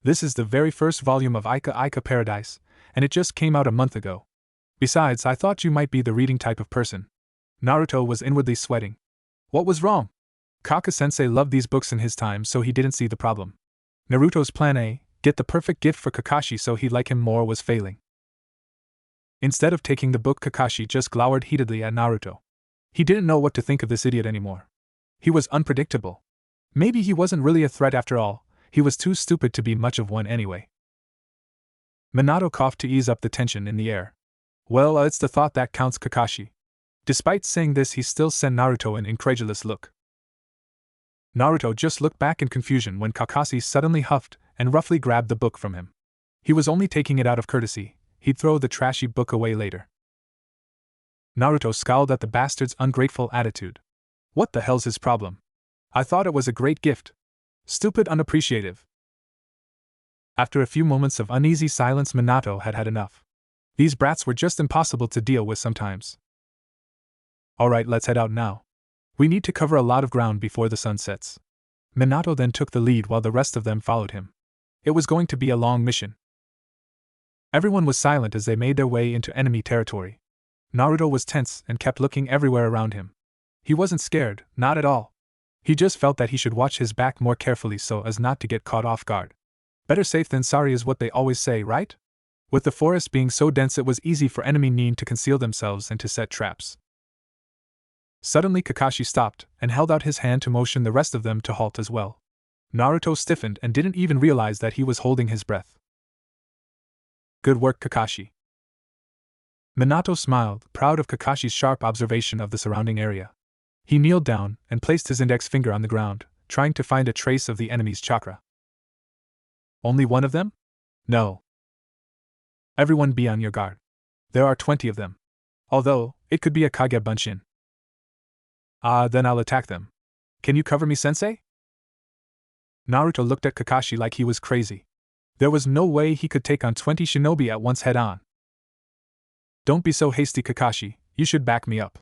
This is the very first volume of Aika Aika Paradise, and it just came out a month ago. Besides, I thought you might be the reading type of person. Naruto was inwardly sweating. What was wrong? Kaka-sensei loved these books in his time, so he didn't see the problem. Naruto's plan A, Get the perfect gift for Kakashi so he'd like him more was failing. Instead of taking the book, Kakashi just glowered heatedly at Naruto. He didn't know what to think of this idiot anymore. He was unpredictable. Maybe he wasn't really a threat after all, he was too stupid to be much of one anyway. Minato coughed to ease up the tension in the air. Well, it's the thought that counts, Kakashi. Despite saying this, he still sent Naruto an incredulous look. Naruto just looked back in confusion when Kakashi suddenly huffed and roughly grabbed the book from him. He was only taking it out of courtesy, he'd throw the trashy book away later. Naruto scowled at the bastard's ungrateful attitude. What the hell's his problem? I thought it was a great gift. Stupid unappreciative. After a few moments of uneasy silence, Minato had had enough. These brats were just impossible to deal with sometimes. Alright, let's head out now. We need to cover a lot of ground before the sun sets. Minato then took the lead while the rest of them followed him. It was going to be a long mission. Everyone was silent as they made their way into enemy territory. Naruto was tense and kept looking everywhere around him. He wasn't scared, not at all. He just felt that he should watch his back more carefully so as not to get caught off guard. Better safe than sorry is what they always say, right? With the forest being so dense, it was easy for enemy nin to conceal themselves and to set traps. Suddenly Kakashi stopped and held out his hand to motion the rest of them to halt as well. Naruto stiffened and didn't even realize that he was holding his breath. Good work, Kakashi. Minato smiled, proud of Kakashi's sharp observation of the surrounding area. He kneeled down and placed his index finger on the ground, trying to find a trace of the enemy's chakra. Only one of them? No. Everyone be on your guard. There are 20 of them. Although, it could be a Kage Bunshin. Then I'll attack them. Can you cover me, sensei? Naruto looked at Kakashi like he was crazy. There was no way he could take on 20 shinobi at once head-on. Don't be so hasty, Kakashi, you should back me up.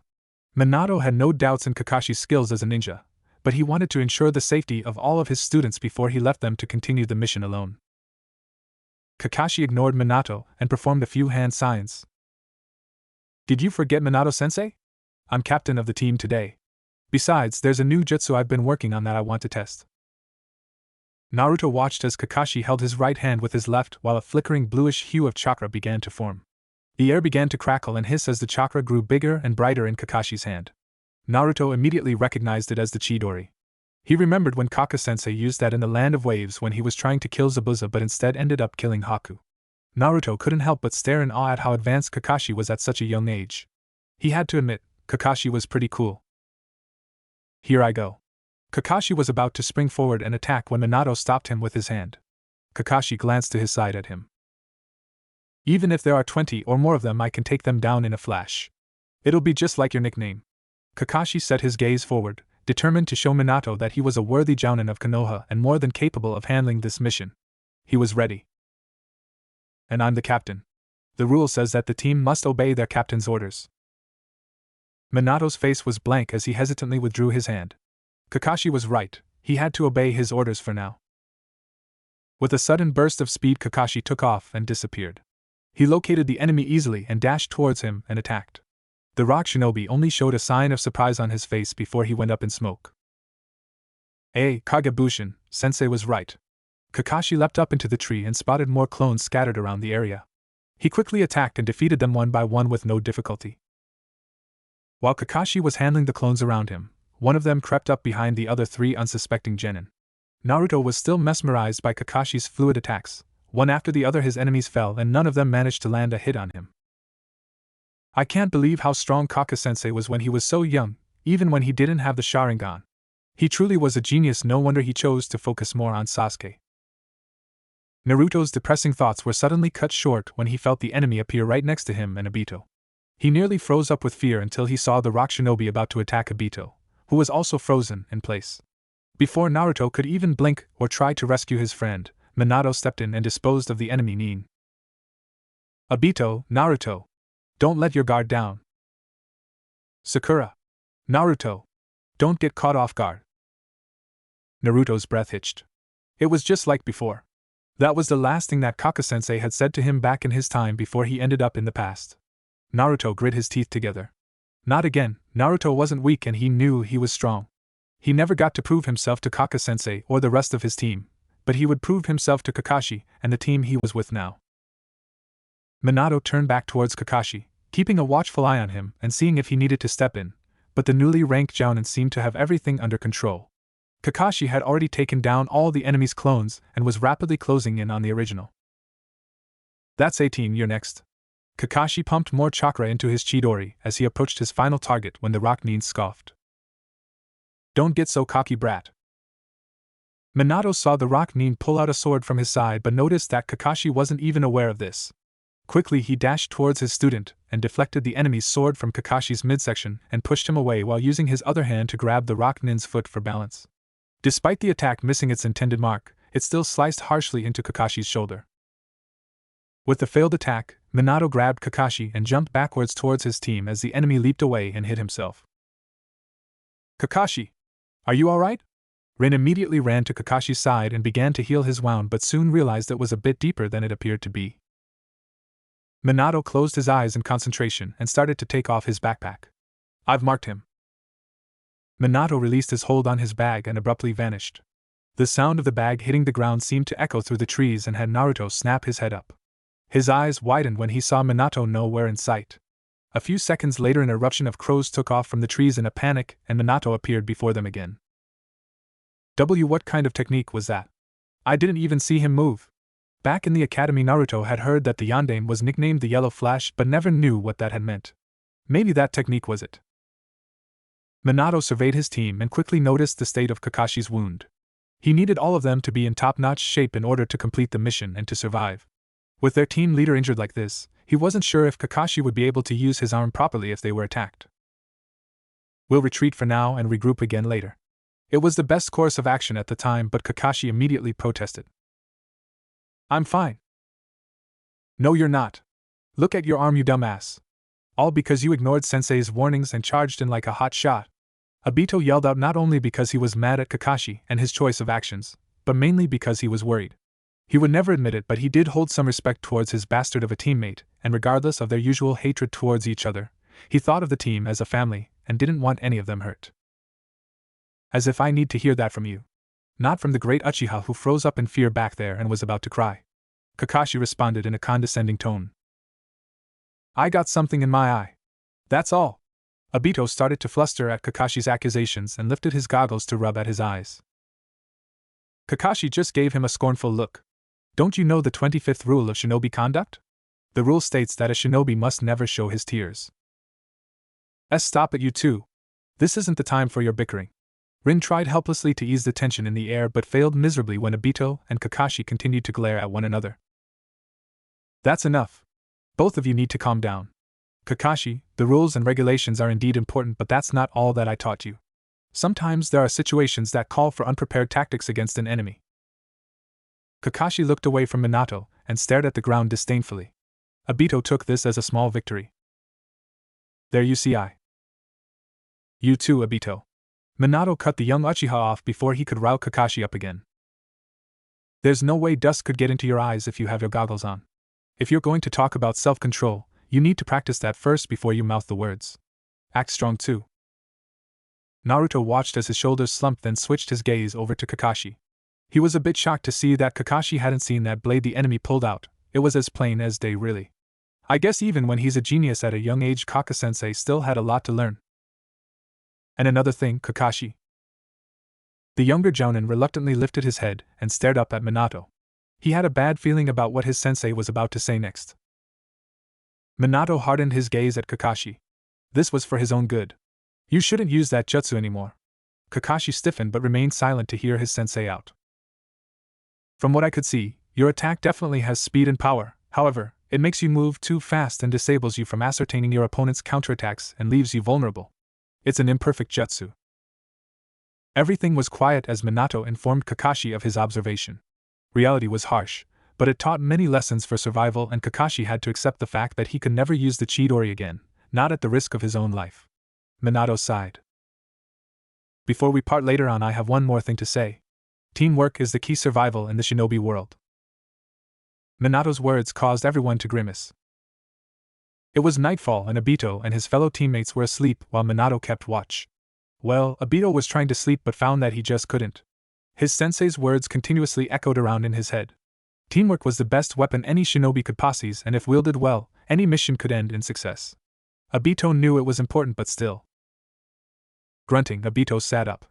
Minato had no doubts in Kakashi's skills as a ninja, but he wanted to ensure the safety of all of his students before he left them to continue the mission alone. Kakashi ignored Minato and performed a few hand signs. Did you forget, Minato-sensei? I'm captain of the team today. Besides, there's a new jutsu I've been working on that I want to test. Naruto watched as Kakashi held his right hand with his left while a flickering bluish hue of chakra began to form. The air began to crackle and hiss as the chakra grew bigger and brighter in Kakashi's hand. Naruto immediately recognized it as the Chidori. He remembered when Kaka-sensei used that in the Land of Waves when he was trying to kill Zabuza but instead ended up killing Haku. Naruto couldn't help but stare in awe at how advanced Kakashi was at such a young age. He had to admit, Kakashi was pretty cool. Here I go. Kakashi was about to spring forward and attack when Minato stopped him with his hand. Kakashi glanced to his side at him. Even if there are 20 or more of them, I can take them down in a flash. It'll be just like your nickname. Kakashi set his gaze forward, determined to show Minato that he was a worthy jounin of Konoha and more than capable of handling this mission. He was ready. And I'm the captain. The rule says that the team must obey their captain's orders. Minato's face was blank as he hesitantly withdrew his hand. Kakashi was right, he had to obey his orders for now. With a sudden burst of speed, Kakashi took off and disappeared. He located the enemy easily and dashed towards him and attacked. The rock shinobi only showed a sign of surprise on his face before he went up in smoke. Hey, Kagebushin, sensei was right. Kakashi leapt up into the tree and spotted more clones scattered around the area. He quickly attacked and defeated them one by one with no difficulty. While Kakashi was handling the clones around him, one of them crept up behind the other 3 unsuspecting genin. Naruto was still mesmerized by Kakashi's fluid attacks. One after the other his enemies fell and none of them managed to land a hit on him. I can't believe how strong Kaka-sensei was when he was so young, even when he didn't have the Sharingan. He truly was a genius, no wonder he chose to focus more on Sasuke. Naruto's depressing thoughts were suddenly cut short when he felt the enemy appear right next to him and Obito. He nearly froze up with fear until he saw the rock shinobi about to attack Obito, who was also frozen in place. Before Naruto could even blink or try to rescue his friend, Minato stepped in and disposed of the enemy nin. Obito, Naruto. Don't let your guard down. Sakura. Naruto. Don't get caught off guard. Naruto's breath hitched. It was just like before. That was the last thing that Kaka-sensei had said to him back in his time before he ended up in the past. Naruto grit his teeth together. Not again. Naruto wasn't weak and he knew he was strong. He never got to prove himself to Kaka-sensei or the rest of his team, but he would prove himself to Kakashi and the team he was with now. Minato turned back towards Kakashi, keeping a watchful eye on him and seeing if he needed to step in, but the newly ranked Jounin seemed to have everything under control. Kakashi had already taken down all the enemy's clones and was rapidly closing in on the original. That's 18, you're next. Kakashi pumped more chakra into his Chidori as he approached his final target when the Rock Nin scoffed. Don't get so cocky, brat. Minato saw the Rock Nin pull out a sword from his side but noticed that Kakashi wasn't even aware of this. Quickly he dashed towards his student and deflected the enemy's sword from Kakashi's midsection and pushed him away while using his other hand to grab the Rock Nin's foot for balance. Despite the attack missing its intended mark, it still sliced harshly into Kakashi's shoulder. With the failed attack, Minato grabbed Kakashi and jumped backwards towards his team as the enemy leaped away and hit himself. Kakashi! Are you alright? Rin immediately ran to Kakashi's side and began to heal his wound but soon realized it was a bit deeper than it appeared to be. Minato closed his eyes in concentration and started to take off his backpack. I've marked him. Minato released his hold on his bag and abruptly vanished. The sound of the bag hitting the ground seemed to echo through the trees and had Naruto snap his head up. His eyes widened when he saw Minato nowhere in sight. A few seconds later an eruption of crows took off from the trees in a panic and Minato appeared before them again. What kind of technique was that? I didn't even see him move. Back in the academy Naruto had heard that the Yondaime was nicknamed the Yellow Flash but never knew what that had meant. Maybe that technique was it. Minato surveyed his team and quickly noticed the state of Kakashi's wound. He needed all of them to be in top-notch shape in order to complete the mission and to survive. With their team leader injured like this, he wasn't sure if Kakashi would be able to use his arm properly if they were attacked. We'll retreat for now and regroup again later. It was the best course of action at the time, but Kakashi immediately protested. I'm fine. No, you're not. Look at your arm, you dumbass. All because you ignored Sensei's warnings and charged in like a hot shot. Obito yelled out not only because he was mad at Kakashi and his choice of actions, but mainly because he was worried. He would never admit it, but he did hold some respect towards his bastard of a teammate, and regardless of their usual hatred towards each other, he thought of the team as a family and didn't want any of them hurt. As if I need to hear that from you. Not from the great Uchiha who froze up in fear back there and was about to cry. Kakashi responded in a condescending tone. I got something in my eye. That's all. Obito started to fluster at Kakashi's accusations and lifted his goggles to rub at his eyes. Kakashi just gave him a scornful look. Don't you know the 25th rule of shinobi conduct? The rule states that a shinobi must never show his tears. Stop it, you two. This isn't the time for your bickering. Rin tried helplessly to ease the tension in the air but failed miserably when Obito and Kakashi continued to glare at one another. That's enough. Both of you need to calm down. Kakashi, the rules and regulations are indeed important, but that's not all that I taught you. Sometimes there are situations that call for unprepared tactics against an enemy. Kakashi looked away from Minato and stared at the ground disdainfully. Obito took this as a small victory. There you see You too, Obito. Minato cut the young Uchiha off before he could rile Kakashi up again. There's no way dust could get into your eyes if you have your goggles on. If you're going to talk about self-control, you need to practice that first before you mouth the words. Act strong too. Naruto watched as his shoulders slumped, then switched his gaze over to Kakashi. He was a bit shocked to see that Kakashi hadn't seen that blade the enemy pulled out. It was as plain as day, really. I guess even when he's a genius at a young age, Kaka-sensei still had a lot to learn. And another thing, Kakashi. The younger Jounin reluctantly lifted his head and stared up at Minato. He had a bad feeling about what his sensei was about to say next. Minato hardened his gaze at Kakashi. This was for his own good. You shouldn't use that jutsu anymore. Kakashi stiffened but remained silent to hear his sensei out. From what I could see, your attack definitely has speed and power. However, it makes you move too fast and disables you from ascertaining your opponent's counterattacks and leaves you vulnerable. It's an imperfect jutsu. Everything was quiet as Minato informed Kakashi of his observation. Reality was harsh, but it taught many lessons for survival, and Kakashi had to accept the fact that he could never use the Chidori again, not at the risk of his own life. Minato sighed. Before we part later on, I have one more thing to say. Teamwork is the key survival in the shinobi world. Minato's words caused everyone to grimace. It was nightfall and Obito and his fellow teammates were asleep while Minato kept watch. Well, Obito was trying to sleep but found that he just couldn't. His sensei's words continuously echoed around in his head. Teamwork was the best weapon any shinobi could possess, and if wielded well, any mission could end in success. Obito knew it was important, but still. Grunting, Obito sat up.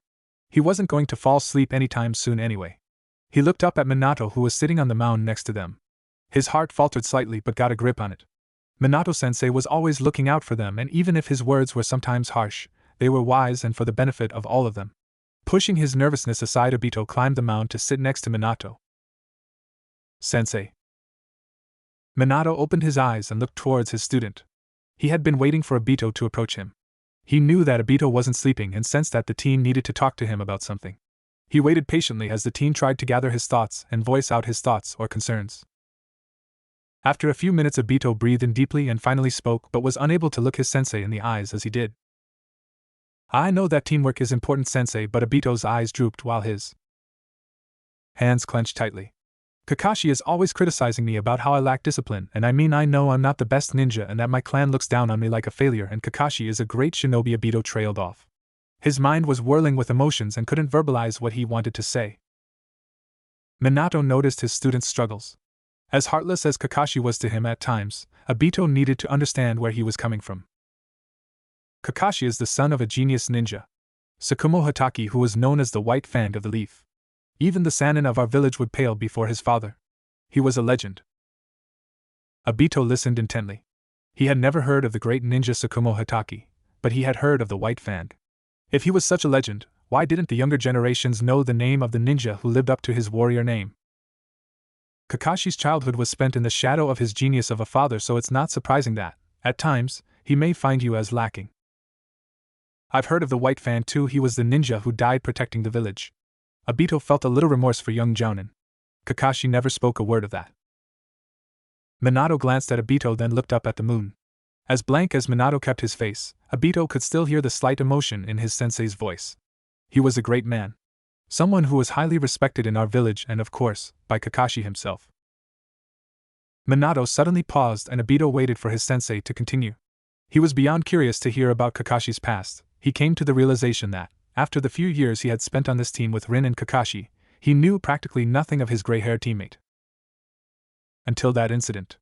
He wasn't going to fall asleep anytime soon anyway. He looked up at Minato, who was sitting on the mound next to them. His heart faltered slightly but got a grip on it. Minato-sensei was always looking out for them, and even if his words were sometimes harsh, they were wise and for the benefit of all of them. Pushing his nervousness aside, Obito climbed the mound to sit next to Minato. Sensei. Minato opened his eyes and looked towards his student. He had been waiting for Obito to approach him. He knew that Obito wasn't sleeping and sensed that the teen needed to talk to him about something. He waited patiently as the teen tried to gather his thoughts and voice out his thoughts or concerns. After a few minutes, Obito breathed in deeply and finally spoke, but was unable to look his sensei in the eyes as he did. I know that teamwork is important, sensei, but Obito's eyes drooped while his hands clenched tightly. Kakashi is always criticizing me about how I lack discipline, and I know I'm not the best ninja and that my clan looks down on me like a failure, and Kakashi is a great shinobi. Obito trailed off. His mind was whirling with emotions and couldn't verbalize what he wanted to say. Minato noticed his student's struggles. As heartless as Kakashi was to him at times, Obito needed to understand where he was coming from. Kakashi is the son of a genius ninja, Tsukumo Hatake, who was known as the White Fang of the Leaf. Even the Sannin of our village would pale before his father. He was a legend. Obito listened intently. He had never heard of the great ninja Tsukumo Hatake, but he had heard of the White Fang. If he was such a legend, why didn't the younger generations know the name of the ninja who lived up to his warrior name? Kakashi's childhood was spent in the shadow of his genius of a father, so it's not surprising that, at times, he may find you as lacking. I've heard of the White Fang too. He was the ninja who died protecting the village. Obito felt a little remorse for young Jounin. Kakashi never spoke a word of that. Minato glanced at Obito, then looked up at the moon. As blank as Minato kept his face, Obito could still hear the slight emotion in his sensei's voice. He was a great man. Someone who was highly respected in our village and, of course, by Kakashi himself. Minato suddenly paused and Obito waited for his sensei to continue. He was beyond curious to hear about Kakashi's past. He came to the realization that, after the few years he had spent on this team with Rin and Kakashi, he knew practically nothing of his gray-haired teammate. Until that incident.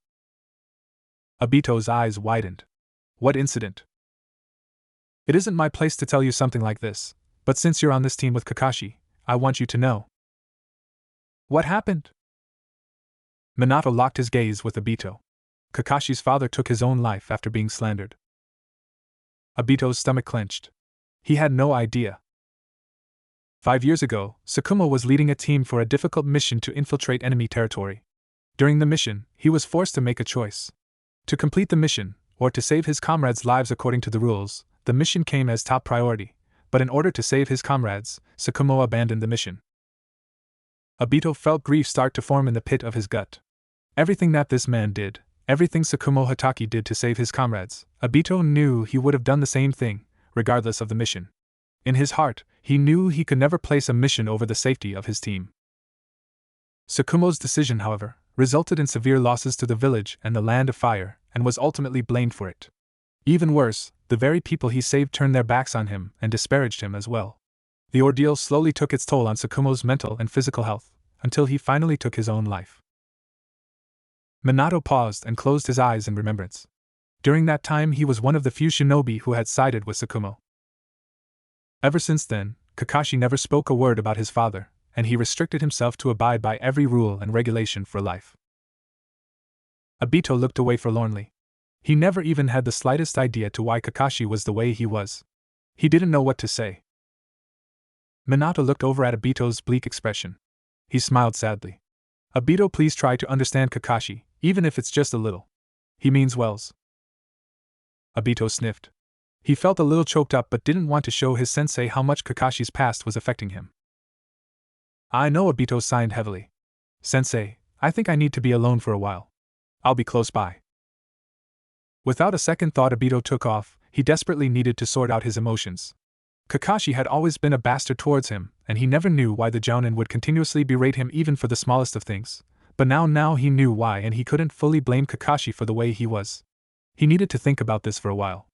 Obito's eyes widened. What incident? It isn't my place to tell you something like this, but since you're on this team with Kakashi, I want you to know. What happened? Minato locked his gaze with Obito. Kakashi's father took his own life after being slandered. Obito's stomach clenched. He had no idea. 5 years ago, Tsukumo was leading a team for a difficult mission to infiltrate enemy territory. During the mission, he was forced to make a choice. To complete the mission, or to save his comrades' lives according to the rules. The mission came as top priority, but in order to save his comrades, Tsukumo abandoned the mission. Obito felt grief start to form in the pit of his gut. Everything that this man did, everything Tsukumo Hatake did to save his comrades, Obito knew he would have done the same thing, regardless of the mission. In his heart, he knew he could never place a mission over the safety of his team. Tsukumo's decision, however, resulted in severe losses to the village and the Land of Fire, and was ultimately blamed for it. Even worse, the very people he saved turned their backs on him and disparaged him as well. The ordeal slowly took its toll on Tsukumo's mental and physical health, until he finally took his own life. Minato paused and closed his eyes in remembrance. During that time he was one of the few shinobi who had sided with Tsukumo. Ever since then, Kakashi never spoke a word about his father, and he restricted himself to abide by every rule and regulation for life. Obito looked away forlornly. He never even had the slightest idea to why Kakashi was the way he was. He didn't know what to say. Minato looked over at Obito's bleak expression. He smiled sadly. Obito, please try to understand Kakashi, even if it's just a little. He means wells. Obito sniffed. He felt a little choked up but didn't want to show his sensei how much Kakashi's past was affecting him. I know. Obito sighed heavily. Sensei, I think I need to be alone for a while. I'll be close by. Without a second thought, Obito took off. He desperately needed to sort out his emotions. Kakashi had always been a bastard towards him, and he never knew why the Jounin would continuously berate him even for the smallest of things. But now he knew why, and he couldn't fully blame Kakashi for the way he was. He needed to think about this for a while.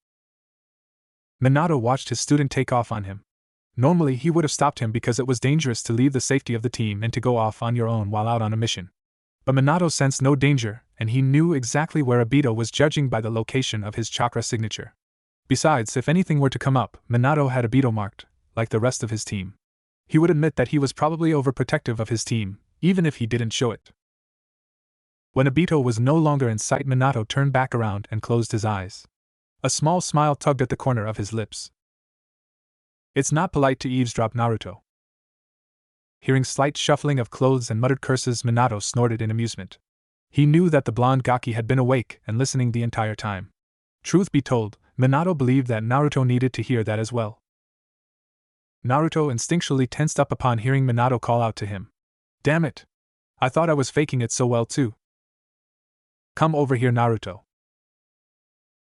Minato watched his student take off on him. Normally he would have stopped him because it was dangerous to leave the safety of the team and to go off on your own while out on a mission. But Minato sensed no danger, and he knew exactly where Obito was, judging by the location of his chakra signature. Besides, if anything were to come up, Minato had Obito marked, like the rest of his team. He would admit that he was probably overprotective of his team, even if he didn't show it. When Obito was no longer in sight, Minato turned back around and closed his eyes. A small smile tugged at the corner of his lips. It's not polite to eavesdrop, Naruto. Hearing slight shuffling of clothes and muttered curses, Minato snorted in amusement. He knew that the blonde Gaki had been awake and listening the entire time. Truth be told, Minato believed that Naruto needed to hear that as well. Naruto instinctually tensed up upon hearing Minato call out to him. Damn it! I thought I was faking it so well too. Come over here, Naruto.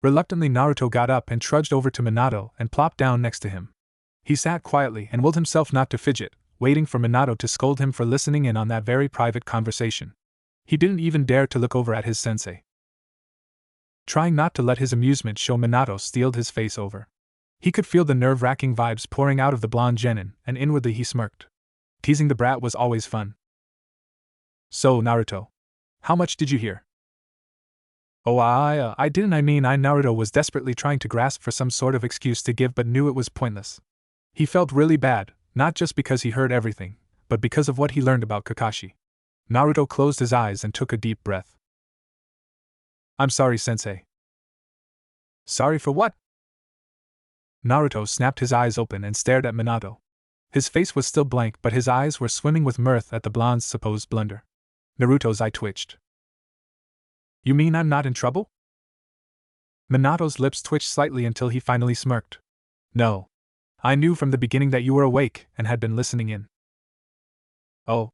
Reluctantly, Naruto got up and trudged over to Minato and plopped down next to him. He sat quietly and willed himself not to fidget, waiting for Minato to scold him for listening in on that very private conversation. He didn't even dare to look over at his sensei. Trying not to let his amusement show, Minato steeled his face over. He could feel the nerve-wracking vibes pouring out of the blonde genin, and inwardly he smirked. Teasing the brat was always fun. So, Naruto, how much did you hear? Oh, I didn't. Naruto was desperately trying to grasp for some sort of excuse to give, but knew it was pointless. He felt really bad, not just because he heard everything, but because of what he learned about Kakashi. Naruto closed his eyes and took a deep breath. I'm sorry, sensei. Sorry for what? Naruto snapped his eyes open and stared at Minato. His face was still blank, but his eyes were swimming with mirth at the blonde's supposed blunder. Naruto's eye twitched. You mean I'm not in trouble? Minato's lips twitched slightly until he finally smirked. No. I knew from the beginning that you were awake and had been listening in. Oh.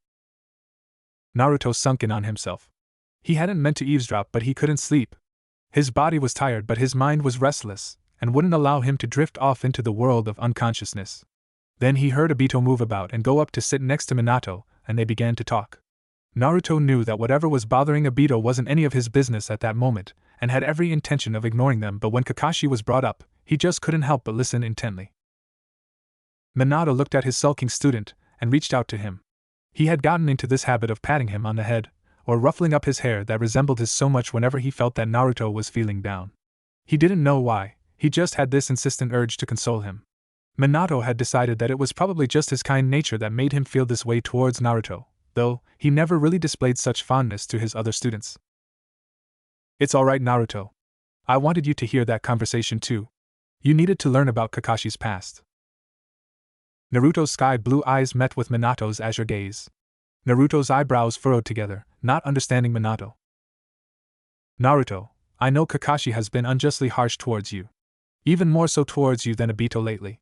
Naruto sunk in on himself. He hadn't meant to eavesdrop, but he couldn't sleep. His body was tired, but his mind was restless, and wouldn't allow him to drift off into the world of unconsciousness. Then he heard Obito move about and go up to sit next to Minato, and they began to talk. Naruto knew that whatever was bothering Obito wasn't any of his business at that moment, and had every intention of ignoring them, but when Kakashi was brought up, he just couldn't help but listen intently. Minato looked at his sulking student, and reached out to him. He had gotten into this habit of patting him on the head, or ruffling up his hair that resembled his so much whenever he felt that Naruto was feeling down. He didn't know why, he just had this insistent urge to console him. Minato had decided that it was probably just his kind nature that made him feel this way towards Naruto, though he never really displayed such fondness to his other students. It's alright, Naruto. I wanted you to hear that conversation too. You needed to learn about Kakashi's past. Naruto's sky-blue eyes met with Minato's azure gaze. Naruto's eyebrows furrowed together, not understanding Minato. Naruto, I know Kakashi has been unjustly harsh towards you. Even more so towards you than Obito lately.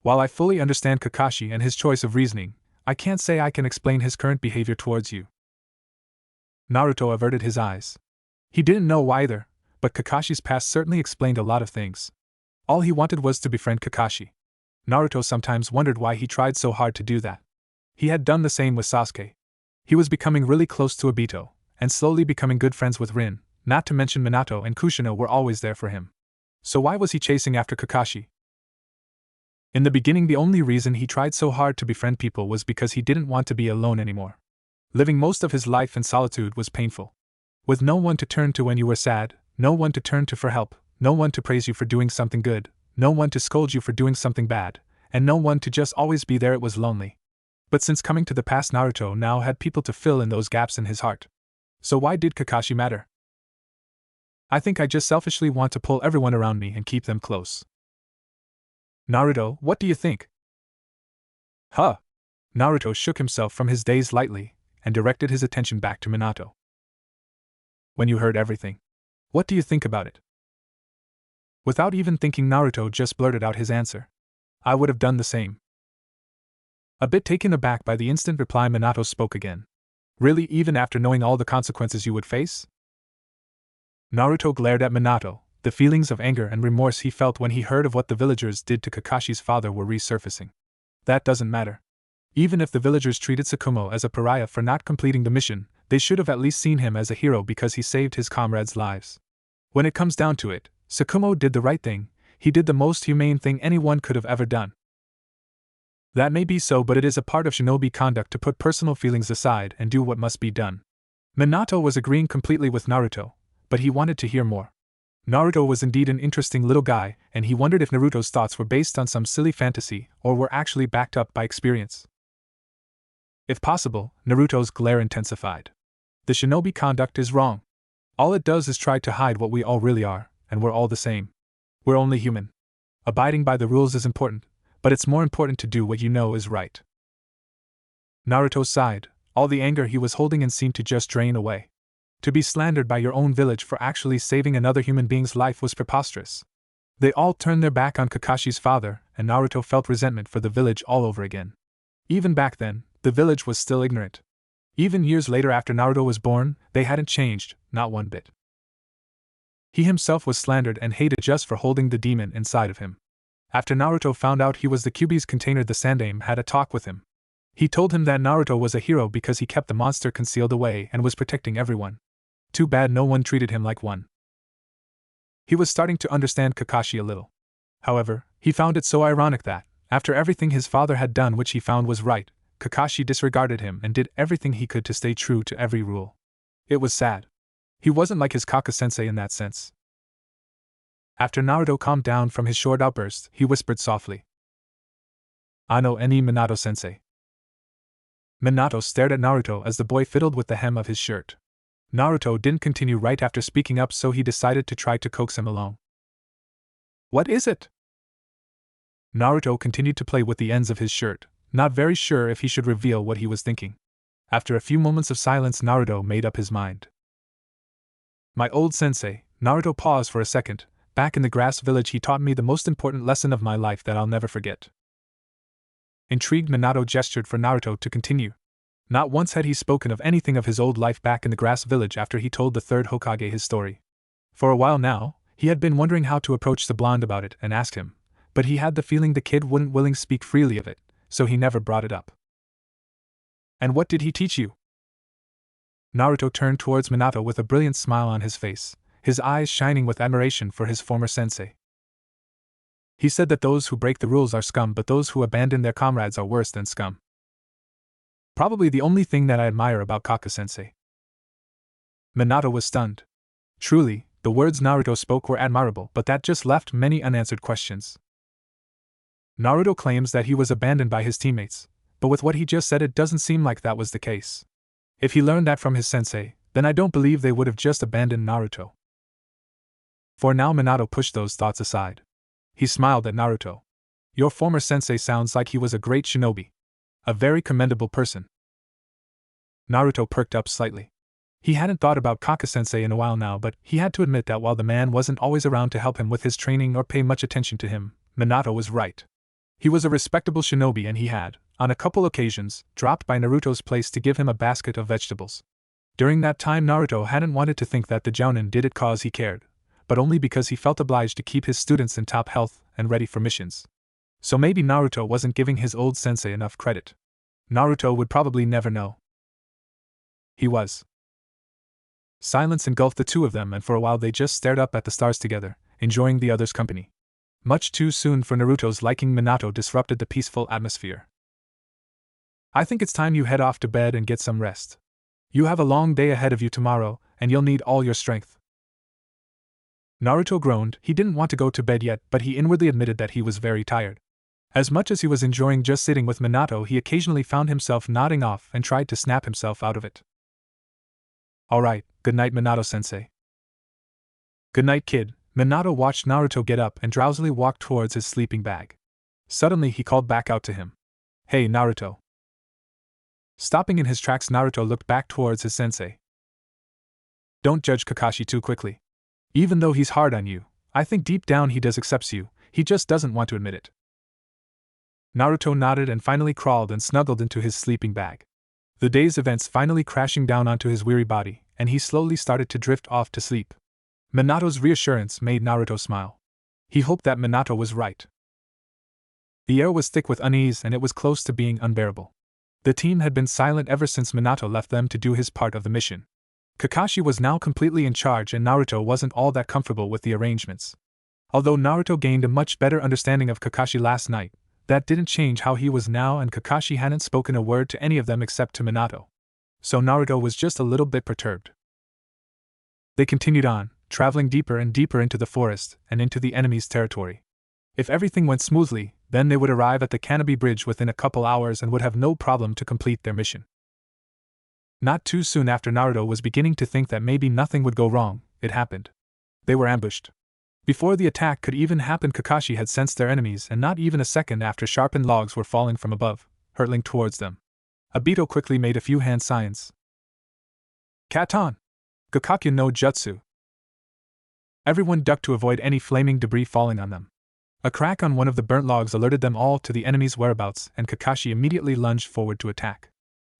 While I fully understand Kakashi and his choice of reasoning, I can't say I can explain his current behavior towards you. Naruto averted his eyes. He didn't know why either, but Kakashi's past certainly explained a lot of things. All he wanted was to befriend Kakashi. Naruto sometimes wondered why he tried so hard to do that. He had done the same with Sasuke. He was becoming really close to Obito, and slowly becoming good friends with Rin, not to mention Minato and Kushina were always there for him. So why was he chasing after Kakashi? In the beginning, the only reason he tried so hard to befriend people was because he didn't want to be alone anymore. Living most of his life in solitude was painful. With no one to turn to when you were sad, no one to turn to for help, no one to praise you for doing something good, no one to scold you for doing something bad, and no one to just always be there, it was lonely. But since coming to the past, Naruto now had people to fill in those gaps in his heart. So why did Kakashi matter? I think I just selfishly want to pull everyone around me and keep them close. Naruto, what do you think? Huh? Naruto shook himself from his daze lightly, and directed his attention back to Minato. When you heard everything, what do you think about it? Without even thinking, Naruto just blurted out his answer. I would have done the same. A bit taken aback by the instant reply, Minato spoke again. Really, even after knowing all the consequences you would face? Naruto glared at Minato. The feelings of anger and remorse he felt when he heard of what the villagers did to Kakashi's father were resurfacing. That doesn't matter. Even if the villagers treated Tsukumo as a pariah for not completing the mission, they should have at least seen him as a hero because he saved his comrades' lives. When it comes down to it, Tsukumo did the right thing. He did the most humane thing anyone could have ever done. That may be so, but it is a part of shinobi conduct to put personal feelings aside and do what must be done. Minato was agreeing completely with Naruto, but he wanted to hear more. Naruto was indeed an interesting little guy, and he wondered if Naruto's thoughts were based on some silly fantasy or were actually backed up by experience. If possible, Naruto's glare intensified. The shinobi conduct is wrong. All it does is try to hide what we all really are, and we're all the same. We're only human. Abiding by the rules is important, but it's more important to do what you know is right. Naruto sighed. All the anger he was holding in seemed to just drain away. To be slandered by your own village for actually saving another human being's life was preposterous. They all turned their back on Kakashi's father, and Naruto felt resentment for the village all over again. Even back then, the village was still ignorant. Even years later after Naruto was born, they hadn't changed, not one bit. He himself was slandered and hated just for holding the demon inside of him. After Naruto found out he was the Kyuubi's container, the Sandaime had a talk with him. He told him that Naruto was a hero because he kept the monster concealed away and was protecting everyone. Too bad no one treated him like one. He was starting to understand Kakashi a little. However, he found it so ironic that, after everything his father had done which he found was right, Kakashi disregarded him and did everything he could to stay true to every rule. It was sad. He wasn't like his Kaka-sensei in that sense. After Naruto calmed down from his short outburst, he whispered softly, "Ano eni Minato-sensei." Minato stared at Naruto as the boy fiddled with the hem of his shirt. Naruto didn't continue right after speaking up, so he decided to try to coax him along. "What is it?" Naruto continued to play with the ends of his shirt, not very sure if he should reveal what he was thinking. After a few moments of silence, Naruto made up his mind. "My old sensei," Naruto paused for a second. "Back in the grass village he taught me the most important lesson of my life that I'll never forget." Intrigued, Minato gestured for Naruto to continue. Not once had he spoken of anything of his old life back in the grass village after he told the third Hokage his story. For a while now, he had been wondering how to approach the blonde about it and ask him, but he had the feeling the kid wouldn't willing speak freely of it, so he never brought it up. "And what did he teach you?" Naruto turned towards Minato with a brilliant smile on his face, his eyes shining with admiration for his former sensei. "He said that those who break the rules are scum, but those who abandon their comrades are worse than scum. Probably the only thing that I admire about Kaka-sensei." Minato was stunned. Truly, the words Naruto spoke were admirable, but that just left many unanswered questions. Naruto claims that he was abandoned by his teammates, but with what he just said it doesn't seem like that was the case. If he learned that from his sensei, then I don't believe they would have just abandoned Naruto. For now, Minato pushed those thoughts aside. He smiled at Naruto. "Your former sensei sounds like he was a great shinobi. A very commendable person." Naruto perked up slightly. He hadn't thought about Kaka-sensei in a while now, but he had to admit that while the man wasn't always around to help him with his training or pay much attention to him, Minato was right. He was a respectable shinobi, and he had, on a couple occasions, dropped by Naruto's place to give him a basket of vegetables. During that time, Naruto hadn't wanted to think that the Jounin did it cause he cared, but only because he felt obliged to keep his students in top health and ready for missions. So maybe Naruto wasn't giving his old sensei enough credit. Naruto would probably never know. He was. Silence engulfed the two of them, and for a while they just stared up at the stars together, enjoying the other's company. Much too soon for Naruto's liking, Minato disrupted the peaceful atmosphere. "I think it's time you head off to bed and get some rest. You have a long day ahead of you tomorrow, and you'll need all your strength." Naruto groaned. He didn't want to go to bed yet, but he inwardly admitted that he was very tired. As much as he was enjoying just sitting with Minato, he occasionally found himself nodding off and tried to snap himself out of it. "All right, good night, Minato-sensei." "Good night, kid." Minato watched Naruto get up and drowsily walk towards his sleeping bag. Suddenly he called back out to him. "Hey, Naruto." Stopping in his tracks, Naruto looked back towards his sensei. "Don't judge Kakashi too quickly. Even though he's hard on you, I think deep down he does accept you, he just doesn't want to admit it." Naruto nodded and finally crawled and snuggled into his sleeping bag. The day's events finally crashing down onto his weary body, and he slowly started to drift off to sleep. Minato's reassurance made Naruto smile. He hoped that Minato was right. The air was thick with unease and it was close to being unbearable. The team had been silent ever since Minato left them to do his part of the mission. Kakashi was now completely in charge and Naruto wasn't all that comfortable with the arrangements. Although Naruto gained a much better understanding of Kakashi last night, That didn't change how he was now, and Kakashi hadn't spoken a word to any of them except to Minato. So Naruto was just a little bit perturbed. They continued on, traveling deeper and deeper into the forest and into the enemy's territory. If everything went smoothly, then they would arrive at the Canopy Bridge within a couple hours and would have no problem to complete their mission. Not too soon after Naruto was beginning to think that maybe nothing would go wrong, it happened. They were ambushed. Before the attack could even happen, Kakashi had sensed their enemies, and not even a second after, sharpened logs were falling from above, hurtling towards them. Obito quickly made a few hand signs. Katon! Gokakyu no Jutsu! Everyone ducked to avoid any flaming debris falling on them. A crack on one of the burnt logs alerted them all to the enemy's whereabouts, and Kakashi immediately lunged forward to attack.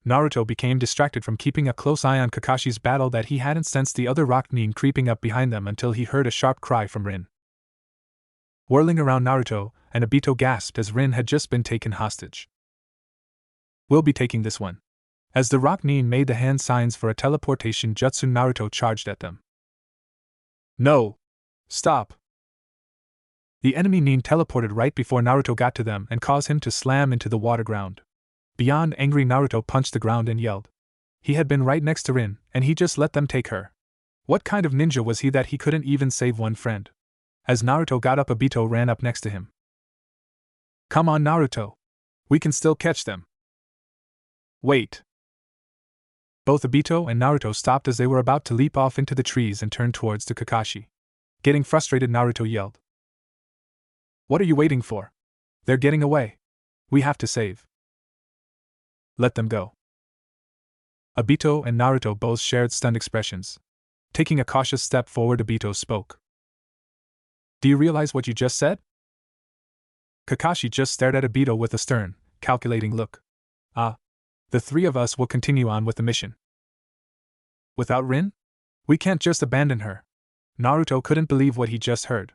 Naruto became distracted from keeping a close eye on Kakashi's battle that he hadn't sensed the other Ronin creeping up behind them until he heard a sharp cry from Rin. Whirling around Naruto, and Obito gasped as Rin had just been taken hostage. "We'll be taking this one." As the Ronin made the hand signs for a teleportation jutsu, Naruto charged at them. "No! Stop!" The enemy Nin teleported right before Naruto got to them and caused him to slam into the water ground. Beyond angry, Naruto punched the ground and yelled. He had been right next to Rin, and he just let them take her. What kind of ninja was he that he couldn't even save one friend? As Naruto got up, Obito ran up next to him. "Come on, Naruto. We can still catch them." "Wait." Both Obito and Naruto stopped as they were about to leap off into the trees and turn towards the Kakashi. Getting frustrated, Naruto yelled. "What are you waiting for? They're getting away. We have to save. Let them go." Obito and Naruto both shared stunned expressions. Taking a cautious step forward, Obito spoke. "Do you realize what you just said?" Kakashi just stared at Obito with a stern, calculating look. The three of us will continue on with the mission." "Without Rin? We can't just abandon her." Naruto couldn't believe what he just heard.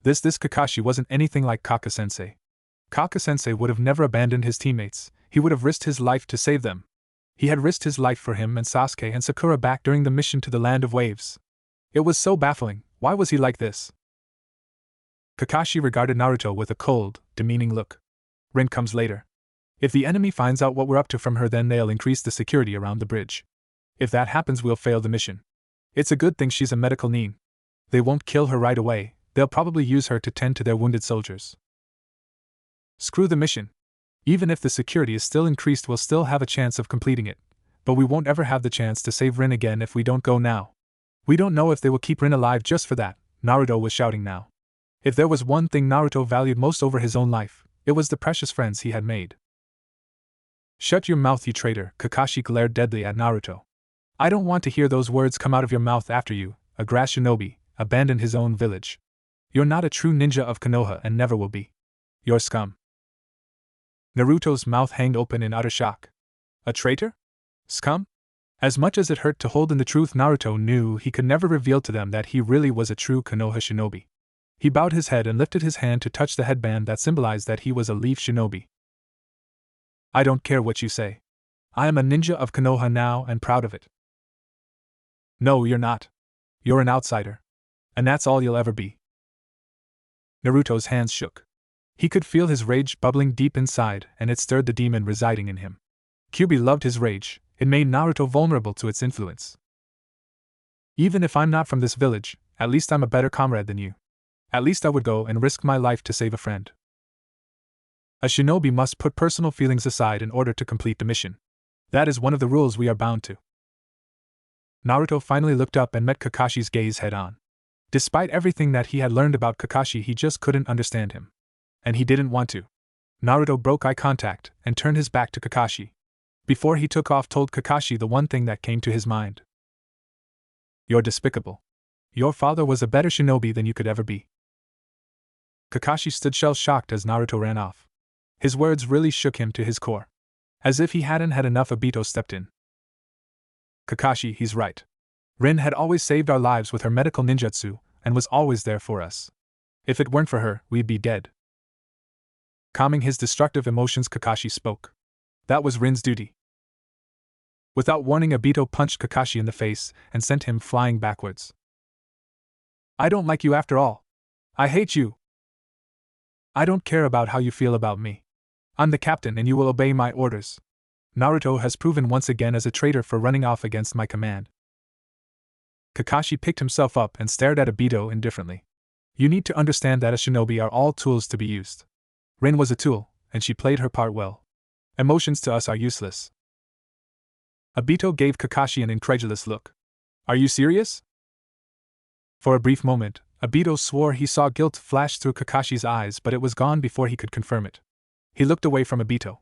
This Kakashi wasn't anything like Kaka-sensei. Kaka-sensei would have never abandoned his teammates. He would have risked his life to save them. He had risked his life for him and Sasuke and Sakura back during the mission to the Land of Waves. It was so baffling. Why was he like this? Kakashi regarded Naruto with a cold, demeaning look. "Rin comes later. If the enemy finds out what we're up to from her, then they'll increase the security around the bridge. If that happens, we'll fail the mission. It's a good thing she's a medical Nin. They won't kill her right away. They'll probably use her to tend to their wounded soldiers. Screw the mission. Even if the security is still increased, we'll still have a chance of completing it. But we won't ever have the chance to save Rin again if we don't go now. We don't know if they will keep Rin alive just for that," Naruto was shouting now. If there was one thing Naruto valued most over his own life, it was the precious friends he had made. "Shut your mouth, you traitor," Kakashi glared deadly at Naruto. "I don't want to hear those words come out of your mouth after you, a grass shinobi, abandoned his own village. You're not a true ninja of Konoha and never will be. You're scum." Naruto's mouth hanged open in utter shock. A traitor? Scum? As much as it hurt to hold in the truth, Naruto knew he could never reveal to them that he really was a true Konoha shinobi. He bowed his head and lifted his hand to touch the headband that symbolized that he was a leaf shinobi. "I don't care what you say. I am a ninja of Konoha now and proud of it." "No, you're not. You're an outsider. And that's all you'll ever be." Naruto's hands shook. He could feel his rage bubbling deep inside, and it stirred the demon residing in him. Kyuubi loved his rage. It made Naruto vulnerable to its influence. "Even if I'm not from this village, at least I'm a better comrade than you. At least I would go and risk my life to save a friend." A shinobi must put personal feelings aside in order to complete the mission. That is one of the rules we are bound to. Naruto finally looked up and met Kakashi's gaze head-on. Despite everything that he had learned about Kakashi, he just couldn't understand him. And he didn't want to. Naruto broke eye contact and turned his back to Kakashi. Before he took off, told Kakashi the one thing that came to his mind. "You're despicable. Your father was a better shinobi than you could ever be." Kakashi stood shell-shocked as Naruto ran off. His words really shook him to his core. As if he hadn't had enough, Obito stepped in. "Kakashi, he's right. Rin had always saved our lives with her medical ninjutsu, and was always there for us. If it weren't for her, we'd be dead." Calming his destructive emotions, Kakashi spoke. That was Rin's duty. Without warning, Obito punched Kakashi in the face and sent him flying backwards. "I don't like you after all. I hate you. I don't care about how you feel about me. I'm the captain and you will obey my orders. Naruto has proven once again as a traitor for running off against my command. Kakashi picked himself up and stared at Obito indifferently. You need to understand that as shinobi are all tools to be used. Rin was a tool, and she played her part well. Emotions to us are useless. Obito gave Kakashi an incredulous look. Are you serious? For a brief moment, Obito swore he saw guilt flash through Kakashi's eyes, but it was gone before he could confirm it. He looked away from Obito.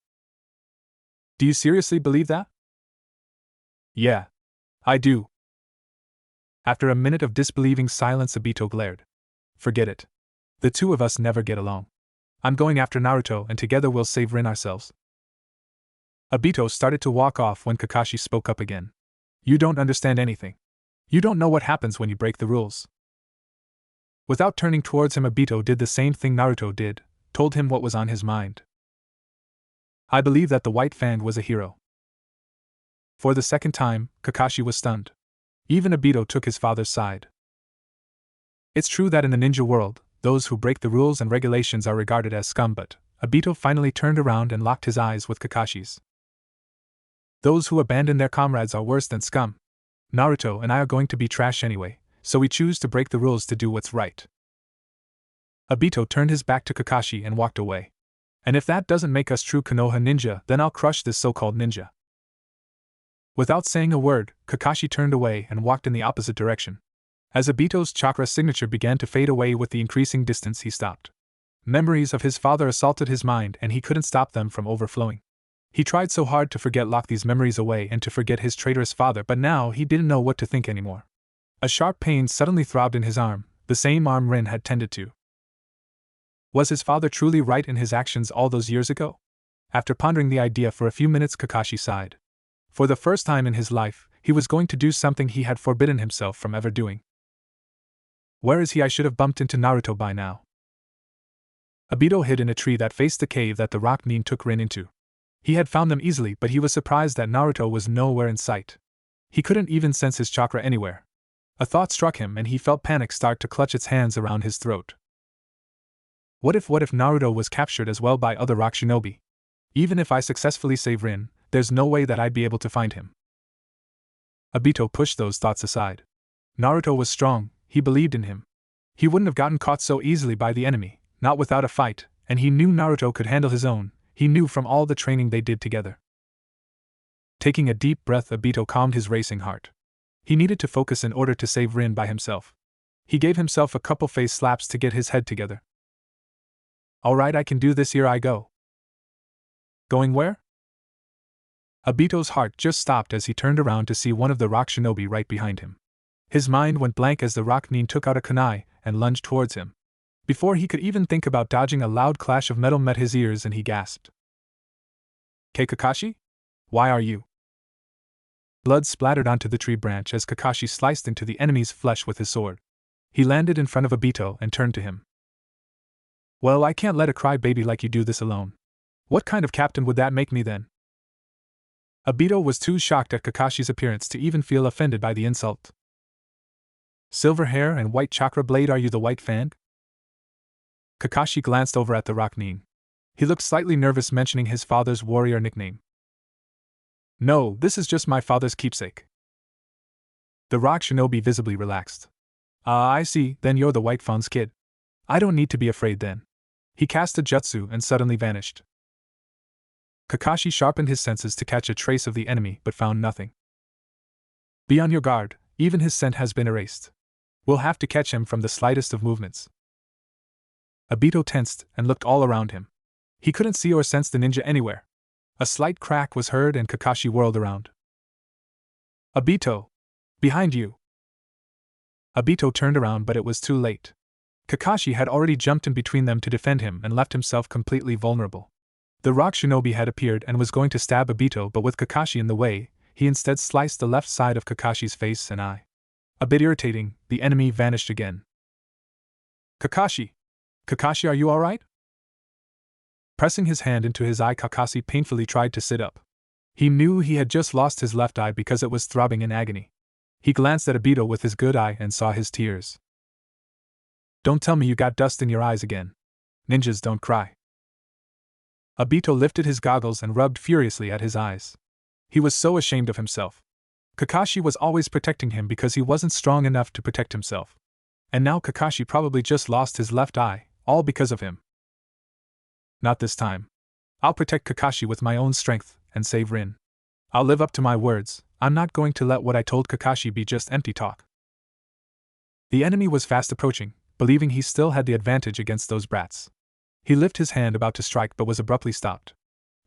Do you seriously believe that? Yeah. I do. After a minute of disbelieving silence, Obito glared. Forget it. The two of us never get along. I'm going after Naruto and together we'll save Rin ourselves. Obito started to walk off when Kakashi spoke up again. You don't understand anything. You don't know what happens when you break the rules. Without turning towards him, Obito did the same thing Naruto did, told him what was on his mind. I believe that the White Fang was a hero. For the second time, Kakashi was stunned. Even Obito took his father's side. It's true that in the ninja world, those who break the rules and regulations are regarded as scum, but Obito finally turned around and locked his eyes with Kakashi's. Those who abandon their comrades are worse than scum. Naruto and I are going to be trash anyway, so we choose to break the rules to do what's right. Obito turned his back to Kakashi and walked away. And if that doesn't make us true Konoha ninja, then I'll crush this so-called ninja. Without saying a word, Kakashi turned away and walked in the opposite direction. As Obito's chakra signature began to fade away with the increasing distance, he stopped. Memories of his father assaulted his mind and he couldn't stop them from overflowing. He tried so hard to lock these memories away and to forget his traitorous father, but now he didn't know what to think anymore. A sharp pain suddenly throbbed in his arm, the same arm Rin had tended to. Was his father truly right in his actions all those years ago? After pondering the idea for a few minutes, Kakashi sighed. For the first time in his life, he was going to do something he had forbidden himself from ever doing. Where is he? I should have bumped into Naruto by now. Obito hid in a tree that faced the cave that the rock Nin took Rin into. He had found them easily, but he was surprised that Naruto was nowhere in sight. He couldn't even sense his chakra anywhere. A thought struck him and he felt panic start to clutch its hands around his throat. What if Naruto was captured as well by other rock shinobi? Even if I successfully save Rin, there's no way that I'd be able to find him. Obito pushed those thoughts aside. Naruto was strong, he believed in him. He wouldn't have gotten caught so easily by the enemy, not without a fight, and he knew Naruto could handle his own. He knew from all the training they did together. Taking a deep breath, Obito calmed his racing heart. He needed to focus in order to save Rin by himself. He gave himself a couple face slaps to get his head together. Alright, I can do this, here I go. Going where? Obito's heart just stopped as he turned around to see one of the rock shinobi right behind him. His mind went blank as the rock Nin took out a kunai and lunged towards him. Before he could even think about dodging, a loud clash of metal met his ears and he gasped. Kakashi? Why are you? Blood splattered onto the tree branch as Kakashi sliced into the enemy's flesh with his sword. He landed in front of Obito and turned to him. Well, I can't let a crybaby like you do this alone. What kind of captain would that make me then? Obito was too shocked at Kakashi's appearance to even feel offended by the insult. Silver hair and white chakra blade, are you the White Fang? Kakashi glanced over at the rock Nin. He looked slightly nervous mentioning his father's warrior nickname. No, this is just my father's keepsake. The rock shinobi visibly relaxed. Ah, I see, then you're the White Fang's kid. I don't need to be afraid then. He cast a jutsu and suddenly vanished. Kakashi sharpened his senses to catch a trace of the enemy but found nothing. Be on your guard, even his scent has been erased. We'll have to catch him from the slightest of movements. Obito tensed and looked all around him. He couldn't see or sense the ninja anywhere. A slight crack was heard and Kakashi whirled around. Obito! Behind you! Obito turned around, but it was too late. Kakashi had already jumped in between them to defend him and left himself completely vulnerable. The rock shinobi had appeared and was going to stab Obito, but with Kakashi in the way, he instead sliced the left side of Kakashi's face and eye. A bit irritating, the enemy vanished again. Kakashi! Kakashi, are you alright? Pressing his hand into his eye, Kakashi painfully tried to sit up. He knew he had just lost his left eye because it was throbbing in agony. He glanced at Obito with his good eye and saw his tears. Don't tell me you got dust in your eyes again. Ninjas don't cry. Obito lifted his goggles and rubbed furiously at his eyes. He was so ashamed of himself. Kakashi was always protecting him because he wasn't strong enough to protect himself. And now Kakashi probably just lost his left eye, all because of him. Not this time. I'll protect Kakashi with my own strength, and save Rin. I'll live up to my words. I'm not going to let what I told Kakashi be just empty talk. The enemy was fast approaching, believing he still had the advantage against those brats. He lifted his hand about to strike but was abruptly stopped.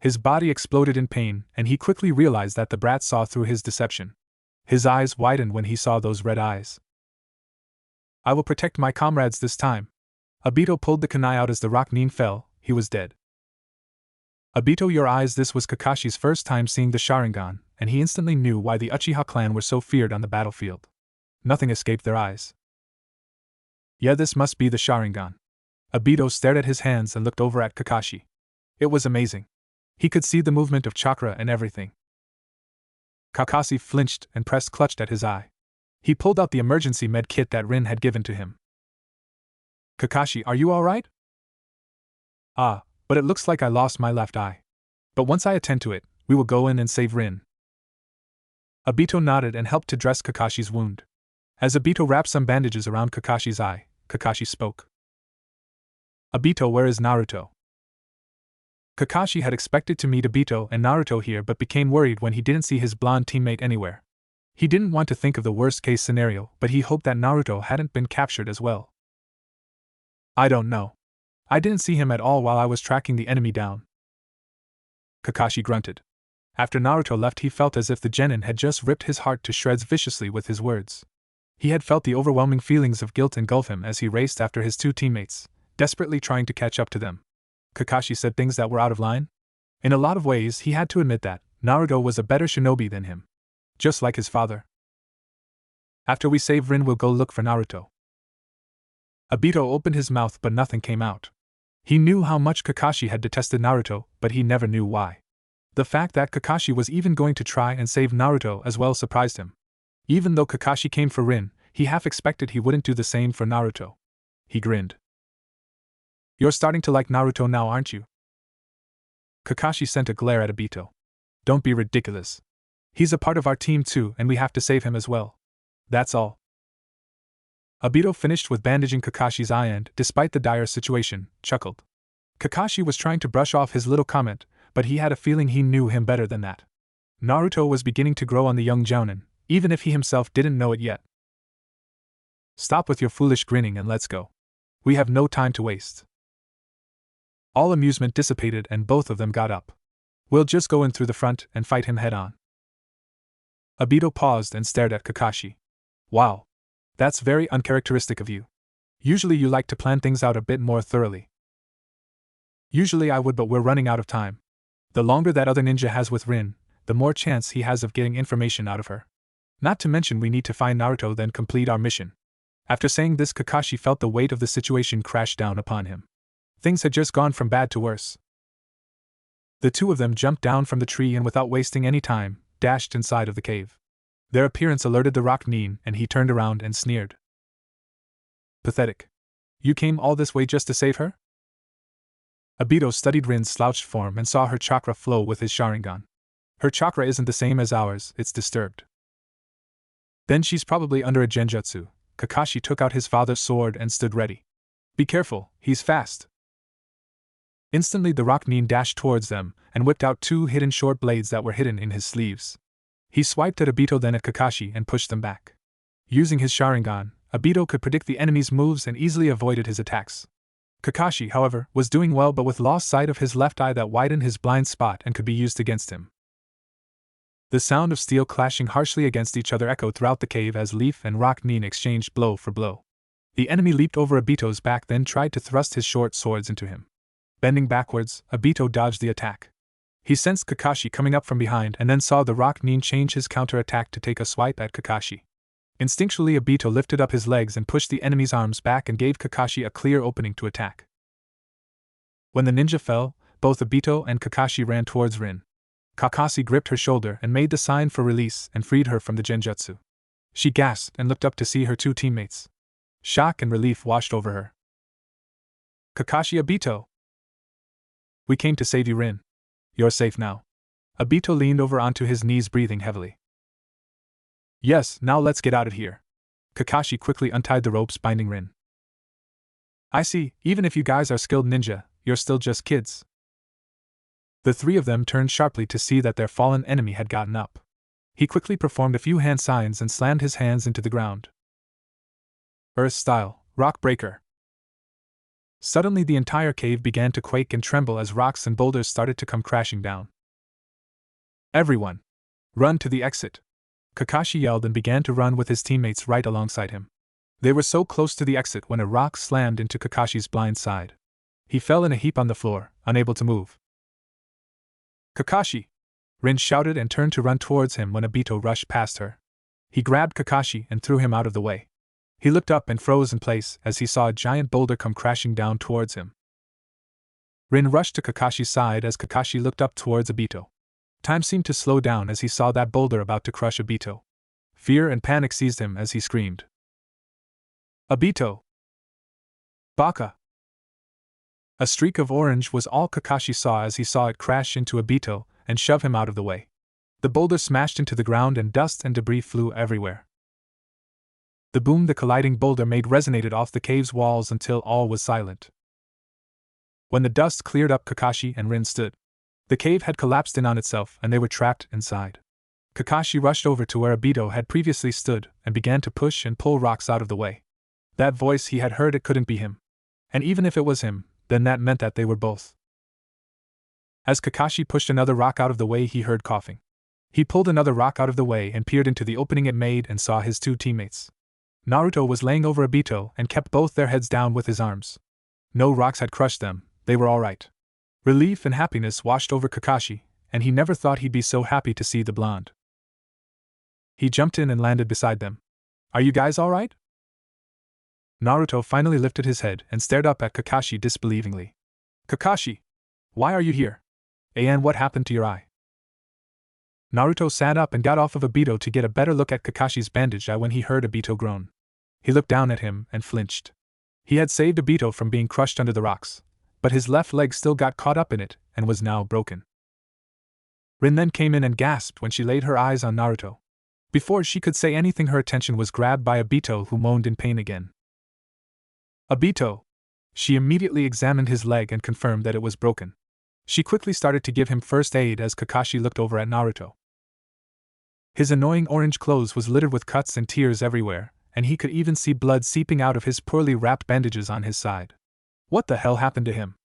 His body exploded in pain, and he quickly realized that the brat saw through his deception. His eyes widened when he saw those red eyes. I will protect my comrades this time. Obito pulled the kunai out as the rock Nin fell. He was dead. Obito, your eyes. This was Kakashi's first time seeing the Sharingan, and he instantly knew why the Uchiha clan were so feared on the battlefield. Nothing escaped their eyes. Yeah, this must be the Sharingan. Obito stared at his hands and looked over at Kakashi. It was amazing. He could see the movement of chakra and everything. Kakashi flinched and clutched at his eye. He pulled out the emergency med kit that Rin had given to him. Kakashi, are you alright? Ah, but it looks like I lost my left eye. But once I attend to it, we will go in and save Rin. Obito nodded and helped to dress Kakashi's wound. As Obito wrapped some bandages around Kakashi's eye, Kakashi spoke. Obito, where is Naruto? Kakashi had expected to meet Obito and Naruto here but became worried when he didn't see his blonde teammate anywhere. He didn't want to think of the worst-case scenario, but he hoped that Naruto hadn't been captured as well. I don't know. I didn't see him at all while I was tracking the enemy down. Kakashi grunted. After Naruto left, he felt as if the genin had just ripped his heart to shreds viciously with his words. He had felt the overwhelming feelings of guilt engulf him as he raced after his two teammates, desperately trying to catch up to them. Kakashi said things that were out of line? In a lot of ways, he had to admit that Naruto was a better shinobi than him. Just like his father. After we save Rin, we'll go look for Naruto. Obito opened his mouth but nothing came out. He knew how much Kakashi had detested Naruto, but he never knew why. The fact that Kakashi was even going to try and save Naruto as well surprised him. Even though Kakashi came for Rin, he half expected he wouldn't do the same for Naruto. He grinned. You're starting to like Naruto now, aren't you? Kakashi sent a glare at Obito. Don't be ridiculous. He's a part of our team too, and we have to save him as well. That's all. Obito finished with bandaging Kakashi's eye and, despite the dire situation, chuckled. Kakashi was trying to brush off his little comment, but he had a feeling he knew him better than that. Naruto was beginning to grow on the young jounin, even if he himself didn't know it yet. Stop with your foolish grinning and let's go. We have no time to waste. All amusement dissipated and both of them got up. We'll just go in through the front and fight him head on. Obito paused and stared at Kakashi. Wow. That's very uncharacteristic of you. Usually you like to plan things out a bit more thoroughly. Usually I would, but we're running out of time. The longer that other ninja has with Rin, the more chance he has of getting information out of her. Not to mention we need to find Naruto then complete our mission. After saying this, Kakashi felt the weight of the situation crash down upon him. Things had just gone from bad to worse. The two of them jumped down from the tree and without wasting any time, dashed inside of the cave. Their appearance alerted the rock Nin and he turned around and sneered. Pathetic. You came all this way just to save her? Obito studied Rin's slouched form and saw her chakra flow with his Sharingan. Her chakra isn't the same as ours, it's disturbed. Then she's probably under a genjutsu. Kakashi took out his father's sword and stood ready. Be careful, he's fast. Instantly the rock Nin dashed towards them and whipped out two hidden short blades that were hidden in his sleeves. He swiped at Obito then at Kakashi and pushed them back. Using his Sharingan, Obito could predict the enemy's moves and easily avoided his attacks. Kakashi, however, was doing well but with lost sight of his left eye that widened his blind spot and could be used against him. The sound of steel clashing harshly against each other echoed throughout the cave as Leaf and Rock Nin exchanged blow for blow. The enemy leaped over Obito's back then tried to thrust his short swords into him. Bending backwards, Obito dodged the attack. He sensed Kakashi coming up from behind and then saw the rock Nin change his counter-attack to take a swipe at Kakashi. Instinctually Obito lifted up his legs and pushed the enemy's arms back and gave Kakashi a clear opening to attack. When the ninja fell, both Obito and Kakashi ran towards Rin. Kakashi gripped her shoulder and made the sign for release and freed her from the genjutsu. She gasped and looked up to see her two teammates. Shock and relief washed over her. Kakashi, Obito! We came to save you, Rin. You're safe now. Obito leaned over onto his knees, breathing heavily. Yes, now let's get out of here. Kakashi quickly untied the ropes binding Rin. I see, even if you guys are skilled ninja, you're still just kids. The three of them turned sharply to see that their fallen enemy had gotten up. He quickly performed a few hand signs and slammed his hands into the ground. Earth style, rock breaker. Suddenly the entire cave began to quake and tremble as rocks and boulders started to come crashing down. Everyone! Run to the exit! Kakashi yelled and began to run with his teammates right alongside him. They were so close to the exit when a rock slammed into Kakashi's blind side. He fell in a heap on the floor, unable to move. Kakashi! Rin shouted and turned to run towards him when Obito rushed past her. He grabbed Kakashi and threw him out of the way. He looked up and froze in place as he saw a giant boulder come crashing down towards him. Rin rushed to Kakashi's side as Kakashi looked up towards Obito. Time seemed to slow down as he saw that boulder about to crush Obito. Fear and panic seized him as he screamed. Obito! Baka! A streak of orange was all Kakashi saw as he saw it crash into Obito and shove him out of the way. The boulder smashed into the ground and dust and debris flew everywhere. The boom the colliding boulder made resonated off the cave's walls until all was silent. When the dust cleared up, Kakashi and Rin stood. The cave had collapsed in on itself and they were trapped inside. Kakashi rushed over to where Obito had previously stood and began to push and pull rocks out of the way. That voice, he had heard it couldn't be him. And even if it was him, then that meant that they were both. As Kakashi pushed another rock out of the way, he heard coughing. He pulled another rock out of the way and peered into the opening it made and saw his two teammates. Naruto was laying over Obito and kept both their heads down with his arms. No rocks had crushed them, they were all right. Relief and happiness washed over Kakashi, and he never thought he'd be so happy to see the blonde. He jumped in and landed beside them. Are you guys all right? Naruto finally lifted his head and stared up at Kakashi disbelievingly. Kakashi! Why are you here? And what happened to your eye? Naruto sat up and got off of Obito to get a better look at Kakashi's bandaged eye when he heard Obito groan. He looked down at him and flinched. He had saved Obito from being crushed under the rocks, but his left leg still got caught up in it and was now broken. Rin then came in and gasped when she laid her eyes on Naruto. Before she could say anything, her attention was grabbed by Obito, who moaned in pain again. Obito! She immediately examined his leg and confirmed that it was broken. She quickly started to give him first aid as Kakashi looked over at Naruto. His annoying orange clothes was littered with cuts and tears everywhere, and he could even see blood seeping out of his poorly wrapped bandages on his side. What the hell happened to him?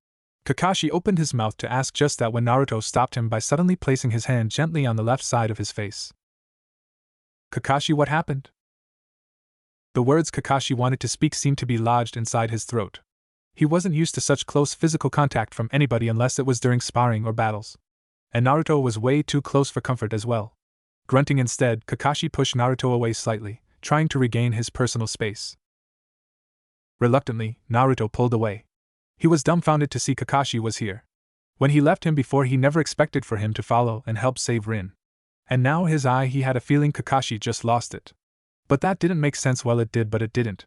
Kakashi opened his mouth to ask just that when Naruto stopped him by suddenly placing his hand gently on the left side of his face. Kakashi, what happened? The words Kakashi wanted to speak seemed to be lodged inside his throat. He wasn't used to such close physical contact from anybody unless it was during sparring or battles. And Naruto was way too close for comfort as well. Grunting instead, Kakashi pushed Naruto away slightly, trying to regain his personal space. Reluctantly, Naruto pulled away. He was dumbfounded to see Kakashi was here. When he left him before, he never expected for him to follow and help save Rin. And now his eye, he had a feeling Kakashi just lost it. But that didn't make sense. Well, it did, but it didn't.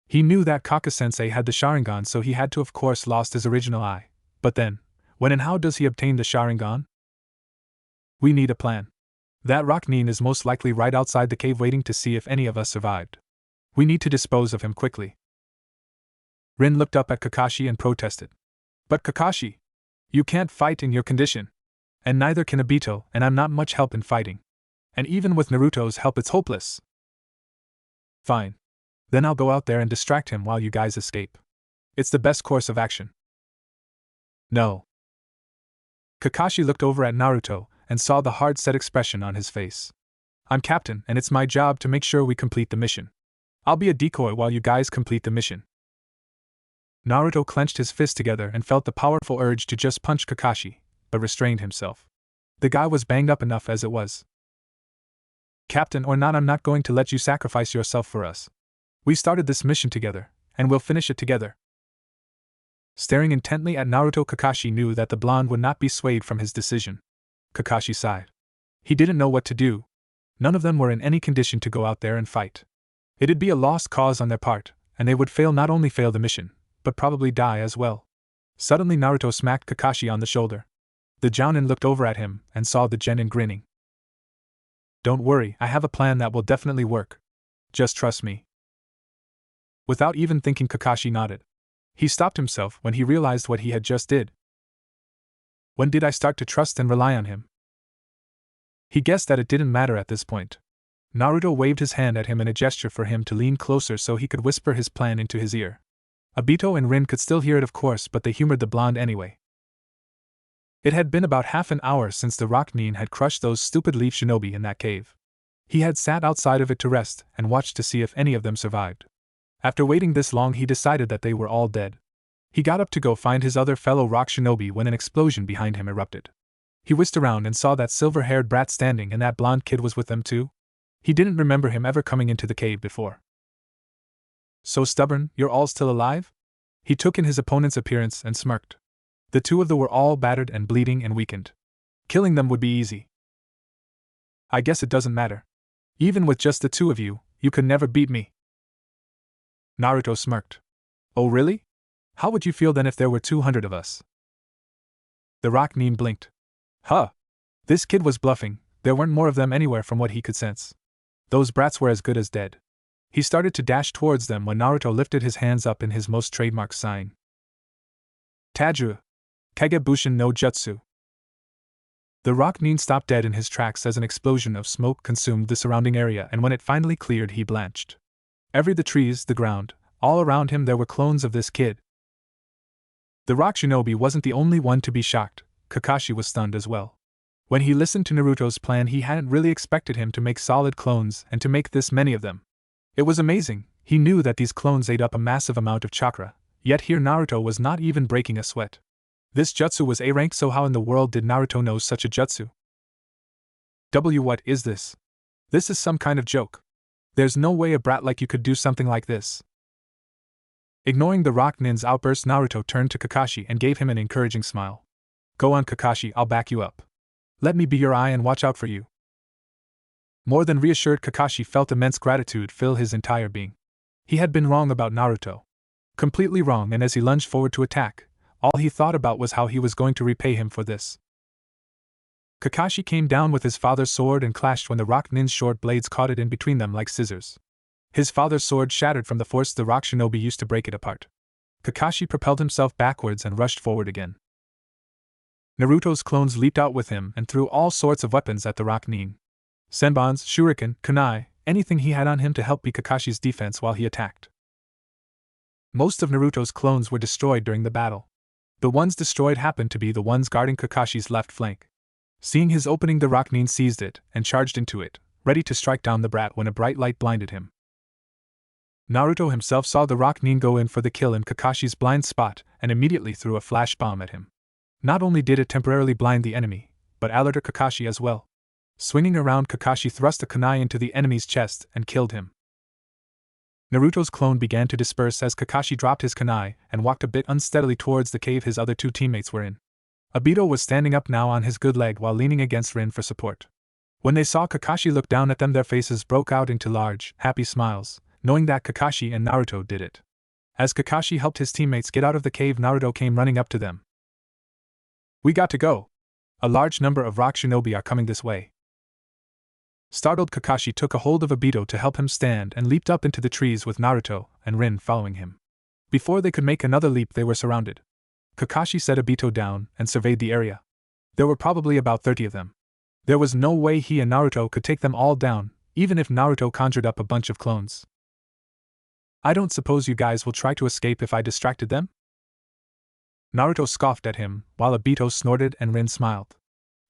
He knew that Kaka-sensei had the Sharingan, so he had to of course lost his original eye. But then, when and how does he obtain the Sharingan? We need a plan. That Rocknin is most likely right outside the cave waiting to see if any of us survived. We need to dispose of him quickly. Rin looked up at Kakashi and protested. But Kakashi, you can't fight in your condition. And neither can Obito, and I'm not much help in fighting. And even with Naruto's help it's hopeless. Fine. Then I'll go out there and distract him while you guys escape. It's the best course of action. No. Kakashi looked over at Naruto and saw the hard-set expression on his face. I'm captain, and it's my job to make sure we complete the mission. I'll be a decoy while you guys complete the mission. Naruto clenched his fists together and felt the powerful urge to just punch Kakashi, but restrained himself. The guy was banged up enough as it was. Captain or not, I'm not going to let you sacrifice yourself for us. We started this mission together, and we'll finish it together. Staring intently at Naruto, Kakashi knew that the blonde would not be swayed from his decision. Kakashi sighed. He didn't know what to do. None of them were in any condition to go out there and fight. It'd be a lost cause on their part, and they would not only fail the mission, but probably die as well. Suddenly Naruto smacked Kakashi on the shoulder. The Jounin looked over at him and saw the genin grinning. Don't worry, I have a plan that will definitely work. Just trust me. Without even thinking, Kakashi nodded. He stopped himself when he realized what he had just did. When did I start to trust and rely on him? He guessed that it didn't matter at this point. Naruto waved his hand at him in a gesture for him to lean closer so he could whisper his plan into his ear. Obito and Rin could still hear it, of course, but they humored the blonde anyway. It had been about half an hour since the Rock Nin had crushed those stupid leaf shinobi in that cave. He had sat outside of it to rest and watched to see if any of them survived. After waiting this long, he decided that they were all dead. He got up to go find his other fellow rock shinobi when an explosion behind him erupted. He whisked around and saw that silver-haired brat standing, and that blonde kid was with them too. He didn't remember him ever coming into the cave before. So stubborn, you're all still alive? He took in his opponent's appearance and smirked. The two of them were all battered and bleeding and weakened. Killing them would be easy. I guess it doesn't matter. Even with just the two of you, you could never beat me. Naruto smirked. Oh really? How would you feel then if there were 200 of us? The Rock Nin blinked. Huh. This kid was bluffing, there weren't more of them anywhere from what he could sense. Those brats were as good as dead. He started to dash towards them when Naruto lifted his hands up in his most trademark sign. Tajuru. Kagebushin no Jutsu. The Rock Nin stopped dead in his tracks as an explosion of smoke consumed the surrounding area, and when it finally cleared, he blanched. The trees, the ground, all around him there were clones of this kid. The Rock Shinobi wasn't the only one to be shocked. Kakashi was stunned as well. When he listened to Naruto's plan, he hadn't really expected him to make solid clones and to make this many of them. It was amazing. He knew that these clones ate up a massive amount of chakra, yet here Naruto was not even breaking a sweat. This jutsu was A rank, so how in the world did Naruto know such a jutsu? What is this? This is some kind of joke. There's no way a brat like you could do something like this. Ignoring the Rock Nin's outburst, Naruto turned to Kakashi and gave him an encouraging smile. Go on, Kakashi, I'll back you up. Let me be your eye and watch out for you. More than reassured, Kakashi felt immense gratitude fill his entire being. He had been wrong about Naruto. Completely wrong, and as he lunged forward to attack, all he thought about was how he was going to repay him for this. Kakashi came down with his father's sword and clashed when the Rock Nin's short blades caught it in between them like scissors. His father's sword shattered from the force the Rock Shinobi used to break it apart. Kakashi propelled himself backwards and rushed forward again. Naruto's clones leaped out with him and threw all sorts of weapons at the Rock Nin. Senbons, shuriken, kunai, anything he had on him to help be Kakashi's defense while he attacked. Most of Naruto's clones were destroyed during the battle. The ones destroyed happened to be the ones guarding Kakashi's left flank. Seeing his opening, the Rock Nin seized it and charged into it, ready to strike down the brat when a bright light blinded him. Naruto himself saw the Rock Nin go in for the kill in Kakashi's blind spot and immediately threw a flash bomb at him. Not only did it temporarily blind the enemy, but alerted Kakashi as well. Swinging around, Kakashi thrust a kunai into the enemy's chest and killed him. Naruto's clone began to disperse as Kakashi dropped his kunai and walked a bit unsteadily towards the cave his other two teammates were in. Obito was standing up now on his good leg while leaning against Rin for support. When they saw Kakashi look down at them, their faces broke out into large, happy smiles, knowing that Kakashi and Naruto did it. As Kakashi helped his teammates get out of the cave, Naruto came running up to them. We got to go. A large number of rock shinobi are coming this way. Startled, Kakashi took a hold of Obito to help him stand and leaped up into the trees with Naruto and Rin following him. Before they could make another leap, they were surrounded. Kakashi set Obito down and surveyed the area. There were probably about 30 of them. There was no way he and Naruto could take them all down, even if Naruto conjured up a bunch of clones. I don't suppose you guys will try to escape if I distracted them? Naruto scoffed at him, while Obito snorted and Rin smiled.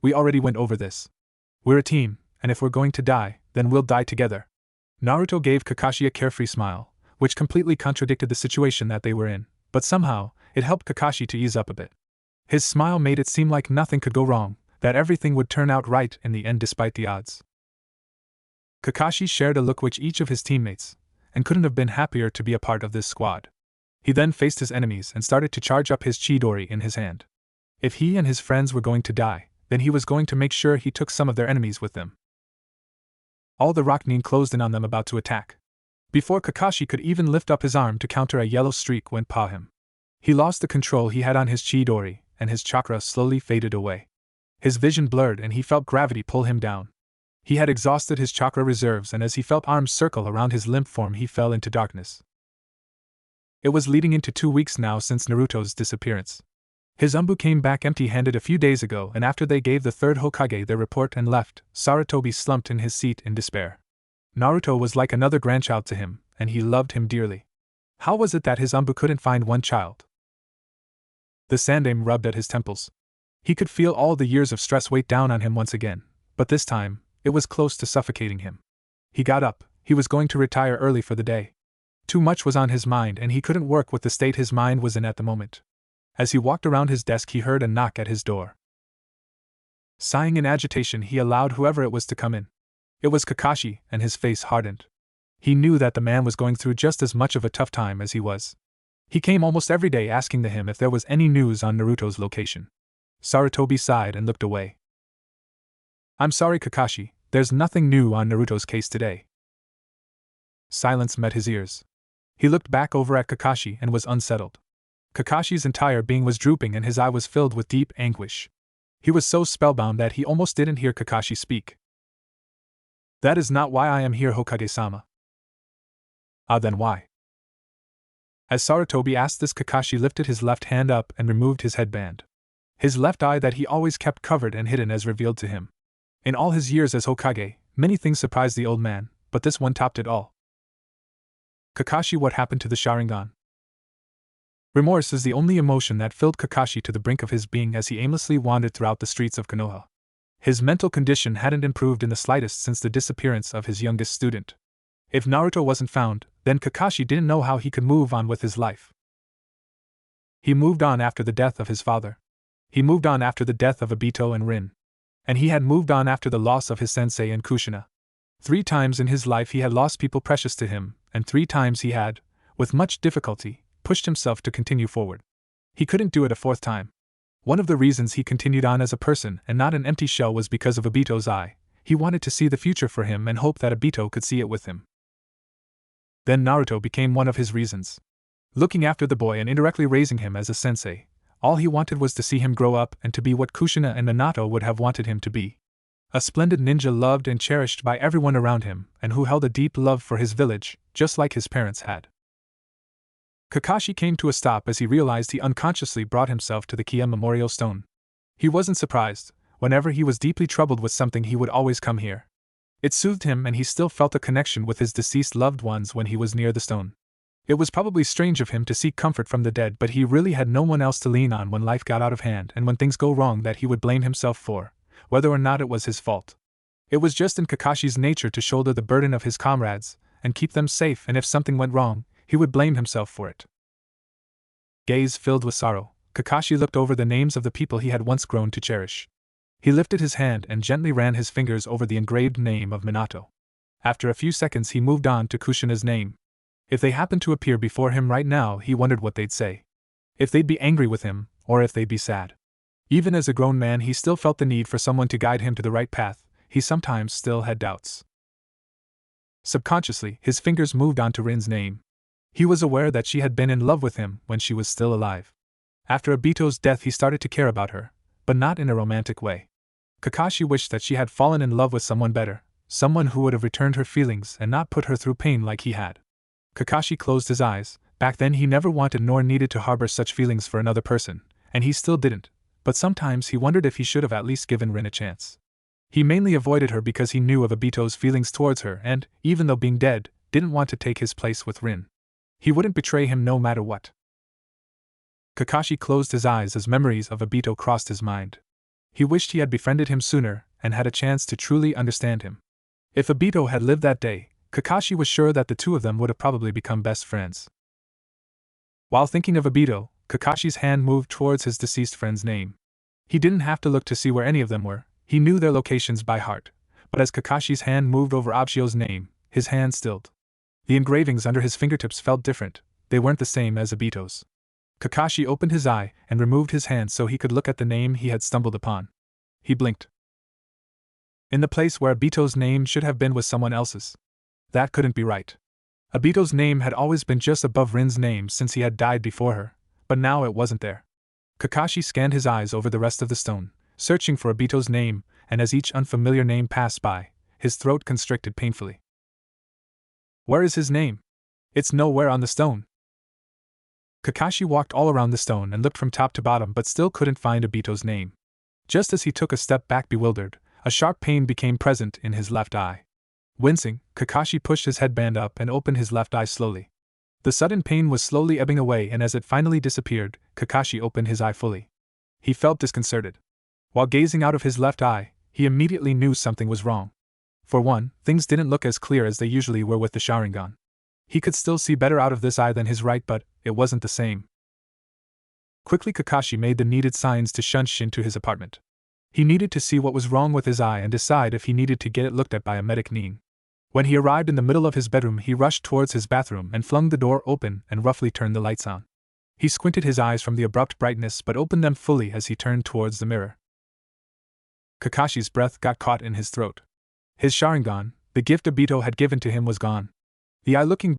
We already went over this. We're a team, and if we're going to die, then we'll die together. Naruto gave Kakashi a carefree smile, which completely contradicted the situation that they were in, but somehow, it helped Kakashi to ease up a bit. His smile made it seem like nothing could go wrong, that everything would turn out right in the end despite the odds. Kakashi shared a look with each of his teammates, and couldn't have been happier to be a part of this squad. He then faced his enemies and started to charge up his Chidori in his hand. If he and his friends were going to die, then he was going to make sure he took some of their enemies with them. All the Rock Nin closed in on them about to attack. Before Kakashi could even lift up his arm to counter, a yellow streak went past him. He lost the control he had on his Chidori, and his chakra slowly faded away. His vision blurred and he felt gravity pull him down. He had exhausted his chakra reserves, and as he felt arms circle around his limp form he fell into darkness. It was leading into 2 weeks now since Naruto's disappearance. His Umbu came back empty-handed a few days ago, and after they gave the third Hokage their report and left, Sarutobi slumped in his seat in despair. Naruto was like another grandchild to him, and he loved him dearly. How was it that his Umbu couldn't find one child? The sandame rubbed at his temples. He could feel all the years of stress weight down on him once again, but this time, it was close to suffocating him. He got up. He was going to retire early for the day. Too much was on his mind and he couldn't work with the state his mind was in at the moment. As he walked around his desk he heard a knock at his door. Sighing in agitation he allowed whoever it was to come in. It was Kakashi, and his face hardened. He knew that the man was going through just as much of a tough time as he was. He came almost every day asking him if there was any news on Naruto's location. Sarutobi sighed and looked away. "I'm sorry, Kakashi, there's nothing new on Naruto's case today." Silence met his ears. He looked back over at Kakashi and was unsettled. Kakashi's entire being was drooping and his eye was filled with deep anguish. He was so spellbound that he almost didn't hear Kakashi speak. "That is not why I am here, Hokage-sama." "Ah, then why?" As Sarutobi asked this, Kakashi lifted his left hand up and removed his headband. His left eye that he always kept covered and hidden as revealed to him. In all his years as Hokage, many things surprised the old man, but this one topped it all. "Kakashi, what happened to the Sharingan?" Remorse is the only emotion that filled Kakashi to the brink of his being as he aimlessly wandered throughout the streets of Konoha. His mental condition hadn't improved in the slightest since the disappearance of his youngest student. If Naruto wasn't found, then Kakashi didn't know how he could move on with his life. He moved on after the death of his father. He moved on after the death of Obito and Rin. And he had moved on after the loss of his sensei and Kushina. 3 times in his life he had lost people precious to him, and 3 times he had, with much difficulty, pushed himself to continue forward. He couldn't do it a 4th time. One of the reasons he continued on as a person and not an empty shell was because of Obito's eye. He wanted to see the future for him and hoped that Obito could see it with him. Then Naruto became one of his reasons. Looking after the boy and indirectly raising him as a sensei, all he wanted was to see him grow up and to be what Kushina and Minato would have wanted him to be. A splendid ninja loved and cherished by everyone around him, and who held a deep love for his village, just like his parents had. Kakashi came to a stop as he realized he unconsciously brought himself to the Kia Memorial Stone. He wasn't surprised. Whenever he was deeply troubled with something he would always come here. It soothed him and he still felt a connection with his deceased loved ones when he was near the stone. It was probably strange of him to seek comfort from the dead, but he really had no one else to lean on when life got out of hand and when things go wrong that he would blame himself for, whether or not it was his fault. It was just in Kakashi's nature to shoulder the burden of his comrades and keep them safe, and if something went wrong, he would blame himself for it. Gaze filled with sorrow, Kakashi looked over the names of the people he had once grown to cherish. He lifted his hand and gently ran his fingers over the engraved name of Minato. After a few seconds he moved on to Kushina's name. If they happened to appear before him right now, he wondered what they'd say. If they'd be angry with him, or if they'd be sad. Even as a grown man he still felt the need for someone to guide him to the right path. He sometimes still had doubts. Subconsciously, his fingers moved on to Rin's name. He was aware that she had been in love with him when she was still alive. After Obito's death he started to care about her, but not in a romantic way. Kakashi wished that she had fallen in love with someone better, someone who would have returned her feelings and not put her through pain like he had. Kakashi closed his eyes. Back then he never wanted nor needed to harbor such feelings for another person, and he still didn't, but sometimes he wondered if he should have at least given Rin a chance. He mainly avoided her because he knew of Obito's feelings towards her and, even though being dead, didn't want to take his place with Rin. He wouldn't betray him no matter what. Kakashi closed his eyes as memories of Obito crossed his mind. He wished he had befriended him sooner and had a chance to truly understand him. If Obito had lived that day, Kakashi was sure that the two of them would have probably become best friends. While thinking of Obito, Kakashi's hand moved towards his deceased friend's name. He didn't have to look to see where any of them were, he knew their locations by heart, but as Kakashi's hand moved over Obito's name, his hand stilled. The engravings under his fingertips felt different, they weren't the same as Obito's. Kakashi opened his eye and removed his hand so he could look at the name he had stumbled upon. He blinked. In the place where Obito's name should have been was someone else's. That couldn't be right. Obito's name had always been just above Rin's name since he had died before her, but now it wasn't there. Kakashi scanned his eyes over the rest of the stone, searching for Obito's name, and as each unfamiliar name passed by, his throat constricted painfully. Where is his name? It's nowhere on the stone. Kakashi walked all around the stone and looked from top to bottom but still couldn't find Obito's name. Just as he took a step back bewildered, a sharp pain became present in his left eye. Wincing, Kakashi pushed his headband up and opened his left eye slowly. The sudden pain was slowly ebbing away, and as it finally disappeared, Kakashi opened his eye fully. He felt disconcerted. While gazing out of his left eye, he immediately knew something was wrong. For one, things didn't look as clear as they usually were with the Sharingan. He could still see better out of this eye than his right, but it wasn't the same. Quickly, Kakashi made the needed signs to Shunshin to his apartment. He needed to see what was wrong with his eye and decide if he needed to get it looked at by a medic Nin. When he arrived in the middle of his bedroom, he rushed towards his bathroom and flung the door open and roughly turned the lights on. He squinted his eyes from the abrupt brightness but opened them fully as he turned towards the mirror. Kakashi's breath got caught in his throat. His Sharingan, the gift Obito had given to him, was gone. The eye looking